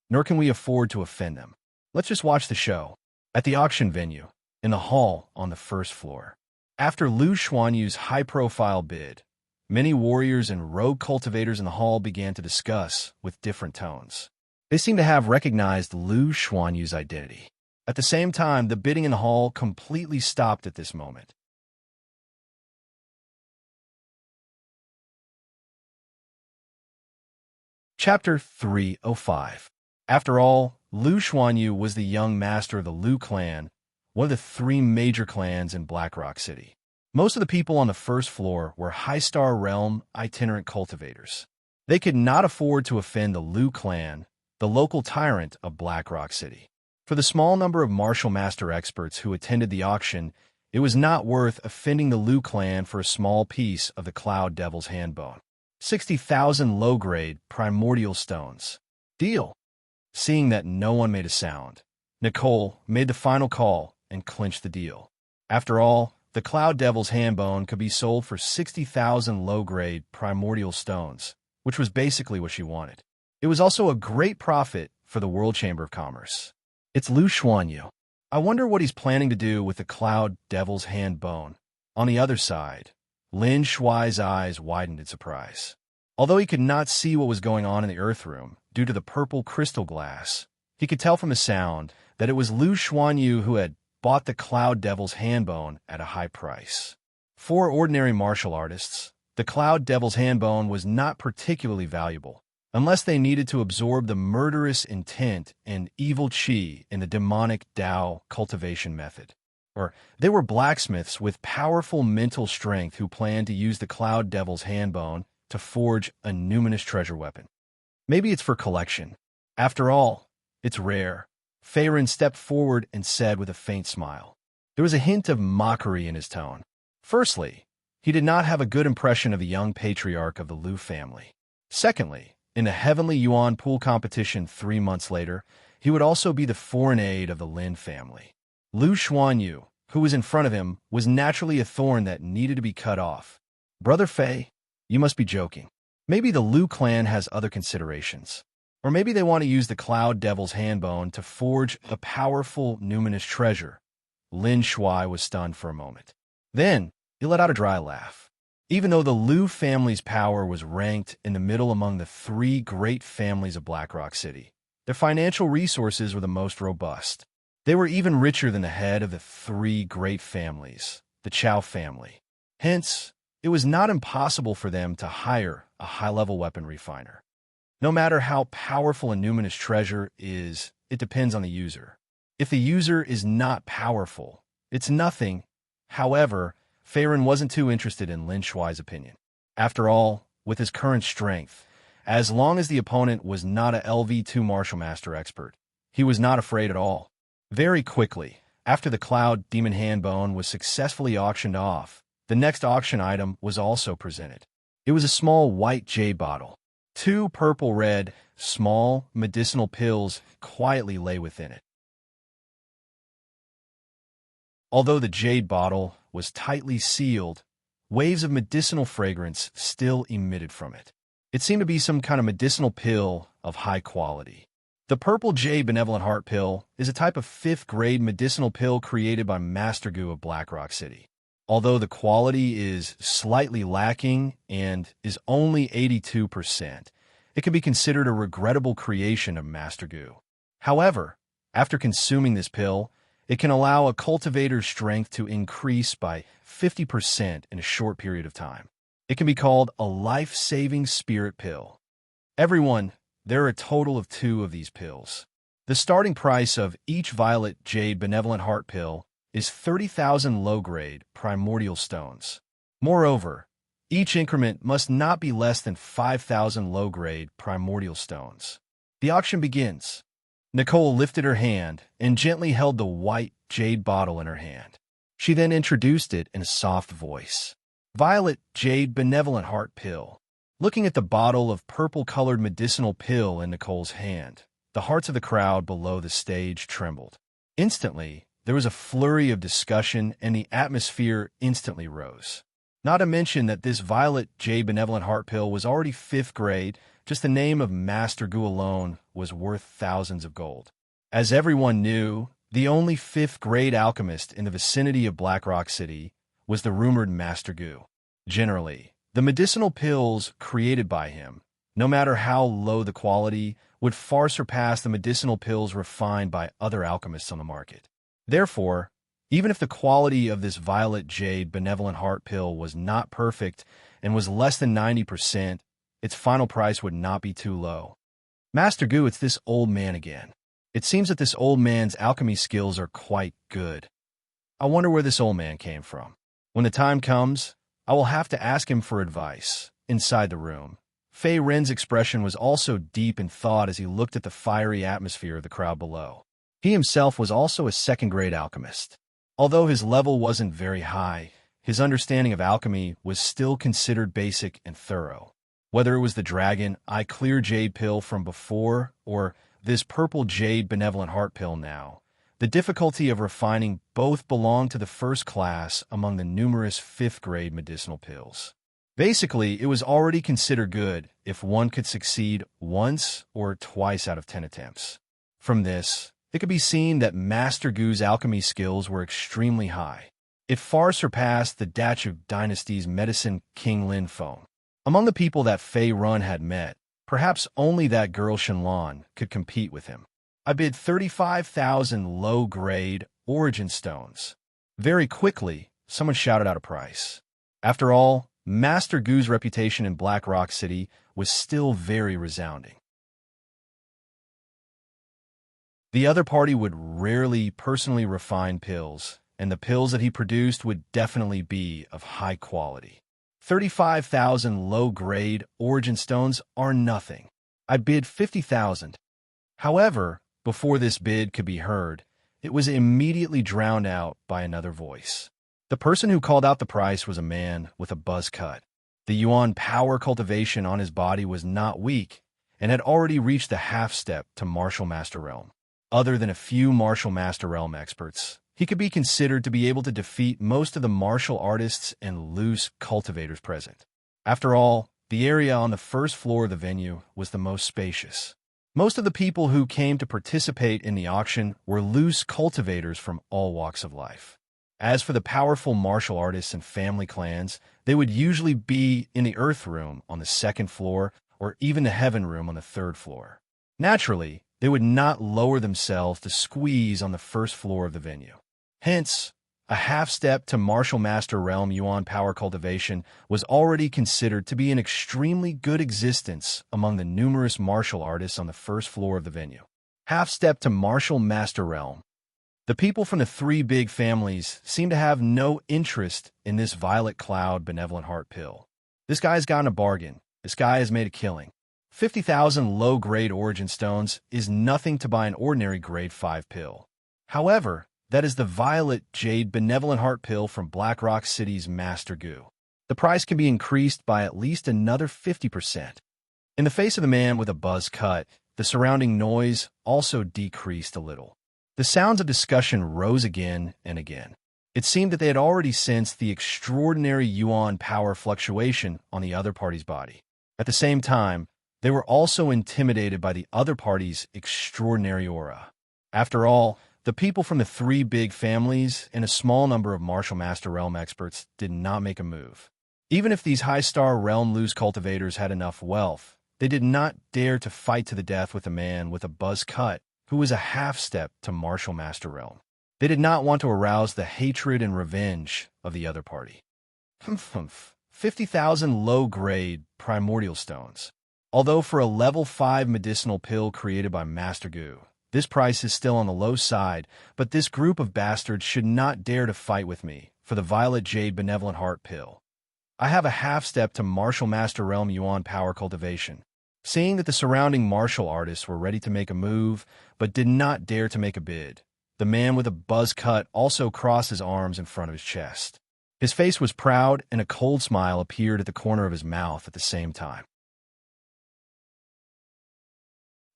nor can we afford to offend them. Let's just watch the show. At the auction venue, in the hall on the first floor. After Liu Xuanyu's high-profile bid, many warriors and rogue cultivators in the hall began to discuss with different tones. They seem to have recognized Liu Xuanyu's identity. At the same time, the bidding in the hall completely stopped at this moment. Chapter 305. After all, Liu Xuanyu was the young master of the Liu clan, one of the three major clans in Blackrock City. Most of the people on the first floor were High-Star Realm itinerant cultivators. They could not afford to offend the Liu clan, the local tyrant of Blackrock City. For the small number of martial master experts who attended the auction, it was not worth offending the Liu clan for a small piece of the Cloud Devil's Handbone. 60,000 low-grade primordial stones. Deal. Seeing that no one made a sound, Nicole made the final call and clinched the deal. After all, the Cloud Devil's Handbone could be sold for 60,000 low-grade primordial stones, which was basically what she wanted. It was also a great profit for the World Chamber of Commerce. It's Lu Xuanyu. I wonder what he's planning to do with the Cloud Devil's Handbone. On the other side, Lin Shuai's eyes widened in surprise. Although he could not see what was going on in the Earth Room due to the purple crystal glass, he could tell from the sound that it was Lu Xuanyu who had bought the Cloud Devil's Handbone at a high price. For ordinary martial artists, the Cloud Devil's Handbone was not particularly valuable, unless they needed to absorb the murderous intent and evil qi in the demonic Dao cultivation method. Or they were blacksmiths with powerful mental strength who planned to use the Cloud Devil's Handbone to forge a numinous treasure weapon. Maybe it's for collection. After all, it's rare. Feiren stepped forward and said with a faint smile. There was a hint of mockery in his tone. Firstly, he did not have a good impression of the young patriarch of the Liu family. Secondly, in the Heavenly Yuan pool competition 3 months later, he would also be the foreign aide of the Lin family. Lu Xuanyu, who was in front of him, was naturally a thorn that needed to be cut off. Brother Fei, you must be joking. Maybe the Liu clan has other considerations. Or maybe they want to use the Cloud Devil's Handbone to forge a powerful numinous treasure. Lin Shuai was stunned for a moment. Then, he let out a dry laugh. Even though the Liu family's power was ranked in the middle among the 3 great families of Blackrock City, their financial resources were the most robust. They were even richer than the head of the 3 great families, the Chao family. Hence, it was not impossible for them to hire a high-level weapon refiner. No matter how powerful a numinous treasure is, it depends on the user. If the user is not powerful, it's nothing. However, Feiren wasn't too interested in Lin Shuai's opinion. After all, with his current strength, as long as the opponent was not a LV2 Martial Master expert, he was not afraid at all. Very quickly, after the Cloud Demon Handbone was successfully auctioned off, the next auction item was also presented. It was a small white jade bottle. 2 purple-red, small, medicinal pills quietly lay within it. Although the jade bottle was tightly sealed, waves of medicinal fragrance still emitted from it. It seemed to be some kind of medicinal pill of high quality. The Purple Jade Benevolent Heart Pill is a type of 5th-grade medicinal pill created by Master Gu of Blackrock City. Although the quality is slightly lacking and is only 82%, it can be considered a regrettable creation of Master Gu. However, after consuming this pill, it can allow a cultivator's strength to increase by 50% in a short period of time. It can be called a life-saving spirit pill. Everyone, there are a total of 2 of these pills. The starting price of each Violet Jade Benevolent Heart Pill is 30,000 low-grade primordial stones. Moreover, each increment must not be less than 5,000 low-grade primordial stones. The auction begins. Nicole lifted her hand and gently held the white jade bottle in her hand. She then introduced it in a soft voice. Violet Jade Benevolent Heart Pill. Looking at the bottle of purple-colored medicinal pill in Nicole's hand, the hearts of the crowd below the stage trembled. Instantly, there was a flurry of discussion and the atmosphere instantly rose. Not to mention that this Violet Jade Benevolent Heart Pill was already 5th grade. Just the name of Master Gu alone was worth thousands of gold. As everyone knew, the only 5th-grade alchemist in the vicinity of Blackrock City was the rumored Master Gu. Generally, the medicinal pills created by him, no matter how low the quality, would far surpass the medicinal pills refined by other alchemists on the market. Therefore, even if the quality of this Violet Jade Benevolent Heart Pill was not perfect and was less than 90%, its final price would not be too low. Master Gu, it's this old man again. It seems that this old man's alchemy skills are quite good. I wonder where this old man came from. When the time comes, I will have to ask him for advice. Inside the room, Fei Ren's expression was also deep in thought as he looked at the fiery atmosphere of the crowd below. He himself was also a second-grade alchemist. Although his level wasn't very high, his understanding of alchemy was still considered basic and thorough. Whether it was the dragon eye clear jade pill from before or this purple jade benevolent heart pill now, the difficulty of refining both belonged to the first class among the numerous fifth-grade medicinal pills. Basically, it was already considered good if one could succeed once or twice out of 10 attempts. From this, it could be seen that Master Gu's alchemy skills were extremely high. It far surpassed the Dachu dynasty's medicine King Lin Feng. Among the people that Fei Run had met, perhaps only that girl Shenlan could compete with him. I bid 35,000 low-grade origin stones. Very quickly, someone shouted out a price. After all, Master Gu's reputation in Black Rock City was still very resounding. The other party would rarely personally refine pills, and the pills that he produced would definitely be of high quality. 35,000 low-grade origin stones are nothing. I bid 50,000. However, before this bid could be heard, it was immediately drowned out by another voice. The person who called out the price was a man with a buzz cut. The yuan power cultivation on his body was not weak and had already reached the half-step to Martial Master Realm. Other than a few Martial Master Realm experts, he could be considered to be able to defeat most of the martial artists and loose cultivators present. After all, the area on the first floor of the venue was the most spacious. Most of the people who came to participate in the auction were loose cultivators from all walks of life. As for the powerful martial artists and family clans, they would usually be in the Earth Room on the second floor or even the Heaven Room on the third floor. Naturally, they would not lower themselves to squeeze on the first floor of the venue. Hence, a half-step to Martial Master Realm Yuan power cultivation was already considered to be an extremely good existence among the numerous martial artists on the first floor of the venue. Half-step to Martial Master Realm. The people from the three big families seem to have no interest in this Violet Cloud benevolent heart pill. This guy's gotten a bargain. This guy has made a killing. 50,000 low-grade origin stones is nothing to buy an ordinary grade 5 pill. However, that is the Violet Jade Benevolent Heart Pill from Black Rock City's Master Gu. The price can be increased by at least another 50%. In the face of the man with a buzz cut, the surrounding noise also decreased a little. The sounds of discussion rose again and again. It seemed that they had already sensed the extraordinary yuan power fluctuation on the other party's body. At the same time, they were also intimidated by the other party's extraordinary aura. After all, the people from the three big families and a small number of Martial Master Realm experts did not make a move. Even if these high-star realm loose cultivators had enough wealth, they did not dare to fight to the death with a man with a buzz cut who was a half-step to Martial Master Realm. They did not want to arouse the hatred and revenge of the other party. 50,000 low-grade primordial stones. Although for a level 5 medicinal pill created by Master Gu, this price is still on the low side, but this group of bastards should not dare to fight with me for the Violet Jade Benevolent Heart Pill. I have a half-step to Martial Master Realm Yuan Power Cultivation. Seeing that the surrounding martial artists were ready to make a move, but did not dare to make a bid, the man with a buzz cut also crossed his arms in front of his chest. His face was proud, and a cold smile appeared at the corner of his mouth at the same time.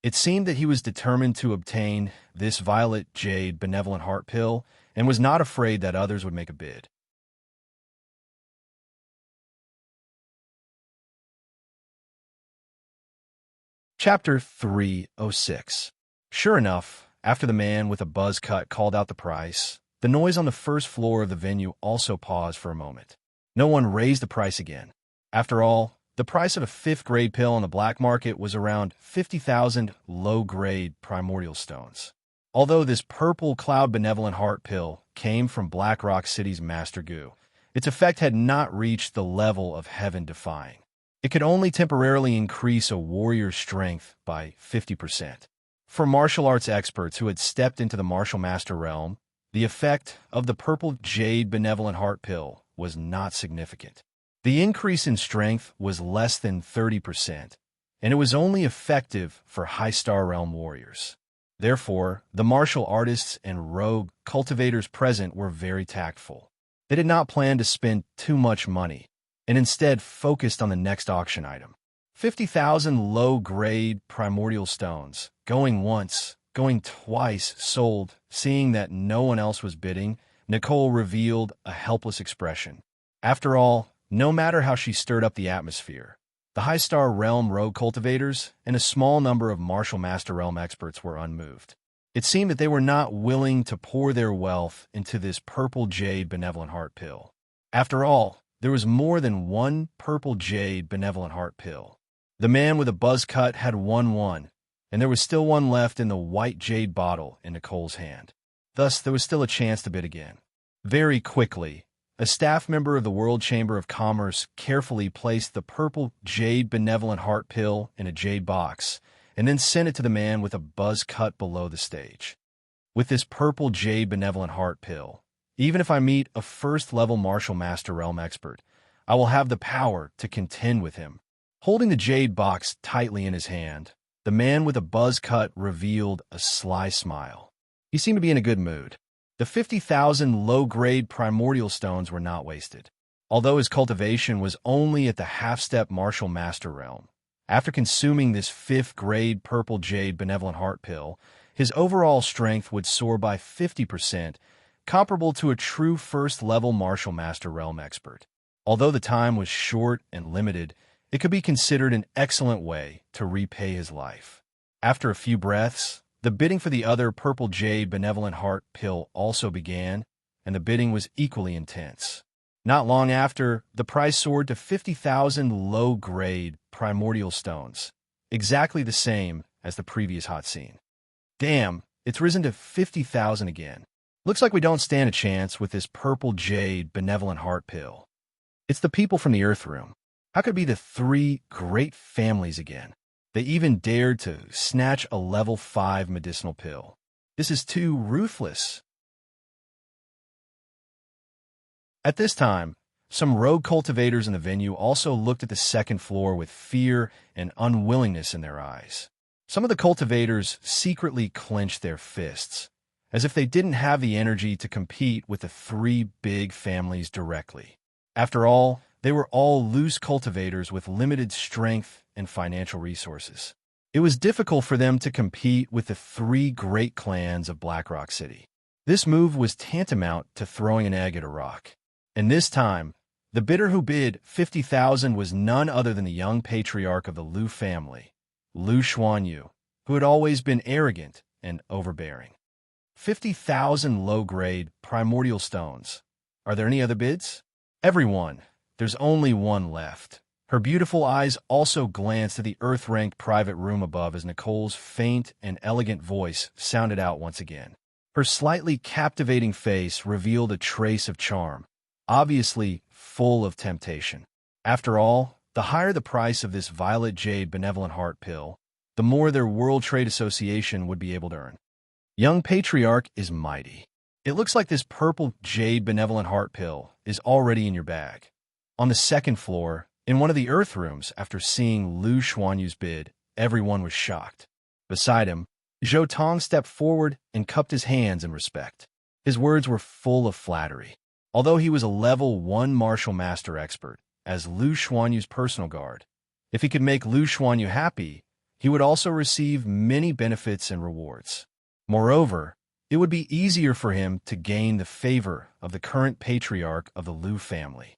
It seemed that he was determined to obtain this Violet Jade Benevolent Heart Pill and was not afraid that others would make a bid. Chapter 306. Sure enough, after the man with a buzz cut called out the price, the noise on the first floor of the venue also paused for a moment. No one raised the price again. After all, the price of a 5th-grade pill on the black market was around 50,000 low-grade primordial stones. Although this purple cloud benevolent heart pill came from Black Rock City's Master Gu, its effect had not reached the level of heaven-defying. It could only temporarily increase a warrior's strength by 50%. For martial arts experts who had stepped into the Martial Master Realm, The effect of the purple jade benevolent heart pill was not significant. The increase in strength was less than 30%, and it was only effective for high-star realm warriors. Therefore, the martial artists and rogue cultivators present were very tactful. They did not plan to spend too much money, and instead focused on the next auction item. 50,000 low-grade primordial stones, going once, going twice, sold. Seeing that no one else was bidding, Nicole revealed a helpless expression. After all, no matter how she stirred up the atmosphere, the high-star realm rogue cultivators and a small number of martial master realm experts were unmoved. It seemed that they were not willing to pour their wealth into this purple jade benevolent heart pill. After all, there was more than one purple jade benevolent heart pill. The man with a buzz cut had won one, and there was still one left in the white jade bottle in Nicole's hand. Thus, there was still a chance to bid again. Very quickly, a staff member of the World Chamber of Commerce carefully placed the purple jade benevolent heart pill in a jade box, and then sent it to the man with a buzz cut below the stage. With this purple jade benevolent heart pill, even if I meet a first-level martial master realm expert, I will have the power to contend with him. Holding the jade box tightly in his hand, the man with a buzz cut revealed a sly smile. He seemed to be in a good mood. The 50,000 low-grade primordial stones were not wasted. Although his cultivation was only at the half-step martial master realm, after consuming this 5th-grade purple jade benevolent heart pill, his overall strength would soar by 50%, comparable to a true first-level martial master realm expert. Although the time was short and limited, it could be considered an excellent way to repay his life. After a few breaths, the bidding for the other purple jade benevolent heart pill also began, and the bidding was equally intense. Not long after, the price soared to 50,000 low-grade primordial stones, exactly the same as the previous hot scene. Damn, it's risen to 50,000 again. Looks like we don't stand a chance with this purple jade benevolent heart pill. It's the people from the Earth Room. How could it be the 3 great families again? They even dared to snatch a level 5 medicinal pill. This is too ruthless. At this time, some rogue cultivators in the venue also looked at the second floor with fear and unwillingness in their eyes. Some of the cultivators secretly clenched their fists, as if they didn't have the energy to compete with the 3 big families directly. After all, they were all loose cultivators with limited strength and financial resources. It was difficult for them to compete with the 3 great clans of Blackrock City. This move was tantamount to throwing an egg at a rock. And this time, the bidder who bid 50,000 was none other than the young patriarch of the Liu family, Liu Xuanyu, who had always been arrogant and overbearing. 50,000 low-grade primordial stones. Are there any other bids? Everyone. There's only one left. Her beautiful eyes also glanced at the earth-ranked private room above as Nicole's faint and elegant voice sounded out once again. Her slightly captivating face revealed a trace of charm, obviously full of temptation. After all, the higher the price of this violet jade benevolent heart pill, the more their World Trade Association would be able to earn. Young patriarch is mighty. It looks like this purple jade benevolent heart pill is already in your bag. On the second floor, in one of the Earth Rooms, after seeing Liu Xuanyu's bid, everyone was shocked. Beside him, Zhou Tong stepped forward and cupped his hands in respect. His words were full of flattery. Although he was a level 1 martial master expert, as Liu Xuanyu's personal guard, if he could make Liu Xuanyu happy, he would also receive many benefits and rewards. Moreover, it would be easier for him to gain the favor of the current patriarch of the Liu family.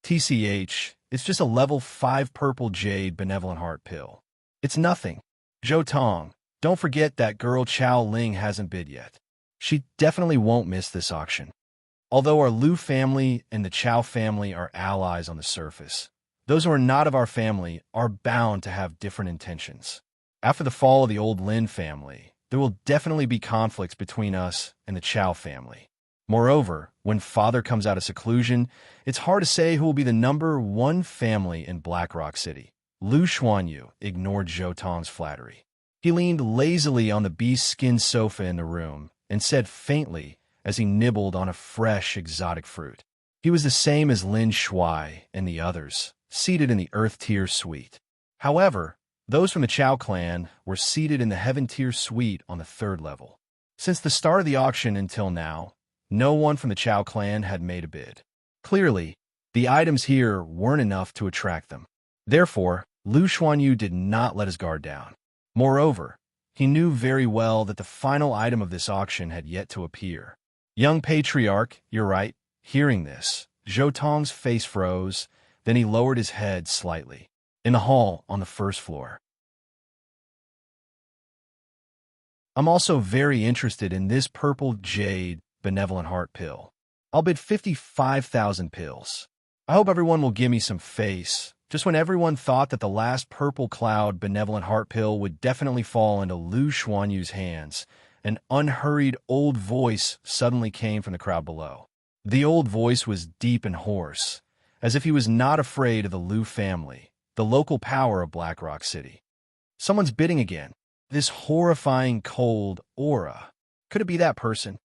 TCH, it's just a level 5 purple jade benevolent heart pill. It's nothing. Zhou Tong, don't forget that girl Chao Ling hasn't bid yet. She definitely won't miss this auction. Although our Liu family and the Chao family are allies on the surface, those who are not of our family are bound to have different intentions. After the fall of the old Lin family, there will definitely be conflicts between us and the Chao family. Moreover, when father comes out of seclusion, it's hard to say who will be the number 1 family in Blackrock City. Liu Xuanyu ignored Zhou Tong's flattery. He leaned lazily on the beast-skin sofa in the room and said faintly, as he nibbled on a fresh, exotic fruit. He was the same as Lin Shuai and the others, seated in the Earth Tier suite. However, those from the Chao clan were seated in the Heaven Tier suite on the 3rd level. Since the start of the auction until now, no one from the Chao clan had made a bid. Clearly, the items here weren't enough to attract them. Therefore, Lu Xuanyu did not let his guard down. Moreover, he knew very well that the final item of this auction had yet to appear. Young Patriarch, you're right. Hearing this, Zhou Tong's face froze, then he lowered his head slightly. In the hall on the 1st floor. I'm also very interested in this purple jade benevolent heart pill. I'll bid 55,000 pills. I hope everyone will give me some face. Just when everyone thought that the last purple cloud benevolent heart pill would definitely fall into Lu Xuanyu's hands, an unhurried old voice suddenly came from the crowd below. The old voice was deep and hoarse, as if he was not afraid of the Lu family, the local power of Black Rock City. Someone's bidding again. This horrifying cold aura. Could it be that person?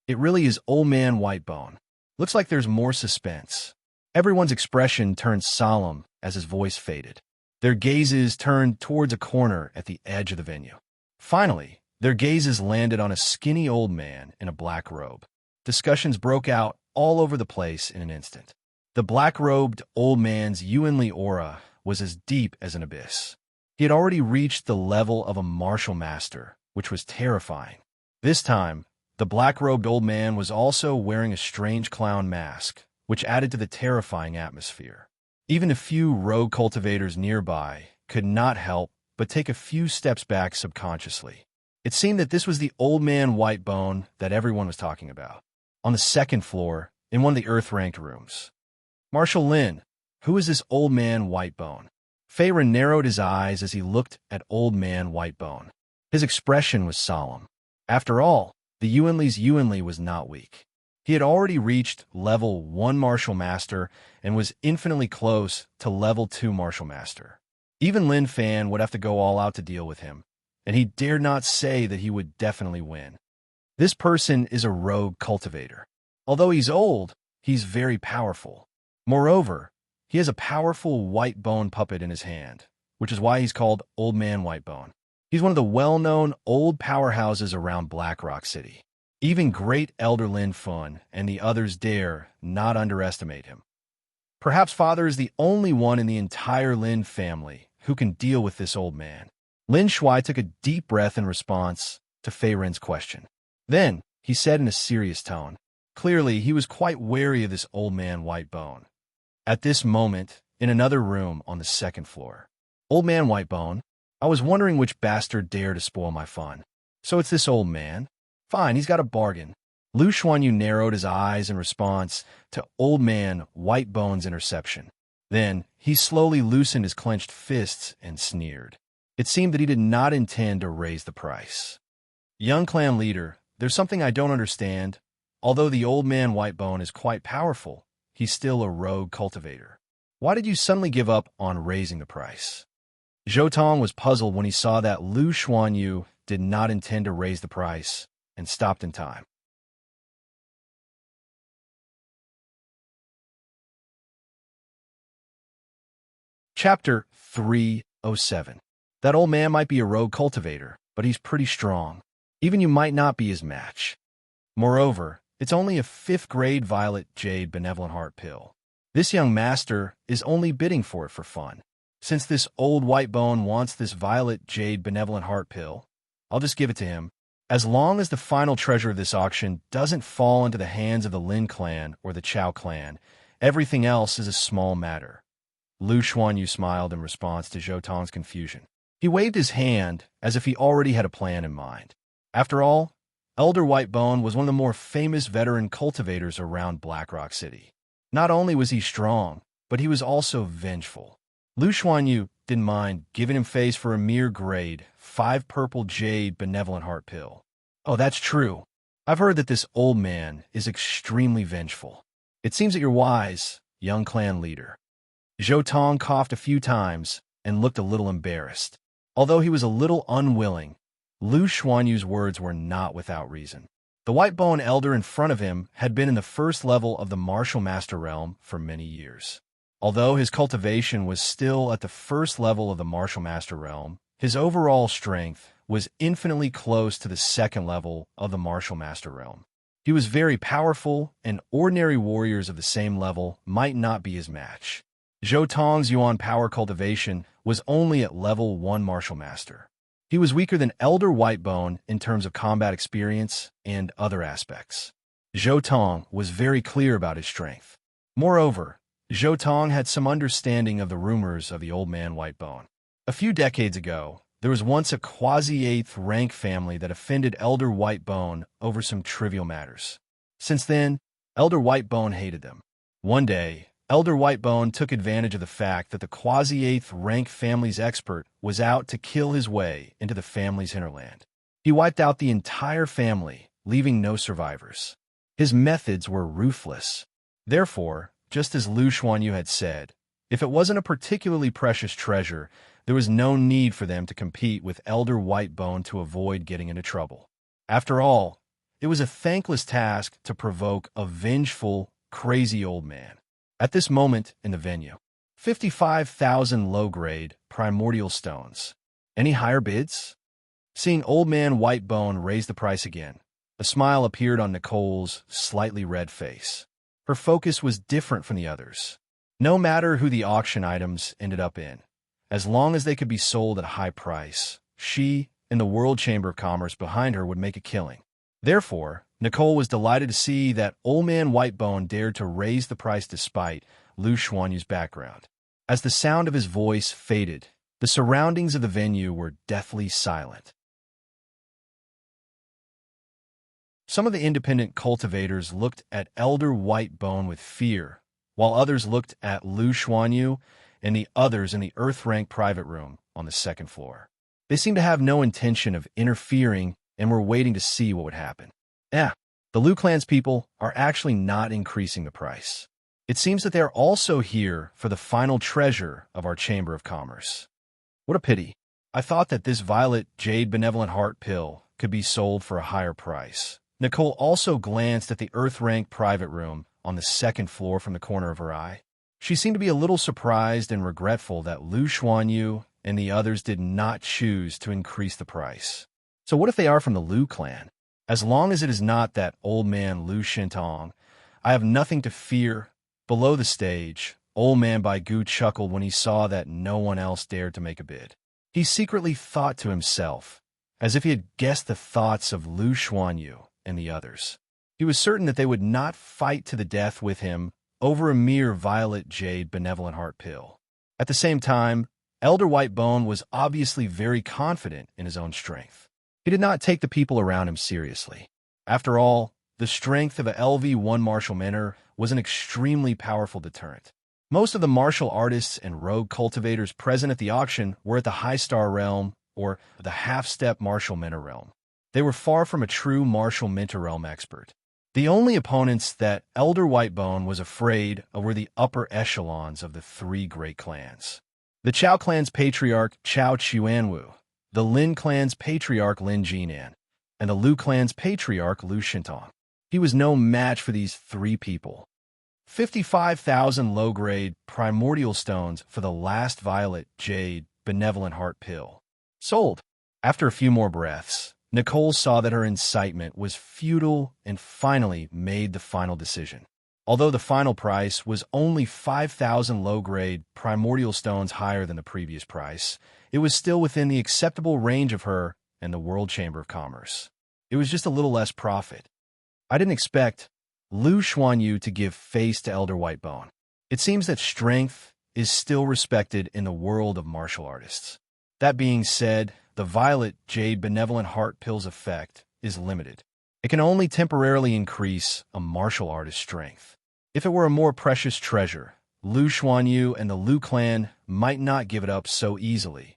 It really is Old Man Whitebone. Looks like there's more suspense. Everyone's expression turned solemn as his voice faded. Their gazes turned towards a corner at the edge of the venue. Finally, their gazes landed on a skinny old man in a black robe. Discussions broke out all over the place in an instant. The black-robed old man's Yuanli aura was as deep as an abyss. He had already reached the level of a martial master, which was terrifying. This time, the black-robed old man was also wearing a strange clown mask, which added to the terrifying atmosphere. Even a few rogue cultivators nearby could not help but take a few steps back subconsciously. It seemed that this was the Old Man Whitebone that everyone was talking about. On the 2nd floor, in one of the Earth-ranked rooms. Marshal Lin, who is this Old Man Whitebone? Feiren narrowed his eyes as he looked at Old Man Whitebone. His expression was solemn. After all, the Yuanli's Yuanli was not weak. He had already reached level 1 Martial Master and was infinitely close to level 2 Martial Master. Even Lin Fan would have to go all out to deal with him, and he dared not say that he would definitely win. This person is a rogue cultivator. Although he's old, he's very powerful. Moreover, he has a powerful white bone puppet in his hand, which is why he's called Old Man Whitebone. He's one of the well-known old powerhouses around Black Rock City. Even great Elder Lin Fun and the others dare not underestimate him. Perhaps Father is the only one in the entire Lin family who can deal with this old man. Lin Shuai took a deep breath in response to Fei Ren's question. Then, he said in a serious tone. Clearly, he was quite wary of this Old Man Whitebone. At this moment, in another room on the 2nd floor. Old Man Whitebone, I was wondering which bastard dared to spoil my fun. So it's this old man? Fine, he's got a bargain. Lu Xuanyu narrowed his eyes in response to Old Man Whitebone's interception. Then, he slowly loosened his clenched fists and sneered. It seemed that he did not intend to raise the price. Young clan leader, there's something I don't understand. Although the Old Man Whitebone is quite powerful, he's still a rogue cultivator. Why did you suddenly give up on raising the price? Zhou Tong was puzzled when he saw that Lu Xuanyu did not intend to raise the price and stopped in time. Chapter 307. That old man might be a rogue cultivator, but he's pretty strong. Even you might not be his match. Moreover, it's only a 5th-grade Violet Jade Benevolent Heart pill. This young master is only bidding for it for fun. Since this old Whitebone wants this Violet Jade Benevolent Heart pill, I'll just give it to him. As long as the final treasure of this auction doesn't fall into the hands of the Lin clan or the Chao clan, everything else is a small matter. Lu Xuanyu smiled in response to Zhou Tong's confusion. He waved his hand as if he already had a plan in mind. After all, Elder Whitebone was one of the more famous veteran cultivators around Black Rock City. Not only was he strong, but he was also vengeful. Lu Xuanyu didn't mind giving him face for a mere grade 5 purple jade benevolent heart pill. Oh, that's true. I've heard that this old man is extremely vengeful. It seems that you're wise, young clan leader. Zhou Tong coughed a few times and looked a little embarrassed. Although he was a little unwilling, Lu Xuanyu's words were not without reason. The Whitebone elder in front of him had been in the first level of the Martial Master realm for many years. Although his cultivation was still at the first level of the Martial Master realm, his overall strength was infinitely close to the second level of the Martial Master realm. He was very powerful, and ordinary warriors of the same level might not be his match. Zhou Tong's Yuan power cultivation was only at level 1 Martial Master. He was weaker than Elder Whitebone in terms of combat experience and other aspects. Zhou Tong was very clear about his strength. Moreover, Zhou Tong had some understanding of the rumors of the old man Whitebone. A few decades ago, there was once a quasi-8th rank family that offended Elder Whitebone over some trivial matters. Since then, Elder Whitebone hated them. One day, Elder Whitebone took advantage of the fact that the quasi-8th rank family's expert was out to kill his way into the family's hinterland. He wiped out the entire family, leaving no survivors. His methods were ruthless. Therefore, just as Lu Xuanyu had said, if it wasn't a particularly precious treasure, there was no need for them to compete with Elder Whitebone to avoid getting into trouble. After all, it was a thankless task to provoke a vengeful, crazy old man. At this moment in the venue, 55,000 low-grade primordial stones. Any higher bids? Seeing Old Man Whitebone raise the price again, a smile appeared on Nicole's slightly red face. Her focus was different from the others. No matter who the auction items ended up in, as long as they could be sold at a high price, she and the World Chamber of Commerce behind her would make a killing. Therefore, Nicole was delighted to see that Old Man Whitebone dared to raise the price despite Lu Xuanyu's background. As the sound of his voice faded, the surroundings of the venue were deathly silent. Some of the independent cultivators looked at Elder Whitebone with fear, while others looked at Lu Xuanyu and the others in the Earth-rank private room on the second floor. They seemed to have no intention of interfering and were waiting to see what would happen. The Lu clan's people are actually not increasing the price. It seems that they are also here for the final treasure of our Chamber of Commerce. What a pity. I thought that this violet jade benevolent heart pill could be sold for a higher price. Nicole also glanced at the Earth-rank private room on the second floor from the corner of her eye. She seemed to be a little surprised and regretful that Lu Xuanyu and the others did not choose to increase the price. So what if they are from the Lu clan? As long as it is not that old man Lu Shintong, I have nothing to fear. Below the stage, Old Man Baigu chuckled when he saw that no one else dared to make a bid. He secretly thought to himself, as if he had guessed the thoughts of Lu Xuanyu and the others. He was certain that they would not fight to the death with him over a mere violet jade benevolent heart pill. At the same time, Elder Whitebone was obviously very confident in his own strength. He did not take the people around him seriously. After all, the strength of a LV-1 martial mentor was an extremely powerful deterrent. Most of the martial artists and rogue cultivators present at the auction were at the High Star realm or the half-step martial mentor realm. They were far from a true martial mentor realm expert. The only opponents that Elder Whitebone was afraid of were the upper echelons of the three great clans. The Chao clan's patriarch Chao Chuanwu, the Lin clan's patriarch Lin Jinan, and the Lu clan's patriarch Lu Shintong. He was no match for these three people. 55,000 low-grade primordial stones for the last violet jade benevolent heart pill. Sold. After a few more breaths, Nicole saw that her incitement was futile and finally made the final decision. Although the final price was only 5,000 low-grade primordial stones higher than the previous price, it was still within the acceptable range of her and the World Chamber of Commerce. It was just a little less profit. I didn't expect Lu Xuanyu to give face to Elder Whitebone. It seems that strength is still respected in the world of martial artists. That being said, the violet jade benevolent heart pill's effect is limited. It can only temporarily increase a martial artist's strength. If it were a more precious treasure, Lu Xuanyu and the Lu clan might not give it up so easily.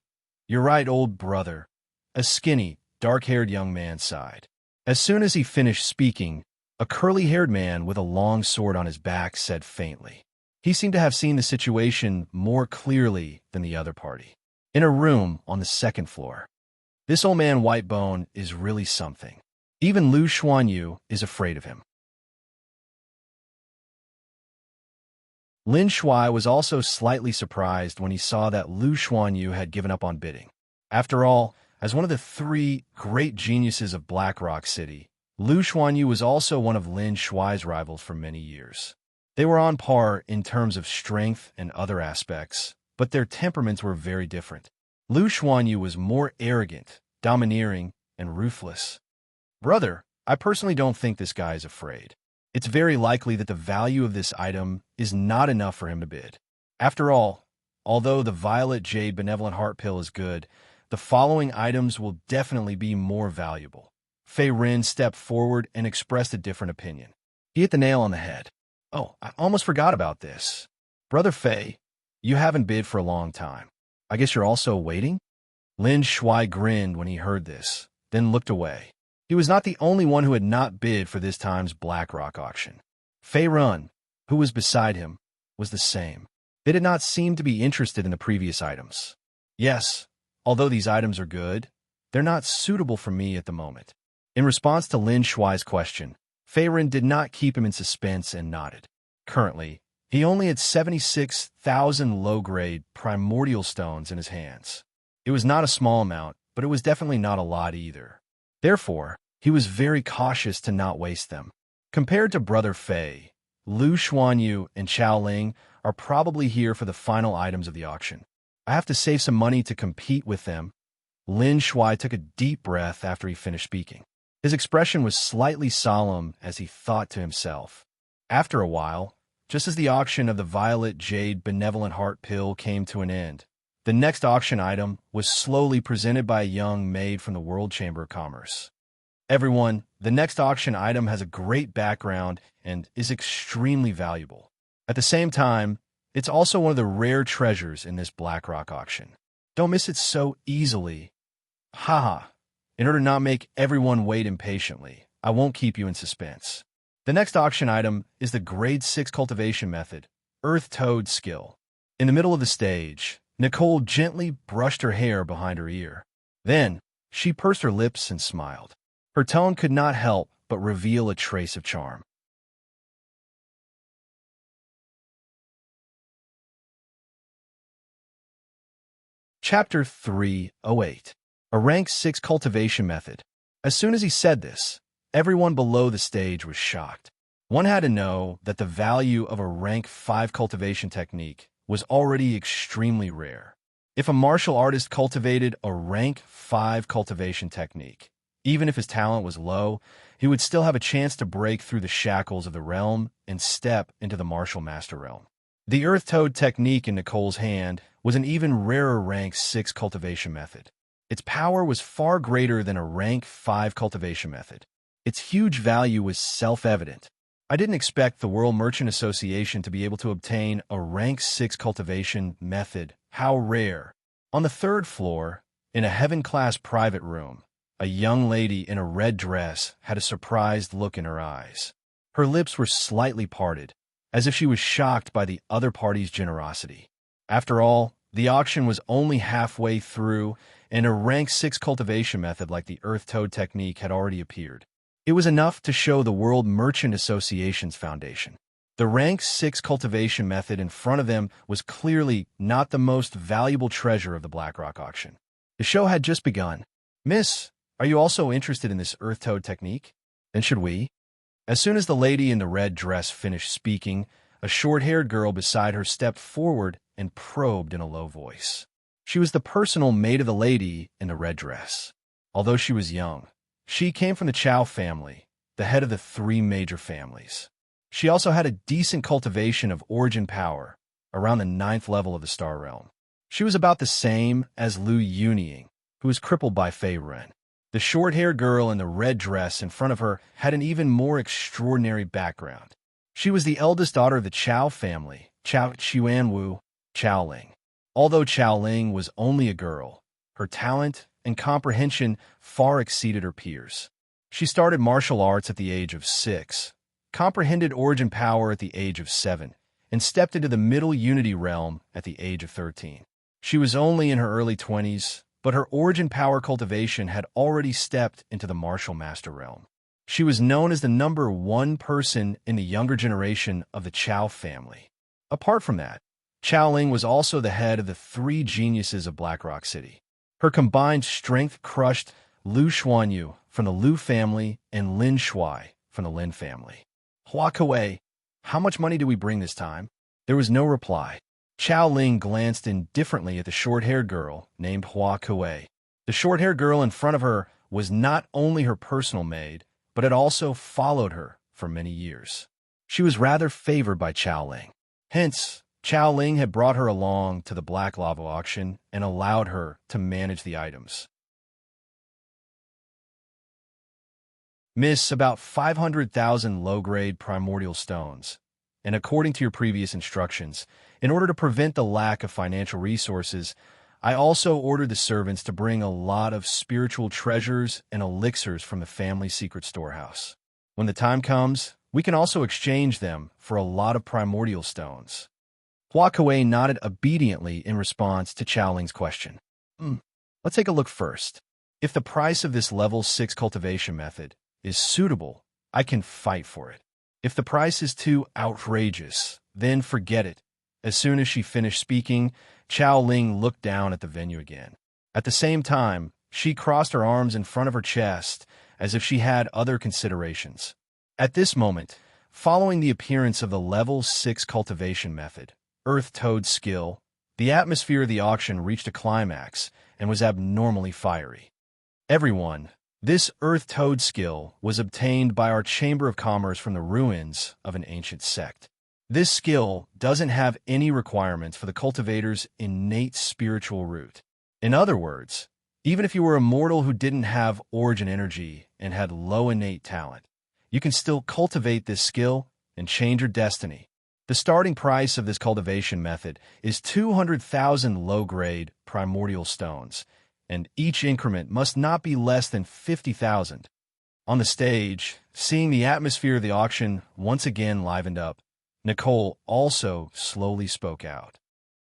You're right, old brother. A skinny, dark-haired young man sighed. As soon as he finished speaking, a curly-haired man with a long sword on his back said faintly. He seemed to have seen the situation more clearly than the other party. In a room on the second floor. This old man Whitebone is really something. Even Lu Xuanyu is afraid of him. Lin Shuai was also slightly surprised when he saw that Lu Xuanyu had given up on bidding. After all, as one of the three great geniuses of Black Rock City, Lu Xuanyu was also one of Lin Shuai's rivals for many years. They were on par in terms of strength and other aspects, but their temperaments were very different. Lu Xuanyu was more arrogant, domineering, and ruthless. Brother, I personally don't think this guy is afraid. It's very likely that the value of this item is not enough for him to bid. After all, although the Violet Jade Benevolent Heart Pill is good, the following items will definitely be more valuable. Fei Rin stepped forward and expressed a different opinion. He hit the nail on the head. Oh, I almost forgot about this. Brother Fei, you haven't bid for a long time. I guess you're also waiting? Lin Shuai grinned when he heard this, then looked away. He was not the only one who had not bid for this time's Blackrock auction. Fei Run, who was beside him, was the same. They did not seem to be interested in the previous items. Yes, although these items are good, they're not suitable for me at the moment. In response to Lin Shuai's question, Fei Ren did not keep him in suspense and nodded. Currently, he only had 76,000 low-grade primordial stones in his hands. It was not a small amount, but it was definitely not a lot either. Therefore, he was very cautious to not waste them. Compared to Brother Fei, Lu Xuanyu and Chao Ling are probably here for the final items of the auction. I have to save some money to compete with them. Lin Shuai took a deep breath after he finished speaking. His expression was slightly solemn as he thought to himself. After a while, just as the auction of the Violet Jade Benevolent Heart Pill came to an end, the next auction item was slowly presented by a young maid from the World Chamber of Commerce. Everyone, the next auction item has a great background and is extremely valuable. At the same time, it's also one of the rare treasures in this Blackrock auction. Don't miss it so easily. Haha. In order to not make everyone wait impatiently, I won't keep you in suspense. The next auction item is the Grade 6 cultivation method, Earth Toad Skill. In the middle of the stage, Nicole gently brushed her hair behind her ear. Then, she pursed her lips and smiled. Her tone could not help but reveal a trace of charm. Chapter 308. A Rank 6 Cultivation Method. As soon as he said this, everyone below the stage was shocked. One had to know that the value of a Rank 5 cultivation technique was already extremely rare. If a martial artist cultivated a Rank 5 cultivation technique, even if his talent was low, he would still have a chance to break through the shackles of the realm and step into the martial master realm. The Earth Toad technique in Nicole's hand was an even rarer Rank 6 cultivation method. Its power was far greater than a Rank 5 cultivation method. Its huge value was self-evident. I didn't expect the World Merchant Association to be able to obtain a Rank 6 cultivation method. How rare. On the third floor, in a heaven-class private room, a young lady in a red dress had a surprised look in her eyes. Her lips were slightly parted, as if she was shocked by the other party's generosity. After all, the auction was only halfway through, and a Rank 6 cultivation method like the Earth Toad technique had already appeared. It was enough to show the World Merchant Association's foundation. The Rank 6 cultivation method in front of them was clearly not the most valuable treasure of the Blackrock auction. The show had just begun. Miss, are you also interested in this Earth Toad technique? Then should we? As soon as the lady in the red dress finished speaking, a short-haired girl beside her stepped forward and probed in a low voice. She was the personal maid of the lady in the red dress. Although she was young, she came from the Chow family, the head of the three major families. She also had a decent cultivation of origin power, around the 9th level of the Star Realm. She was about the same as Lu Yunying, who was crippled by Fei Ren. The short-haired girl in the red dress in front of her had an even more extraordinary background. She was the eldest daughter of the Chow family, Chow Chuanwu, Chao Ling. Although Chao Ling was only a girl, her talent and comprehension far exceeded her peers. She started martial arts at the age of 6, comprehended origin power at the age of 7, and stepped into the middle unity realm at the age of 13. She was only in her early 20s, but her origin power cultivation had already stepped into the martial master realm. She was known as the #1 person in the younger generation of the Chao family. Apart from that, Chao Ling was also the head of the 3 geniuses of Blackrock City. Her combined strength crushed Lu Xuanyu from the Lu family and Lin Shuai from the Lin family. Hua Kuei, how much money do we bring this time? There was no reply. Chao Ling glanced indifferently at the short-haired girl named Hua Kuei. The short-haired girl in front of her was not only her personal maid, but had also followed her for many years. She was rather favored by Chao Ling. Hence, Chao Ling had brought her along to the Black Lava auction and allowed her to manage the items. Miss about 500,000 low-grade primordial stones, and according to your previous instructions, in order to prevent the lack of financial resources, I also ordered the servants to bring a lot of spiritual treasures and elixirs from the family secret storehouse. When the time comes, we can also exchange them for a lot of primordial stones. Hua Kuei nodded obediently in response to Chao Ling's question. Let's take a look first. If the price of this level 6 cultivation method is suitable, I can fight for it. If the price is too outrageous, then forget it. As soon as she finished speaking, Chao Ling looked down at the venue again. At the same time, she crossed her arms in front of her chest as if she had other considerations. At this moment, following the appearance of the level 6 cultivation method, Earth Toad skill, the atmosphere of the auction reached a climax and was abnormally fiery. Everyone, this Earth Toad skill was obtained by our Chamber of Commerce from the ruins of an ancient sect. This skill doesn't have any requirements for the cultivator's innate spiritual root. In other words, even if you were a mortal who didn't have origin energy and had low innate talent, you can still cultivate this skill and change your destiny. The starting price of this cultivation method is 200,000 low-grade primordial stones, and each increment must not be less than 50,000. On the stage, seeing the atmosphere of the auction once again livened up, Nicole also slowly spoke out.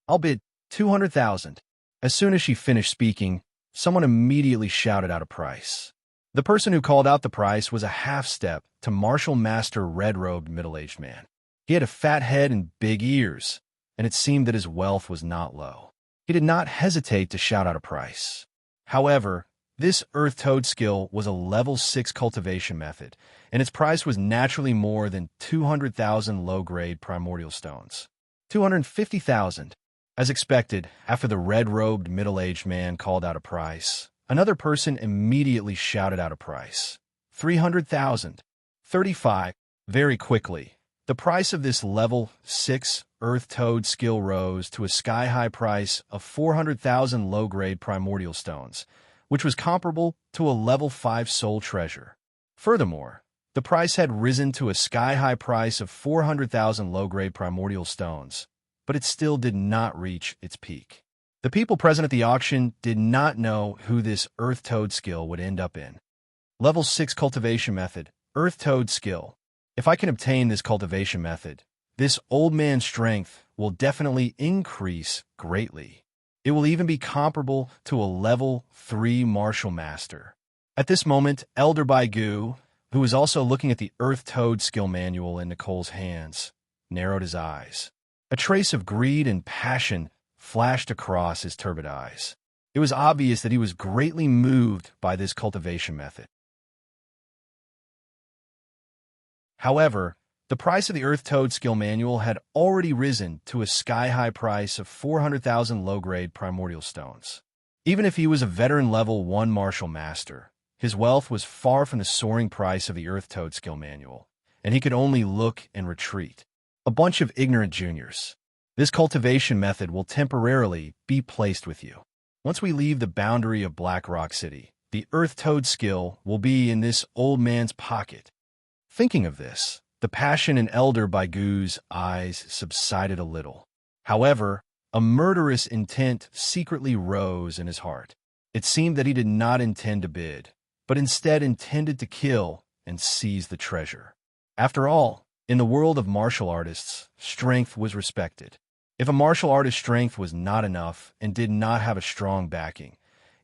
I'll bid 200,000. As soon as she finished speaking, someone immediately shouted out a price. The person who called out the price was a half-step to martial master red-robed middle-aged man. He had a fat head and big ears, and it seemed that his wealth was not low. He did not hesitate to shout out a price. However, this Earth Toad skill was a level 6 cultivation method, and its price was naturally more than 200,000 low-grade primordial stones. 250,000. As expected, after the red-robed middle-aged man called out a price, another person immediately shouted out a price. 300,000. 35. Very quickly, the price of this level 6 Earth Toad skill rose to a sky-high price of 400,000 low-grade primordial stones, which was comparable to a level 5 soul treasure. Furthermore, the price had risen to a sky-high price of 400,000 low-grade primordial stones, but it still did not reach its peak. The people present at the auction did not know who this Earth Toad skill would end up in. Level 6 cultivation method, Earth Toad skill. If I can obtain this cultivation method, this old man's strength will definitely increase greatly. It will even be comparable to a level 3 martial master. At this moment, Elder Baigu, who was also looking at the Earth Toad skill manual in Nicole's hands, narrowed his eyes. A trace of greed and passion flashed across his turbid eyes. It was obvious that he was greatly moved by this cultivation method. However, the price of the Earth Toad skill manual had already risen to a sky-high price of 400,000 low-grade primordial stones. Even if he was a veteran level 1 martial master, his wealth was far from the soaring price of the Earth Toad skill manual, and he could only look and retreat. A bunch of ignorant juniors. This cultivation method will temporarily be placed with you. Once we leave the boundary of Blackrock City, the Earth Toad skill will be in this old man's pocket. Thinking of this, the passion in Elder Baigu's eyes subsided a little. However, a murderous intent secretly rose in his heart. It seemed that he did not intend to bid, but instead intended to kill and seize the treasure. After all, in the world of martial artists, strength was respected. If a martial artist's strength was not enough and did not have a strong backing,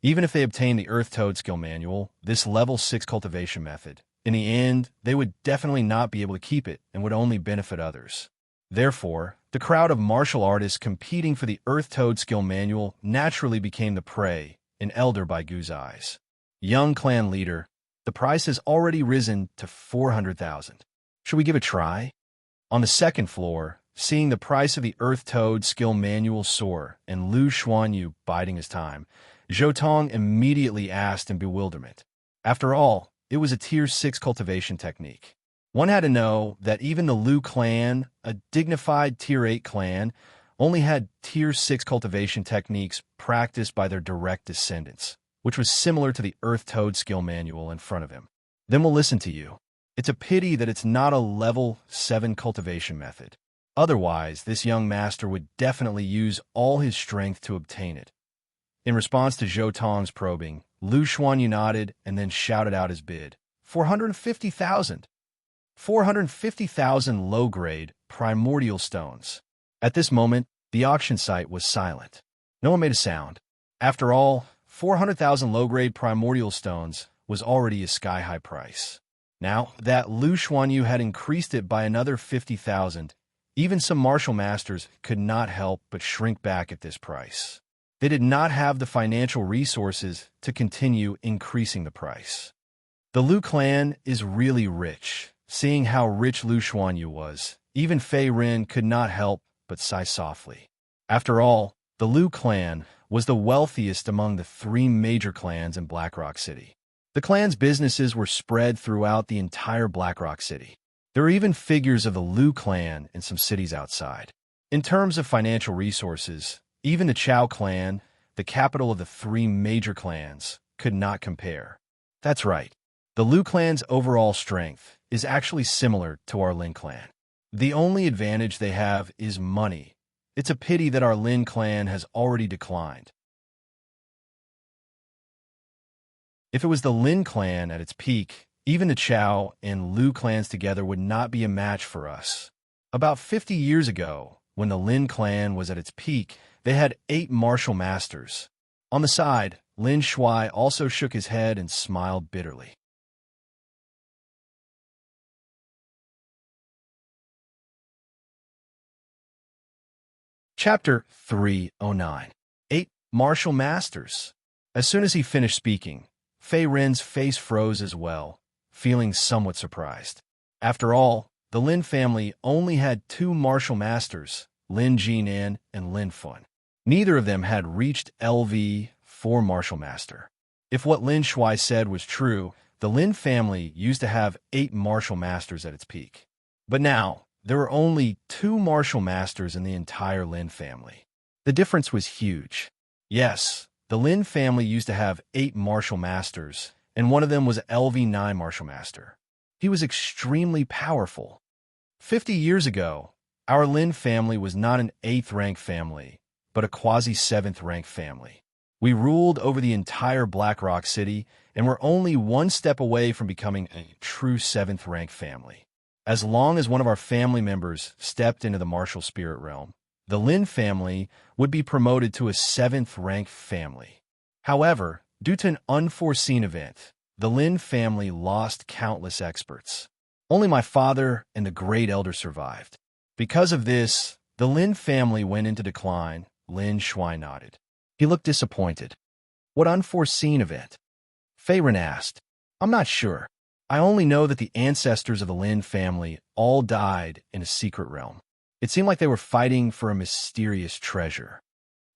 Even if they obtained the Earth Toad skill manual, this level 6 cultivation method, in the end, they would definitely not be able to keep it and would only benefit others. Therefore, the crowd of martial artists competing for the Earth Toad skill manual naturally became the prey, an elder by Gu's eyes. Young clan leader, the price has already risen to 400,000. Should we give a try? On the second floor, seeing the price of the Earth Toad skill manual soar and Lu Xuanyu biding his time, Zhou Tong immediately asked in bewilderment. After all, it was a Tier 6 cultivation technique. One had to know that even the Lu clan, a dignified Tier 8 clan, only had Tier 6 cultivation techniques practiced by their direct descendants, which was similar to the Earth Toad skill manual in front of him. Then we'll listen to you. It's a pity that it's not a level 7 cultivation method. Otherwise, this young master would definitely use all his strength to obtain it. In response to Zhou Tong's probing, Lu Xuanyu nodded and then shouted out his bid. 450,000. 450,000 low-grade, primordial stones. At this moment, the auction site was silent. No one made a sound. After all, 400,000 low-grade primordial stones was already a sky-high price. Now that Lu Xuanyu had increased it by another 50,000, even some martial masters could not help but shrink back at this price. They did not have the financial resources to continue increasing the price. The Lu clan is really rich. Seeing how rich Lu Xuanyu was, even Fei Ren could not help but sigh softly. After all, the Lu clan was the wealthiest among the 3 major clans in Blackrock City. The clan's businesses were spread throughout the entire Blackrock City. There are even figures of the Lu clan in some cities outside. In terms of financial resources, even the Chao clan, the capital of the 3 major clans, could not compare. That's right. The Lu clan's overall strength is actually similar to our Lin clan. The only advantage they have is money. It's a pity that our Lin clan has already declined. If it was the Lin clan at its peak, even the Chao and Lu clans together would not be a match for us. About 50 years ago, when the Lin clan was at its peak, they had 8 martial masters. On the side, Lin Shuai also shook his head and smiled bitterly. Chapter 309. 8 Martial Masters. As soon as he finished speaking, Fei Ren's face froze as well, feeling somewhat surprised. After all, the Lin family only had 2 martial masters, Lin Jinan and Lin Fun. Neither of them had reached LV4 martial master. If what Lin Shuai said was true, the Lin family used to have 8 martial masters at its peak. But now, there were only 2 martial masters in the entire Lin family. The difference was huge. Yes, the Lin family used to have 8 martial masters, and one of them was LV9 martial master. He was extremely powerful. 50 years ago, our Lin family was not an 8th rank family, but a quasi-7th rank family. We ruled over the entire Blackrock City and were only one step away from becoming a true 7th rank family. As long as one of our family members stepped into the martial spirit realm, the Lin family would be promoted to a 7th rank family. However, due to an unforeseen event, the Lin family lost countless experts. Only my father and the Great Elder survived. Because of this, the Lin family went into decline. Lin Shuai nodded. He looked disappointed. What unforeseen event? Fei Ren asked. I'm not sure. I only know that the ancestors of the Lin family all died in a secret realm. It seemed like they were fighting for a mysterious treasure.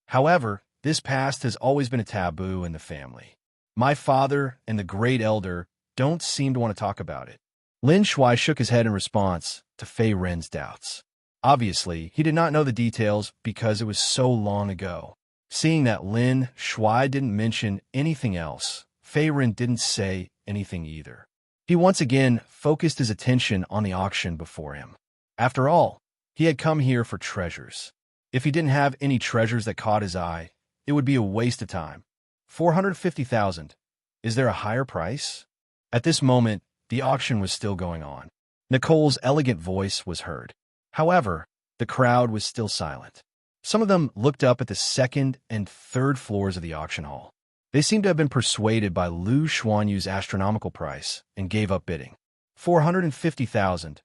However, this past has always been a taboo in the family. My father and the Great Elder don't seem to want to talk about it. Lin Shuai shook his head in response to Fei Ren's doubts. Obviously, he did not know the details because it was so long ago. Seeing that Lin Shuai didn't mention anything else, Fei Ren didn't say anything either. He once again focused his attention on the auction before him. After all, he had come here for treasures. If he didn't have any treasures that caught his eye, it would be a waste of time. 450,000. Is there a higher price? At this moment, the auction was still going on. Nicole's elegant voice was heard. However, the crowd was still silent. Some of them looked up at the 2nd and 3rd floors of the auction hall. They seemed to have been persuaded by Lu Xuanyu's astronomical price and gave up bidding. 450,000.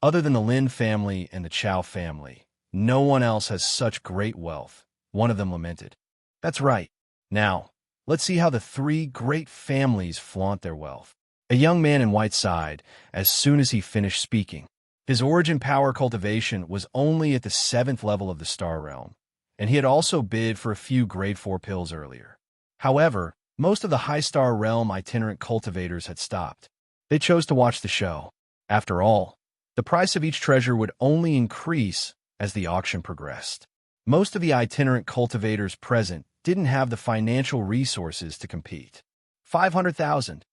Other than the Lin family and the Chow family, no one else has such great wealth, one of them lamented. That's right. Now, let's see how the three great families flaunt their wealth. A young man in white sighed as soon as he finished speaking. His origin power cultivation was only at the 7th level of the star realm, and he had also bid for a few grade 4 pills earlier. However, most of the high star realm itinerant cultivators had stopped. They chose to watch the show. After all, the price of each treasure would only increase as the auction progressed. Most of the itinerant cultivators present didn't have the financial resources to compete. 500,000.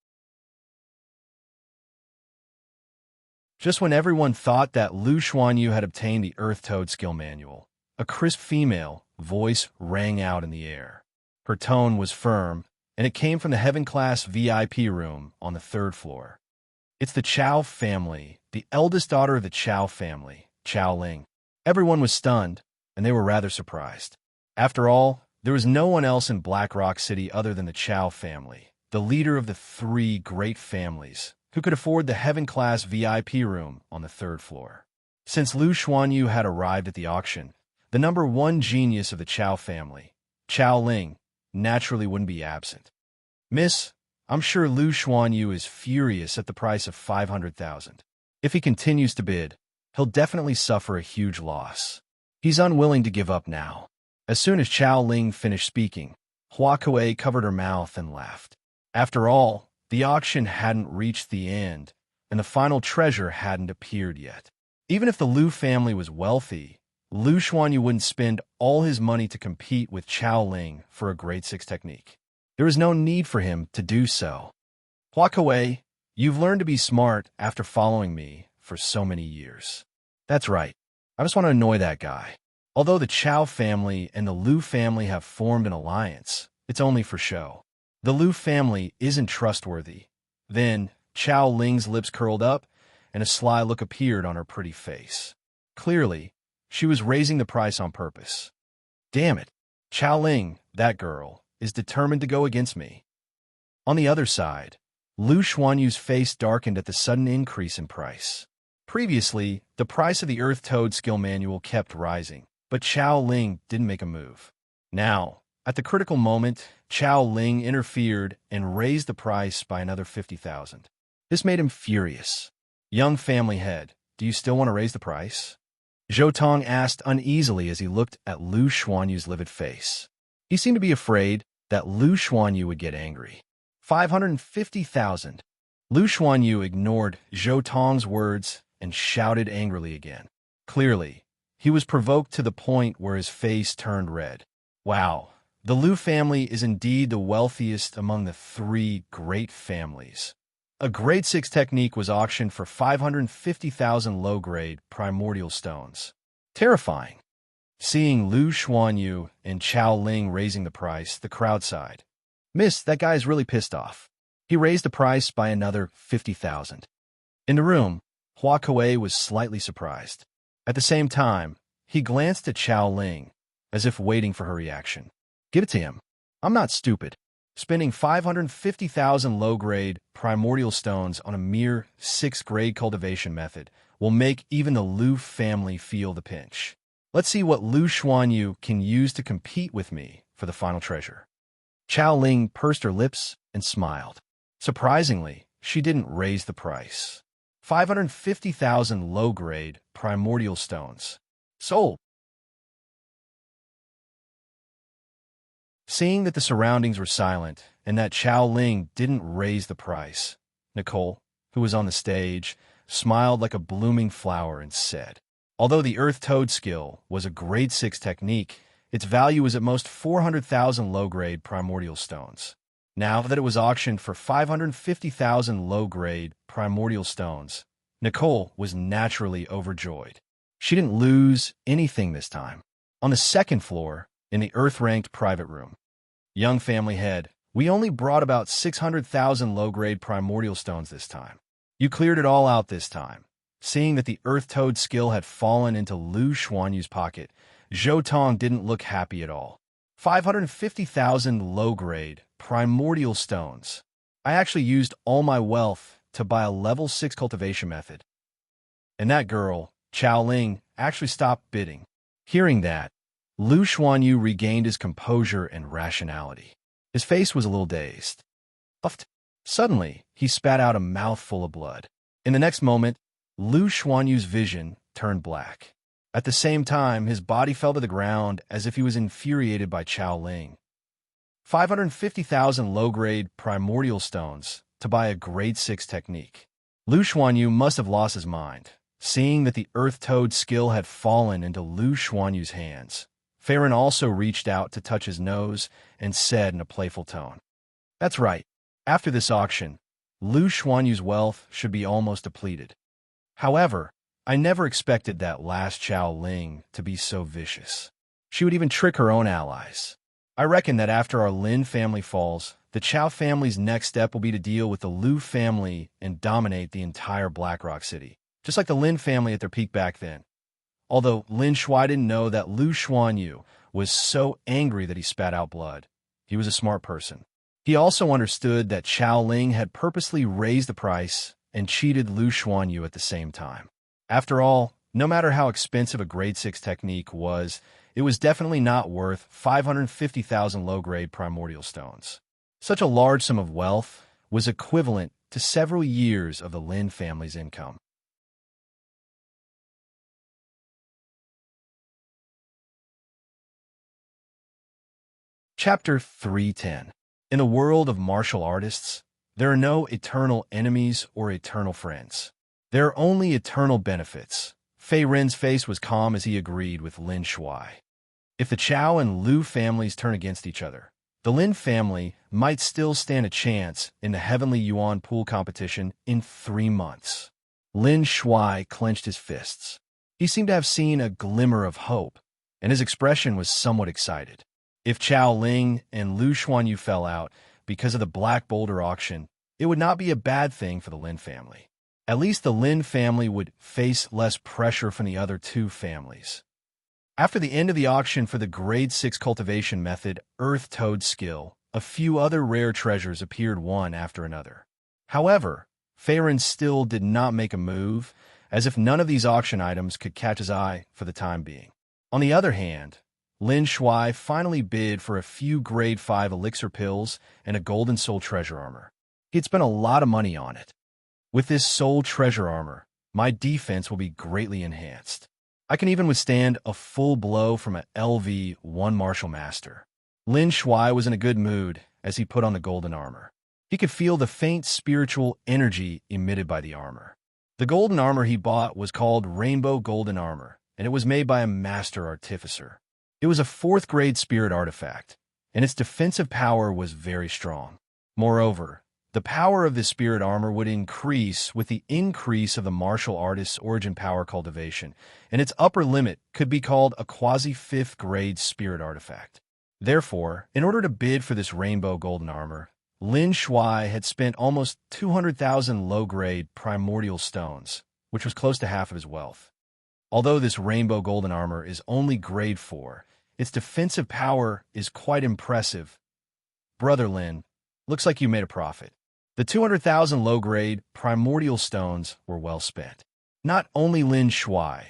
Just when everyone thought that Lu Xuanyu had obtained the Earth Toad skill manual, a crisp female voice rang out in the air. Her tone was firm, and it came from the heaven-class VIP room on the 3rd floor. It's the Chow family, the eldest daughter of the Chow family, Chow Ling. Everyone was stunned, and they were rather surprised. After all, there was no one else in Black Rock City other than the Chow family, the leader of the three great families, who could afford the heaven-class VIP room on the 3rd floor. Since Lu Xuanyu had arrived at the auction, the number one genius of the Chow family, Chow Ling, naturally wouldn't be absent. Miss, I'm sure Lu Xuanyu is furious at the price of 500,000. If he continues to bid, he'll definitely suffer a huge loss. He's unwilling to give up now. As soon as Chow Ling finished speaking, Hua Kuei covered her mouth and laughed. After all, the auction hadn't reached the end, and the final treasure hadn't appeared yet. Even if the Lu family was wealthy, Lu Xuanyu wouldn't spend all his money to compete with Chow Ling for a grade 6 technique. There was no need for him to do so. Hua Kuei, you've learned to be smart after following me for so many years. That's right. I just want to annoy that guy. Although the Chow family and the Lu family have formed an alliance, it's only for show. The Lu family isn't trustworthy. Then, Chow Ling's lips curled up, and a sly look appeared on her pretty face. Clearly, she was raising the price on purpose. Damn it, Chow Ling, that girl, is determined to go against me. On the other side, Lu Xuanyu's face darkened at the sudden increase in price. Previously, the price of the Earth Toad skill manual kept rising, but Chow Ling didn't make a move. Now, at the critical moment, Chow Ling interfered and raised the price by another 50,000. This made him furious. Young family head, do you still want to raise the price? Zhou Tong asked uneasily as he looked at Lu Xuanyu's livid face. He seemed to be afraid that Lu Xuanyu would get angry. 550,000. Lu Xuanyu ignored Zhou Tong's words and shouted angrily again. Clearly, he was provoked to the point where his face turned red. Wow, the Lu family is indeed the wealthiest among the three great families. A grade 6 technique was auctioned for 550,000 low-grade primordial stones. Terrifying. Seeing Lu Xuanyu and Chow Ling raising the price, the crowd sighed. Miss, that guy is really pissed off. He raised the price by another 50,000. In the room, Hua Kuei was slightly surprised. At the same time, he glanced at Chow Ling, as if waiting for her reaction. Give it to him. I'm not stupid. Spending 550,000 low-grade primordial stones on a mere 6th-grade cultivation method will make even the Lu family feel the pinch. Let's see what Lu Xuanyu can use to compete with me for the final treasure. Chow Ling pursed her lips and smiled. Surprisingly, she didn't raise the price. 550,000 low-grade primordial stones. Sold. Seeing that the surroundings were silent and that Chow Ling didn't raise the price, Nicole, who was on the stage, smiled like a blooming flower and said, although the Earth Toad skill was a grade 6 technique, its value was at most 400,000 low-grade primordial stones. Now that it was auctioned for 550,000 low-grade primordial stones, Nicole was naturally overjoyed. She didn't lose anything this time. On the 2nd floor, in the Earth-ranked private room, young family head, we only brought about 600,000 low-grade primordial stones this time. You cleared it all out this time. Seeing that the Earth Toad skill had fallen into Lu Xuanyu's pocket, Zhou Tong didn't look happy at all. 550,000 low-grade primordial stones. I actually used all my wealth to buy a level 6 cultivation method. And that girl, Chao Ling, actually stopped bidding. Hearing that, Lu Xuanyu regained his composure and rationality. His face was a little dazed. Puffed. Suddenly, he spat out a mouthful of blood. In the next moment, Lu Xuanyu's vision turned black. At the same time, his body fell to the ground as if he was infuriated by Chao Ling. 550,000 low-grade primordial stones to buy a grade 6 technique. Lu Xuanyu must have lost his mind, seeing that the Earth Toad skill had fallen into Lu Xuanyu's hands. Farron also reached out to touch his nose and said in a playful tone, "That's right. After this auction, Lu Xuanyu's wealth should be almost depleted. However, I never expected that last Chao Ling to be so vicious. She would even trick her own allies. I reckon that after our Lin family falls, the Chao family's next step will be to deal with the Lu family and dominate the entire Blackrock City, just like the Lin family at their peak back then." Although Lin Shuai didn't know that Lu Xuanyu was so angry that he spat out blood, he was a smart person. He also understood that Chao Ling had purposely raised the price and cheated Lu Xuanyu at the same time. After all, no matter how expensive a grade 6 technique was, it was definitely not worth 550,000 low-grade primordial stones. Such a large sum of wealth was equivalent to several years of the Lin family's income. Chapter 310. In the world of martial artists, there are no eternal enemies or eternal friends. There are only eternal benefits. Fei Rin's face was calm as he agreed with Lin Shuai. If the Chao and Lu families turn against each other, the Lin family might still stand a chance in the Heavenly Yuan pool competition in 3 months. Lin Shuai clenched his fists. He seemed to have seen a glimmer of hope, and his expression was somewhat excited. If Chao Ling and Lu Xuanyu fell out because of the Black Boulder auction, it would not be a bad thing for the Lin family. At least the Lin family would face less pressure from the other 2 families. After the end of the auction for the grade 6 cultivation method Earth Toad skill, a few other rare treasures appeared one after another. However, Farron still did not make a move, as if none of these auction items could catch his eye for the time being. On the other hand, Lin Shuai finally bid for a few grade 5 elixir pills and a golden soul treasure armor. He'd spent a lot of money on it. With this soul treasure armor, my defense will be greatly enhanced. I can even withstand a full blow from an LV-1 Martial Master. Lin Shuai was in a good mood as he put on the golden armor. He could feel the faint spiritual energy emitted by the armor. The golden armor he bought was called Rainbow Golden Armor, and it was made by a master artificer. It was a 4th grade spirit artifact, and its defensive power was very strong. Moreover, the power of this spirit armor would increase with the increase of the martial artist's origin power cultivation, and its upper limit could be called a quasi-5th grade spirit artifact. Therefore, in order to bid for this rainbow golden armor, Lin Shuai had spent almost 200,000 low-grade primordial stones, which was close to half of his wealth. Although this rainbow golden armor is only grade 4, its defensive power is quite impressive. Brother Lin, looks like you made a profit. The 200,000 low-grade primordial stones were well spent. Not only Lin Shuai,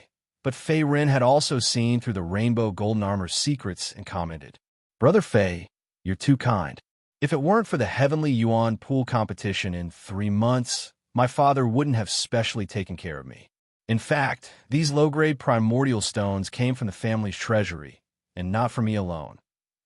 but Fei Rin had also seen through the rainbow golden armor's secrets and commented, "Brother Fei, you're too kind. If it weren't for the Heavenly Yuan pool competition in 3 months, my father wouldn't have specially taken care of me. In fact, these low-grade primordial stones came from the family's treasury, and not from me alone."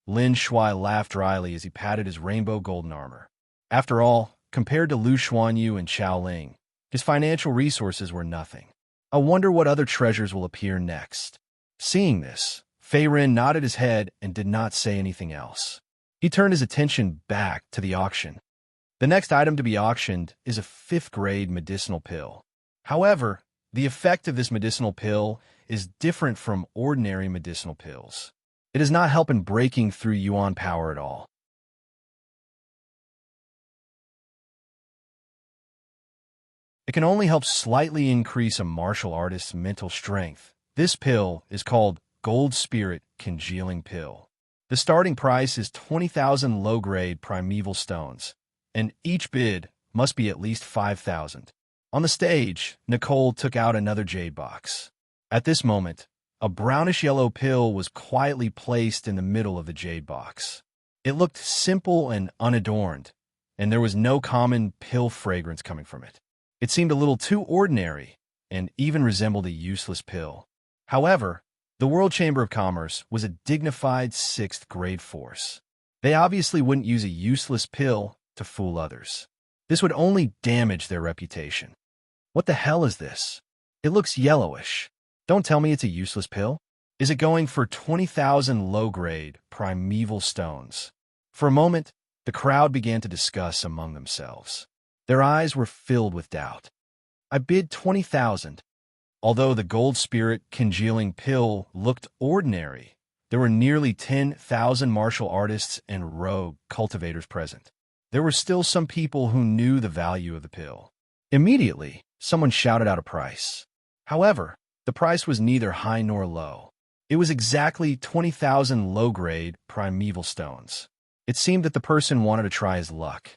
Lin Shuai laughed dryly as he patted his rainbow golden armor. After all, compared to Lu Xuanyu and Chao Ling, his financial resources were nothing. I wonder what other treasures will appear next. Seeing this, Fei Rin nodded his head and did not say anything else. He turned his attention back to the auction. The next item to be auctioned is a 5th grade medicinal pill. However, the effect of this medicinal pill is different from ordinary medicinal pills. It does not help in breaking through Yuan power at all. It can only help slightly increase a martial artist's mental strength. This pill is called Gold Spirit Congealing Pill. The starting price is 20,000 low-grade primeval stones, and each bid must be at least 5,000. On the stage, Nicole took out another jade box. At this moment, a brownish-yellow pill was quietly placed in the middle of the jade box. It looked simple and unadorned, and there was no common pill fragrance coming from it. It seemed a little too ordinary and even resembled a useless pill. However, the World Chamber of Commerce was a dignified 6th grade force. They obviously wouldn't use a useless pill to fool others. This would only damage their reputation. What the hell is this? It looks yellowish. Don't tell me it's a useless pill. Is it going for 20,000 low-grade primeval stones? For a moment, the crowd began to discuss among themselves. Their eyes were filled with doubt. I bid 20,000. Although the gold spirit congealing pill looked ordinary, there were nearly 10,000 martial artists and rogue cultivators present. There were still some people who knew the value of the pill. Immediately, someone shouted out a price. However, the price was neither high nor low. It was exactly 20,000 low-grade primeval stones. It seemed that the person wanted to try his luck.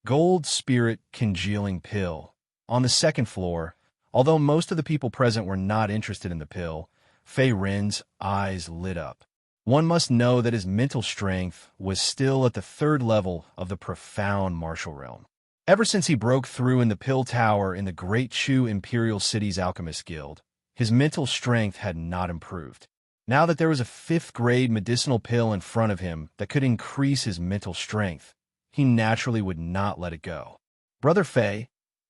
Gold spirit congealing pill. On the second floor, although most of the people present were not interested in the pill, Fei Rin's eyes lit up. One must know that his mental strength was still at the 3rd level of the profound martial realm. Ever since he broke through in the pill tower in the Great Chu Imperial City's Alchemist Guild, his mental strength had not improved. Now that there was a 5th grade medicinal pill in front of him that could increase his mental strength, he naturally would not let it go. Brother Fei,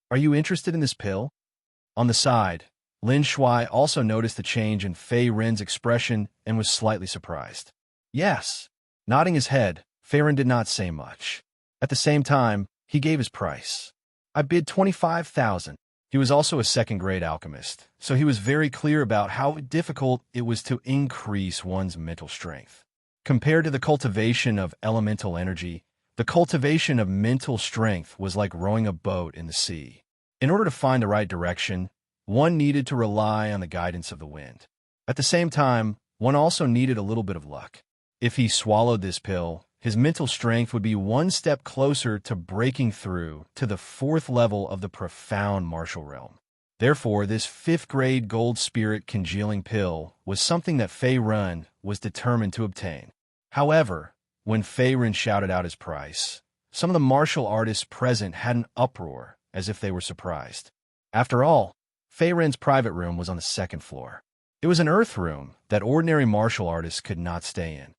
are you interested in this pill? On the side, Lin Shuai also noticed the change in Fei Rin's expression and was slightly surprised. Yes. Nodding his head, Fei Rin did not say much. At the same time, he gave his price. I bid 25,000. He was also a 2nd grade alchemist, so he was very clear about how difficult it was to increase one's mental strength. Compared to the cultivation of elemental energy, the cultivation of mental strength was like rowing a boat in the sea. In order to find the right direction, one needed to rely on the guidance of the wind. At the same time, one also needed a little bit of luck. If he swallowed this pill, his mental strength would be one step closer to breaking through to the 4th level of the profound martial realm. Therefore, this 5th grade gold spirit congealing pill was something that Fei Rin was determined to obtain. However, when Fei Rin shouted out his price, some of the martial artists present had an uproar, as if they were surprised. After all, Fei Rin's private room was on the 2nd floor. It was an earth room that ordinary martial artists could not stay in.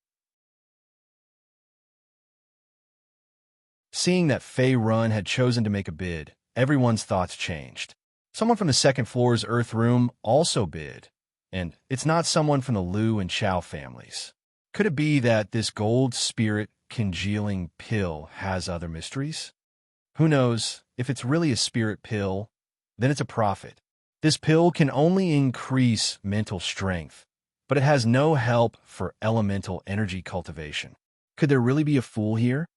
Seeing that Fei Rin had chosen to make a bid, everyone's thoughts changed. Someone from the 2nd floor's earth room also bid, and it's not someone from the Liu and Chao families. Could it be that this gold spirit congealing pill has other mysteries? Who knows? If it's really a spirit pill, then it's a profit. This pill can only increase mental strength, but it has no help for elemental energy cultivation. Could there really be a fool here?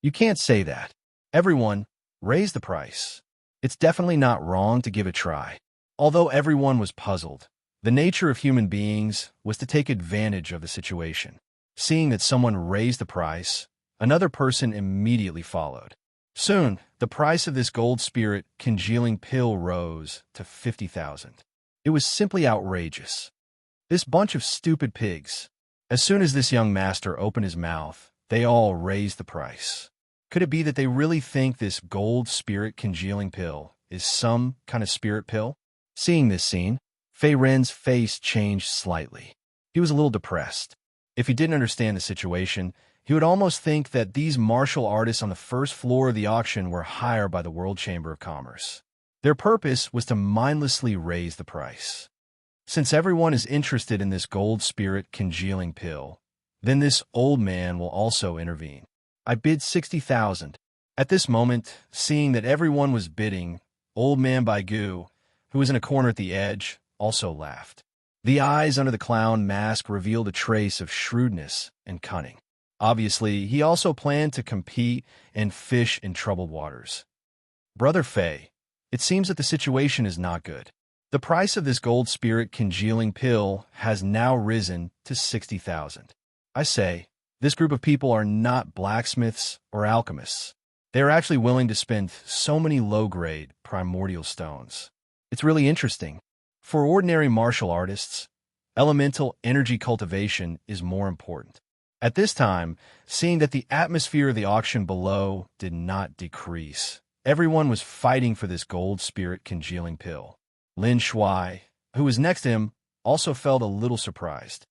You can't say that. Everyone, raise the price. It's definitely not wrong to give it a try. Although everyone was puzzled, the nature of human beings was to take advantage of the situation. Seeing that someone raised the price, another person immediately followed. Soon, the price of this gold spirit congealing pill rose to 50,000. It was simply outrageous. This bunch of stupid pigs. As soon as this young master opened his mouth, they all raised the price. Could it be that they really think this gold spirit congealing pill is some kind of spirit pill? Seeing this scene, Fei Rin's face changed slightly. He was a little depressed. If he didn't understand the situation, he would almost think that these martial artists on the 1st floor of the auction were hired by the World Chamber of Commerce. Their purpose was to mindlessly raise the price. Since everyone is interested in this gold spirit congealing pill, then this old man will also intervene. I bid 60,000. At this moment, seeing that everyone was bidding, old man Baigu, who was in a corner at the edge, also laughed. The eyes under the clown mask revealed a trace of shrewdness and cunning. Obviously, he also planned to compete and fish in troubled waters. Brother Fei, it seems that the situation is not good. The price of this gold spirit congealing pill has now risen to 60,000. I say, This group of people are not blacksmiths or alchemists. They are actually willing to spend so many low-grade primordial stones. It's really interesting. For ordinary martial artists, elemental energy cultivation is more important. At this time, seeing that the atmosphere of the auction below did not decrease, everyone was fighting for this gold spirit congealing pill. Lin Shuai, who was next to him, also felt a little surprised.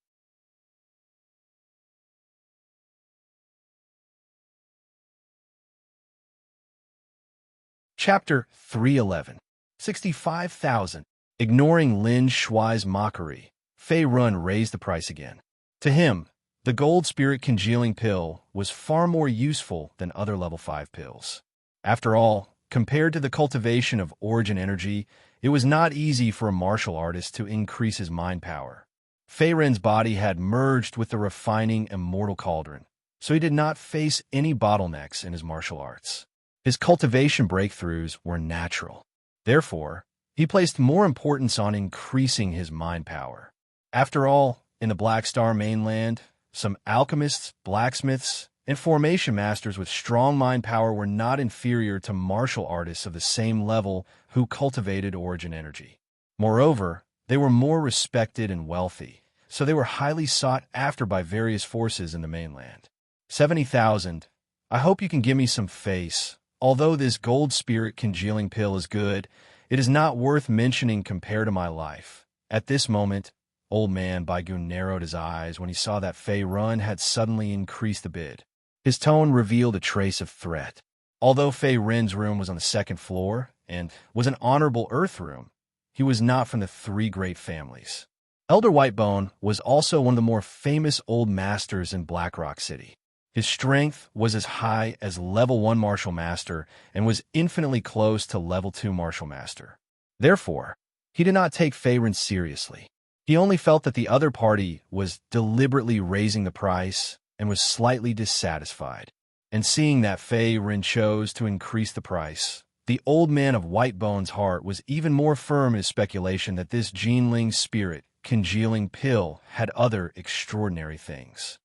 Chapter 311. 65,000. Ignoring Lin Shuai's mockery, Fei Run raised the price again. To him, the gold spirit congealing pill was far more useful than other level 5 pills. After all, compared to the cultivation of origin energy, it was not easy for a martial artist to increase his mind power. Fei Ren's body had merged with the refining Immortal Cauldron, so he did not face any bottlenecks in his martial arts. His cultivation breakthroughs were natural. Therefore, he placed more importance on increasing his mind power. After all, in the Black Star mainland, some alchemists, blacksmiths, and formation masters with strong mind power were not inferior to martial artists of the same level who cultivated origin energy. Moreover, they were more respected and wealthy, so they were highly sought after by various forces in the mainland. 70,000. I hope you can give me some face. Although this gold spirit congealing pill is good, it is not worth mentioning compared to my life. At this moment, old man Baigun narrowed his eyes when he saw that Fei Run had suddenly increased the bid. His tone revealed a trace of threat. Although Fei Ren's room was on the second floor and was an honorable earth room, he was not from the three great families. Elder Whitebone was also one of the more famous old masters in Blackrock City. His strength was as high as level 1 martial master and was infinitely close to level 2 martial master. Therefore, he did not take Fei Ren seriously. He only felt that the other party was deliberately raising the price and was slightly dissatisfied. And seeing that Fei Ren chose to increase the price, the old man of Whitebone's heart was even more firm in his speculation that this Jinling spirit congealing pill had other extraordinary things.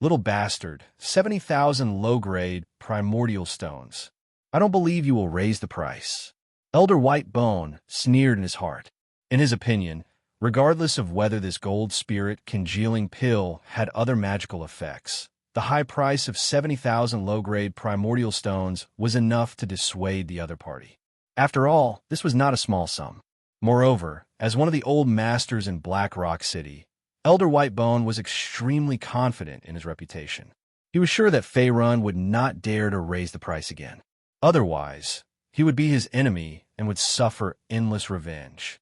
Little bastard, 70,000 low-grade primordial stones. I don't believe you will raise the price. Elder Whitebone sneered in his heart. In his opinion, regardless of whether this gold spirit congealing pill had other magical effects, the high price of 70,000 low-grade primordial stones was enough to dissuade the other party. After all, this was not a small sum. Moreover, as one of the old masters in Blackrock City, Elder Whitebone was extremely confident in his reputation. He was sure that Fei Run would not dare to raise the price again. Otherwise, he would be his enemy and would suffer endless revenge.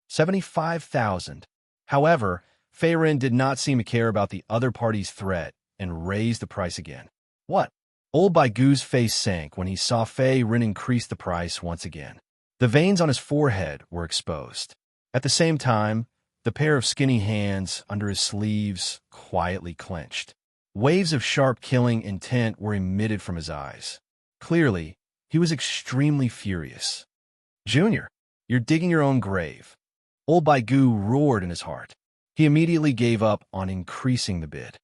75,000. However, Fei Ren did not seem to care about the other party's threat and raised the price again. What? Old Baigu's face sank when he saw Fei Ren increase the price once again. The veins on his forehead were exposed. At the same time, the pair of skinny hands under his sleeves quietly clenched. Waves of sharp killing intent were emitted from his eyes. Clearly, he was extremely furious. Junior, you're digging your own grave. Old Baigu roared in his heart. He immediately gave up on increasing the bid.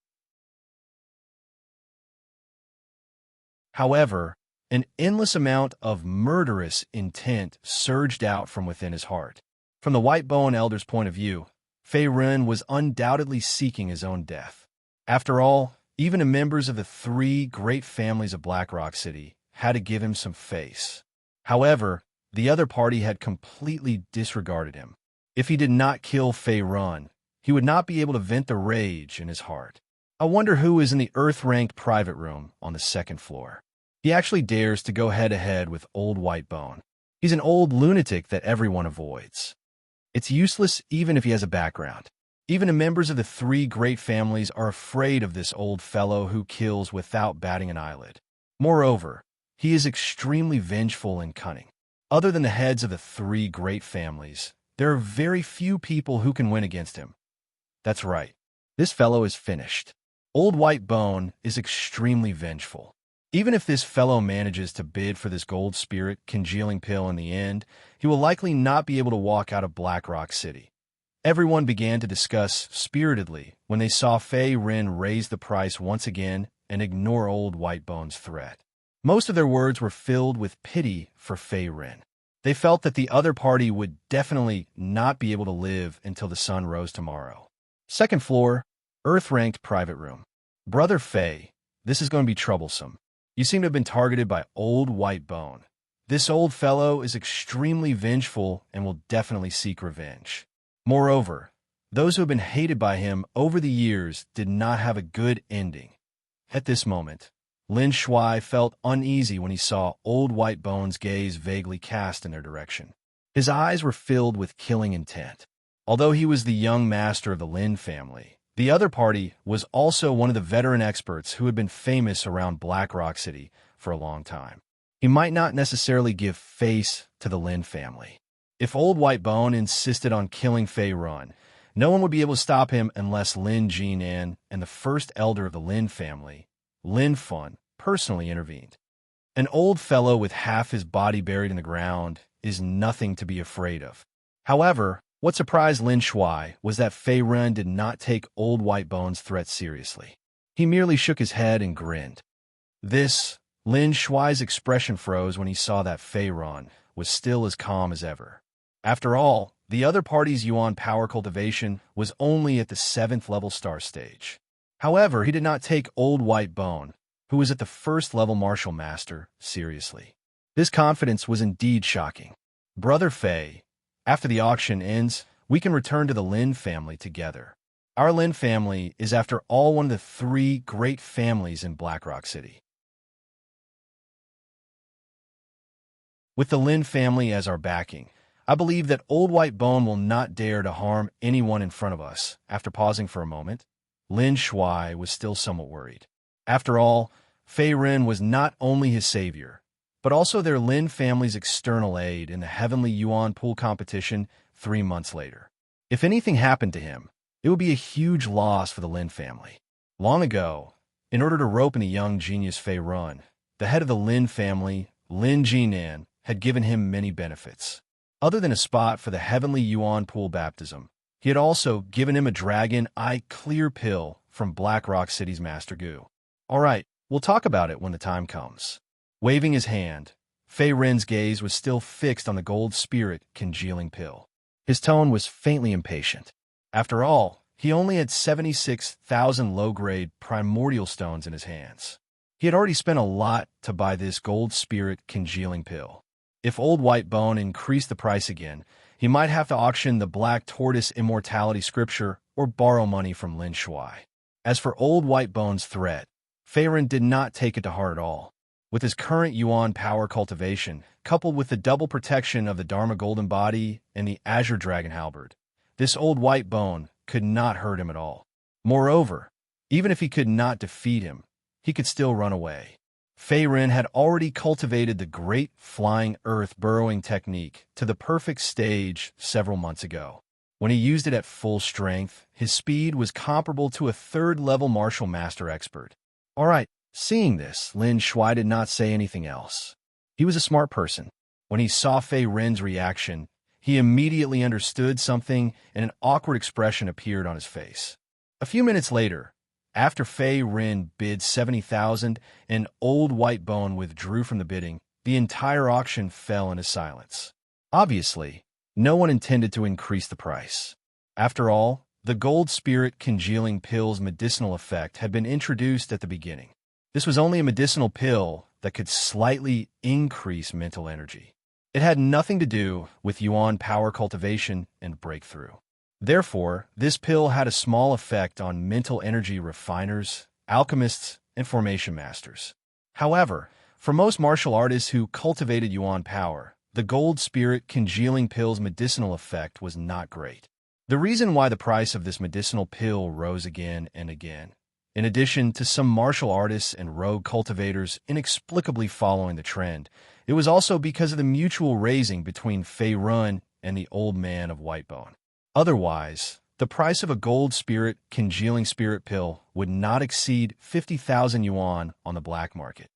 However, an endless amount of murderous intent surged out from within his heart. From the Whitebone Elder's point of view, Fei Ren was undoubtedly seeking his own death. After all, even the members of the three great families of Blackrock City had to give him some face. However, the other party had completely disregarded him. If he did not kill Fei Ren, he would not be able to vent the rage in his heart. I wonder who is in the Earth-ranked private room on the second floor. He actually dares to go head-to-head with old Whitebone. He's an old lunatic that everyone avoids. It's useless even if he has a background. Even the members of the three great families are afraid of this old fellow who kills without batting an eyelid. Moreover, he is extremely vengeful and cunning. Other than the heads of the three great families, there are very few people who can win against him. That's right. This fellow is finished. Old Whitebone is extremely vengeful. Even if this fellow manages to bid for this gold spirit congealing pill in the end, he will likely not be able to walk out of Blackrock City. Everyone began to discuss spiritedly when they saw Fei Ren raise the price once again and ignore Old Whitebone's threat. Most of their words were filled with pity for Fei Ren. They felt that the other party would definitely not be able to live until the sun rose tomorrow. Second floor, Earth-ranked private room. Brother Fei, this is going to be troublesome. You seem to have been targeted by Old Whitebone. This old fellow is extremely vengeful and will definitely seek revenge. Moreover, those who have been hated by him over the years did not have a good ending. At this moment, Lin Shuai felt uneasy when he saw Old Whitebone's gaze vaguely cast in their direction. His eyes were filled with killing intent. Although he was the young master of the Lin family, the other party was also one of the veteran experts who had been famous around Black Rock City for a long time. He might not necessarily give face to the Lin family. If Old Whitebone insisted on killing Fei Run, no one would be able to stop him unless Lin Jinan and the first elder of the Lin family, Lin Fun, personally intervened. An old fellow with half his body buried in the ground is nothing to be afraid of. However, what surprised Lin Shuai was that Fei Run did not take Old Whitebone's threat seriously. He merely shook his head and grinned. Lin Shuai's expression froze when he saw that Fei Run was still as calm as ever. After all, the other party's Yuan power cultivation was only at the 7th level star stage. However, he did not take Old Whitebone, who was at the 1st level martial master, seriously. This confidence was indeed shocking. Brother Fei, after the auction ends, we can return to the Lin family together. Our Lin family is after all one of the 3 great families in Black Rock City. With the Lin family as our backing, I believe that Old Whitebone will not dare to harm anyone in front of us. After pausing for a moment, Lin Shuai was still somewhat worried. After all, Fei Ren was not only his savior, but also their Lin family's external aid in the Heavenly Yuan Pool competition 3 months later. If anything happened to him, it would be a huge loss for the Lin family. Long ago, in order to rope in the young genius Fei Run, the head of the Lin family, Lin Jinan, had given him many benefits. Other than a spot for the Heavenly Yuan Pool baptism, he had also given him a Dragon Eye Clear pill from Black Rock City's Master Gu. All right, we'll talk about it when the time comes. Waving his hand, Fei Ren's gaze was still fixed on the gold spirit congealing pill. His tone was faintly impatient. After all, he only had 76,000 low-grade primordial stones in his hands. He had already spent a lot to buy this gold spirit congealing pill. If Old Whitebone increased the price again, he might have to auction the Black Tortoise Immortality Scripture or borrow money from Lin Shuai. As for Old Whitebone's threat, Fei Ren did not take it to heart at all. With his current Yuan power cultivation, coupled with the double protection of the Dharma Golden Body and the Azure Dragon Halberd, this Old Whitebone could not hurt him at all. Moreover, even if he could not defeat him, he could still run away. Fei Ren had already cultivated the great flying earth burrowing technique to the perfect stage several months ago. When he used it at full strength, his speed was comparable to a 3rd-level martial master expert. All right, seeing this, Lin Shuai did not say anything else. He was a smart person. When he saw Fei Ren's reaction, he immediately understood something and an awkward expression appeared on his face. A few minutes later, after Fei Ren bid 70,000 and Old Whitebone withdrew from the bidding, the entire auction fell into silence. Obviously, no one intended to increase the price. After all, the gold spirit congealing pill's medicinal effect had been introduced at the beginning. This was only a medicinal pill that could slightly increase mental energy. It had nothing to do with Yuan power cultivation and breakthrough. Therefore, this pill had a small effect on mental energy refiners, alchemists, and formation masters. However, for most martial artists who cultivated Yuan power, the gold spirit congealing pill's medicinal effect was not great. The reason why the price of this medicinal pill rose again and again, in addition to some martial artists and rogue cultivators inexplicably following the trend, it was also because of the mutual raising between Fei Run and the old man of Whitebone. Otherwise, the price of a gold spirit congealing spirit pill would not exceed 50,000 yuan on the black market.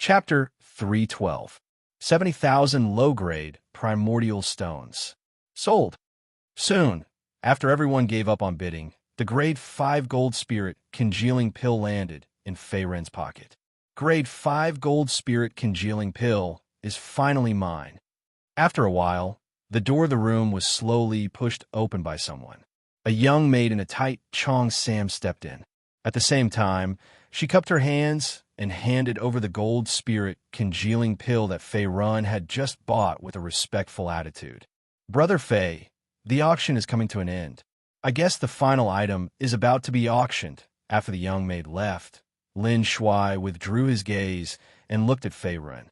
Chapter 312. 70,000 low-grade primordial stones. Sold. Soon, after everyone gave up on bidding, the grade 5 gold spirit congealing pill landed in Feyren's pocket. Grade 5 gold spirit congealing pill is finally mine. After a while, the door of the room was slowly pushed open by someone. A young maid in a tight Chong Sam stepped in. At the same time, she cupped her hands and handed over the gold spirit congealing pill that Feyren had just bought with a respectful attitude. Brother Fey, the auction is coming to an end. I guess the final item is about to be auctioned. After the young maid left, Lin Shuai withdrew his gaze and looked at Feyren.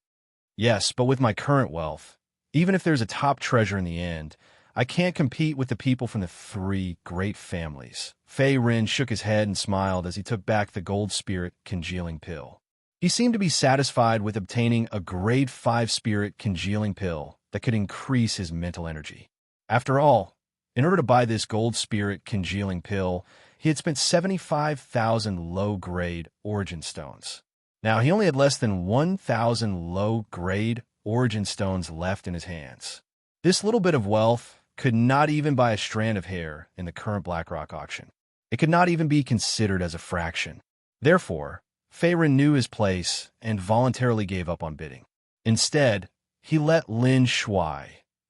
Yes, but with my current wealth, even if there's a top treasure in the end, I can't compete with the people from the 3 great families. Feyren shook his head and smiled as he took back the gold spirit congealing pill. He seemed to be satisfied with obtaining a grade 5 spirit congealing pill that could increase his mental energy. After all, in order to buy this gold spirit congealing pill, he had spent 75,000 low-grade origin stones. Now, he only had less than 1,000 low-grade origin stones left in his hands. This little bit of wealth could not even buy a strand of hair in the current BlackRock auction. It could not even be considered as a fraction. Therefore, Feyren knew his place and voluntarily gave up on bidding. Instead, he let Lin Shuai,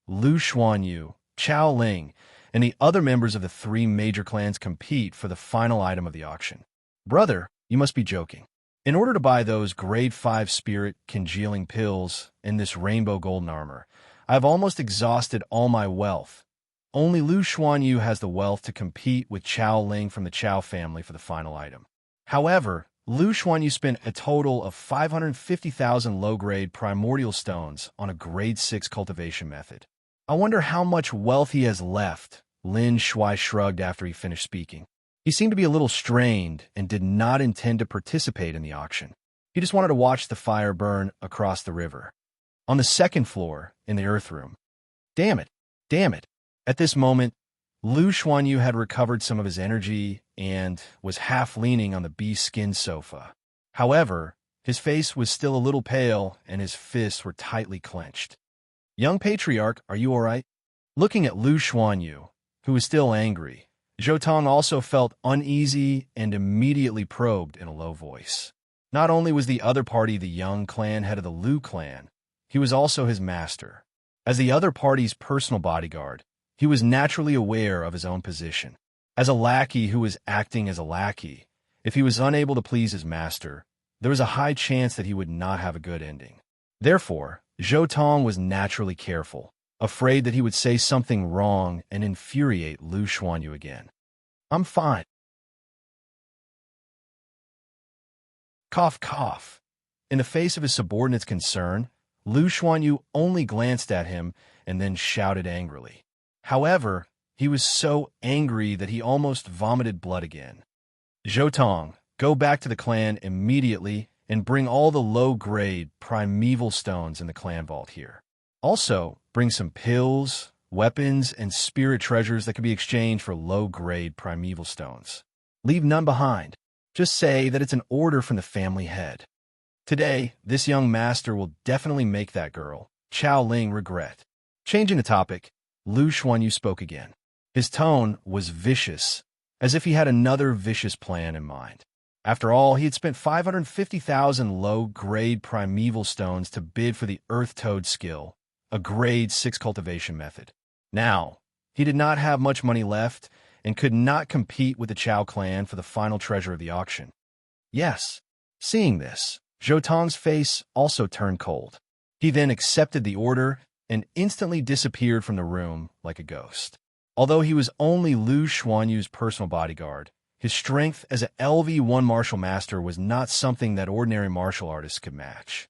Lu Xuanyu, Chao Ling, and the other members of the 3 major clans compete for the final item of the auction. Brother, you must be joking. In order to buy those grade 5 spirit congealing pills and this rainbow golden armor, I have almost exhausted all my wealth. Only Lu Xuanyu has the wealth to compete with Chao Ling from the Chao family for the final item. However, Lu Xuanyu spent a total of 550,000 low-grade primordial stones on a grade 6 cultivation method. I wonder how much wealth he has left, Lin Shuai shrugged after he finished speaking. He seemed to be a little strained and did not intend to participate in the auction. He just wanted to watch the fire burn across the river. On the 2nd floor, in the earth room. Damn it, damn it. At this moment, Lu Xuanyu had recovered some of his energy and was half leaning on the bee-skin sofa. However, his face was still a little pale and his fists were tightly clenched. Young patriarch, are you all right? Looking at Lu Xuanyu, who was still angry, Zhou Tong also felt uneasy and immediately probed in a low voice. Not only was the other party the Young clan head of the Lu clan, he was also his master. As the other party's personal bodyguard, he was naturally aware of his own position. As a lackey who was acting as a lackey, if he was unable to please his master, there was a high chance that he would not have a good ending. Therefore, Zhou Tong was naturally careful, afraid that he would say something wrong and infuriate Lu Xuanyu again. I'm fine. Cough, cough. In the face of his subordinate's concern, Lu Xuanyu only glanced at him and then shouted angrily. However, he was so angry that he almost vomited blood again. Zhou Tong, go back to the clan immediately and bring all the low-grade primeval stones in the clan vault here. Also, bring some pills, weapons, and spirit treasures that can be exchanged for low-grade primeval stones. Leave none behind. Just say that it's an order from the family head. Today, this young master will definitely make that girl, Chao Ling, regret. Changing the topic, Lu Xuanyu spoke again. His tone was vicious, as if he had another vicious plan in mind. After all, he had spent 550,000 low-grade primeval stones to bid for the Earth Toad skill, a grade 6 cultivation method. Now, he did not have much money left and could not compete with the Chao clan for the final treasure of the auction. Yes, seeing this, Zhou Tong's face also turned cold. He then accepted the order and instantly disappeared from the room like a ghost. Although he was only Lu Xuanyu's personal bodyguard, his strength as an LV1 martial master was not something that ordinary martial artists could match.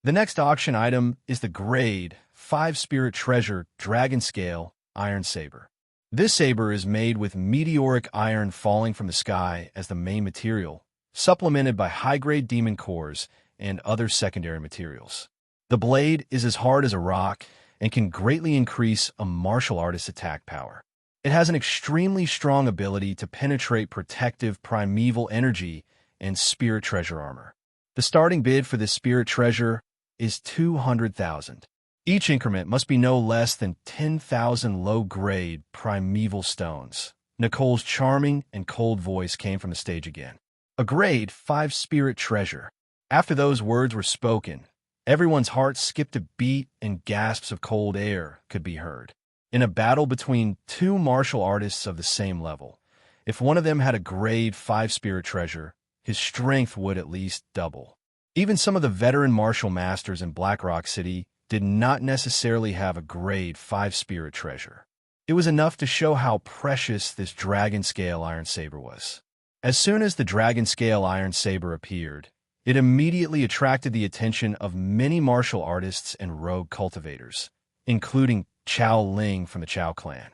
The next auction item is the grade 5 spirit treasure dragon scale iron saber. This saber is made with meteoric iron falling from the sky as the main material, supplemented by high-grade demon cores and other secondary materials. The blade is as hard as a rock and can greatly increase a martial artist's attack power. It has an extremely strong ability to penetrate protective primeval energy and spirit treasure armor. The starting bid for this spirit treasure is 200,000. Each increment must be no less than 10,000 low-grade primeval stones. Nicole's charming and cold voice came from the stage again. A grade 5 spirit treasure. After those words were spoken, everyone's heart skipped a beat and gasps of cold air could be heard. In a battle between two martial artists of the same level, if one of them had a grade 5 spirit treasure, his strength would at least double. Even some of the veteran martial masters in Black Rock City did not necessarily have a grade 5 spirit treasure. It was enough to show how precious this dragon scale iron saber was. As soon as the dragon scale iron saber appeared, it immediately attracted the attention of many martial artists and rogue cultivators, including Chao Ling from the Chao clan.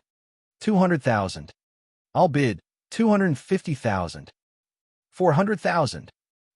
200,000. I'll bid 250,000. 400,000.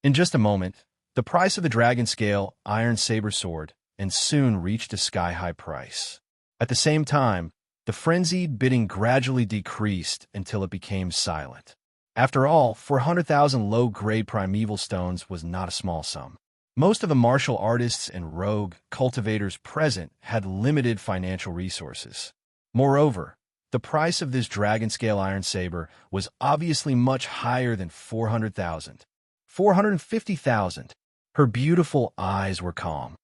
In just a moment, the price of the dragon scale iron saber soared and soon reached a sky-high price. At the same time, the frenzied bidding gradually decreased until it became silent. After all, 400,000 low-grade primeval stones was not a small sum. Most of the martial artists and rogue cultivators present had limited financial resources. Moreover, the price of this dragon scale iron saber was obviously much higher than 400,000. 450,000. Her beautiful eyes were calm.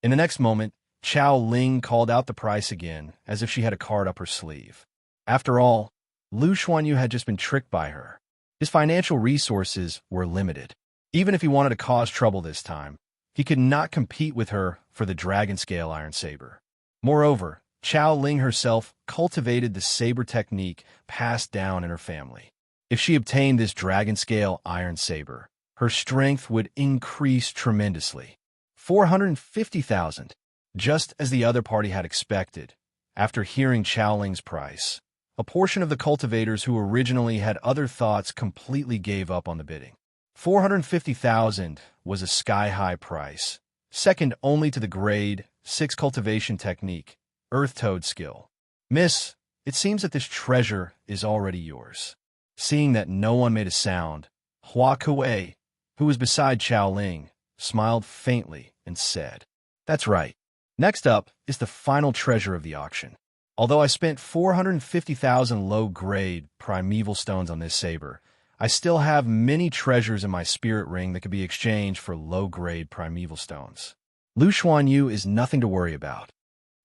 In the next moment, Chao Ling called out the price again, as if she had a card up her sleeve. After all, Lu Xuanyu had just been tricked by her. His financial resources were limited. Even if he wanted to cause trouble this time, he could not compete with her for the dragon scale iron saber. Moreover, Chao Ling herself cultivated the saber technique passed down in her family. If she obtained this dragon scale iron saber, her strength would increase tremendously. 450,000. Just as the other party had expected, after hearing Chao Ling's price, a portion of the cultivators who originally had other thoughts completely gave up on the bidding. 450,000 was a sky-high price, second only to the grade 6 cultivation technique, Earth Toad skill. Miss, it seems that this treasure is already yours. Seeing that no one made a sound, Hua Kuei, who was beside Chao Ling, smiled faintly and said, "That's right. Next up is the final treasure of the auction. Although I spent 450,000 low-grade primeval stones on this saber, I still have many treasures in my spirit ring that could be exchanged for low-grade primeval stones. Lu Xuanyu is nothing to worry about."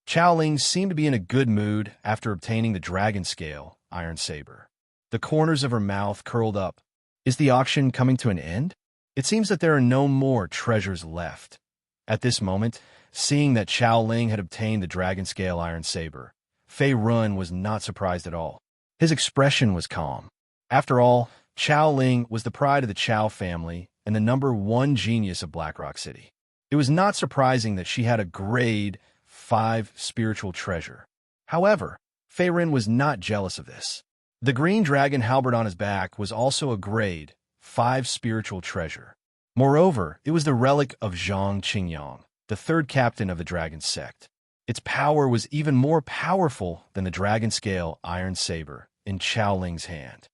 Chao Ling seemed to be in a good mood after obtaining the dragon scale iron saber. The corners of her mouth curled up. Is the auction coming to an end? It seems that there are no more treasures left. At this moment, seeing that Chao Ling had obtained the dragon scale iron saber, Fei Run was not surprised at all. His expression was calm. After all, Chao Ling was the pride of the Chao family and the #1 genius of Black Rock City. It was not surprising that she had a grade 5 spiritual treasure. However, Fei Ren was not jealous of this. The green dragon halberd on his back was also a grade 5 spiritual treasure. Moreover, it was the relic of Zhang Qingyang, the third captain of the dragon sect. Its power was even more powerful than the dragon scale iron saber in Chao Ling's hand.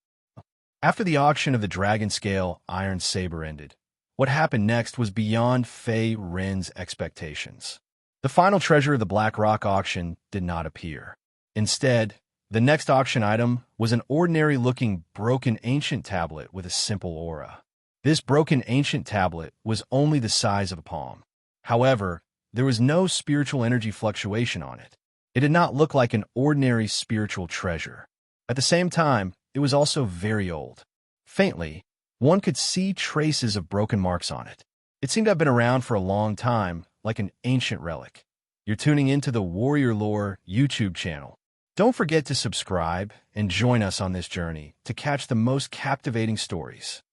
After the auction of the dragon scale iron saber ended, what happened next was beyond Fei Ren's expectations. The final treasure of the Black Rock auction did not appear. Instead, the next auction item was an ordinary-looking broken ancient tablet with a simple aura. This broken ancient tablet was only the size of a palm. However, there was no spiritual energy fluctuation on it. It did not look like an ordinary spiritual treasure. At the same time, it was also very old. Faintly, one could see traces of broken marks on it. It seemed to have been around for a long time, like an ancient relic. You're tuning into the Warrior Lore YouTube channel. Don't forget to subscribe and join us on this journey to catch the most captivating stories.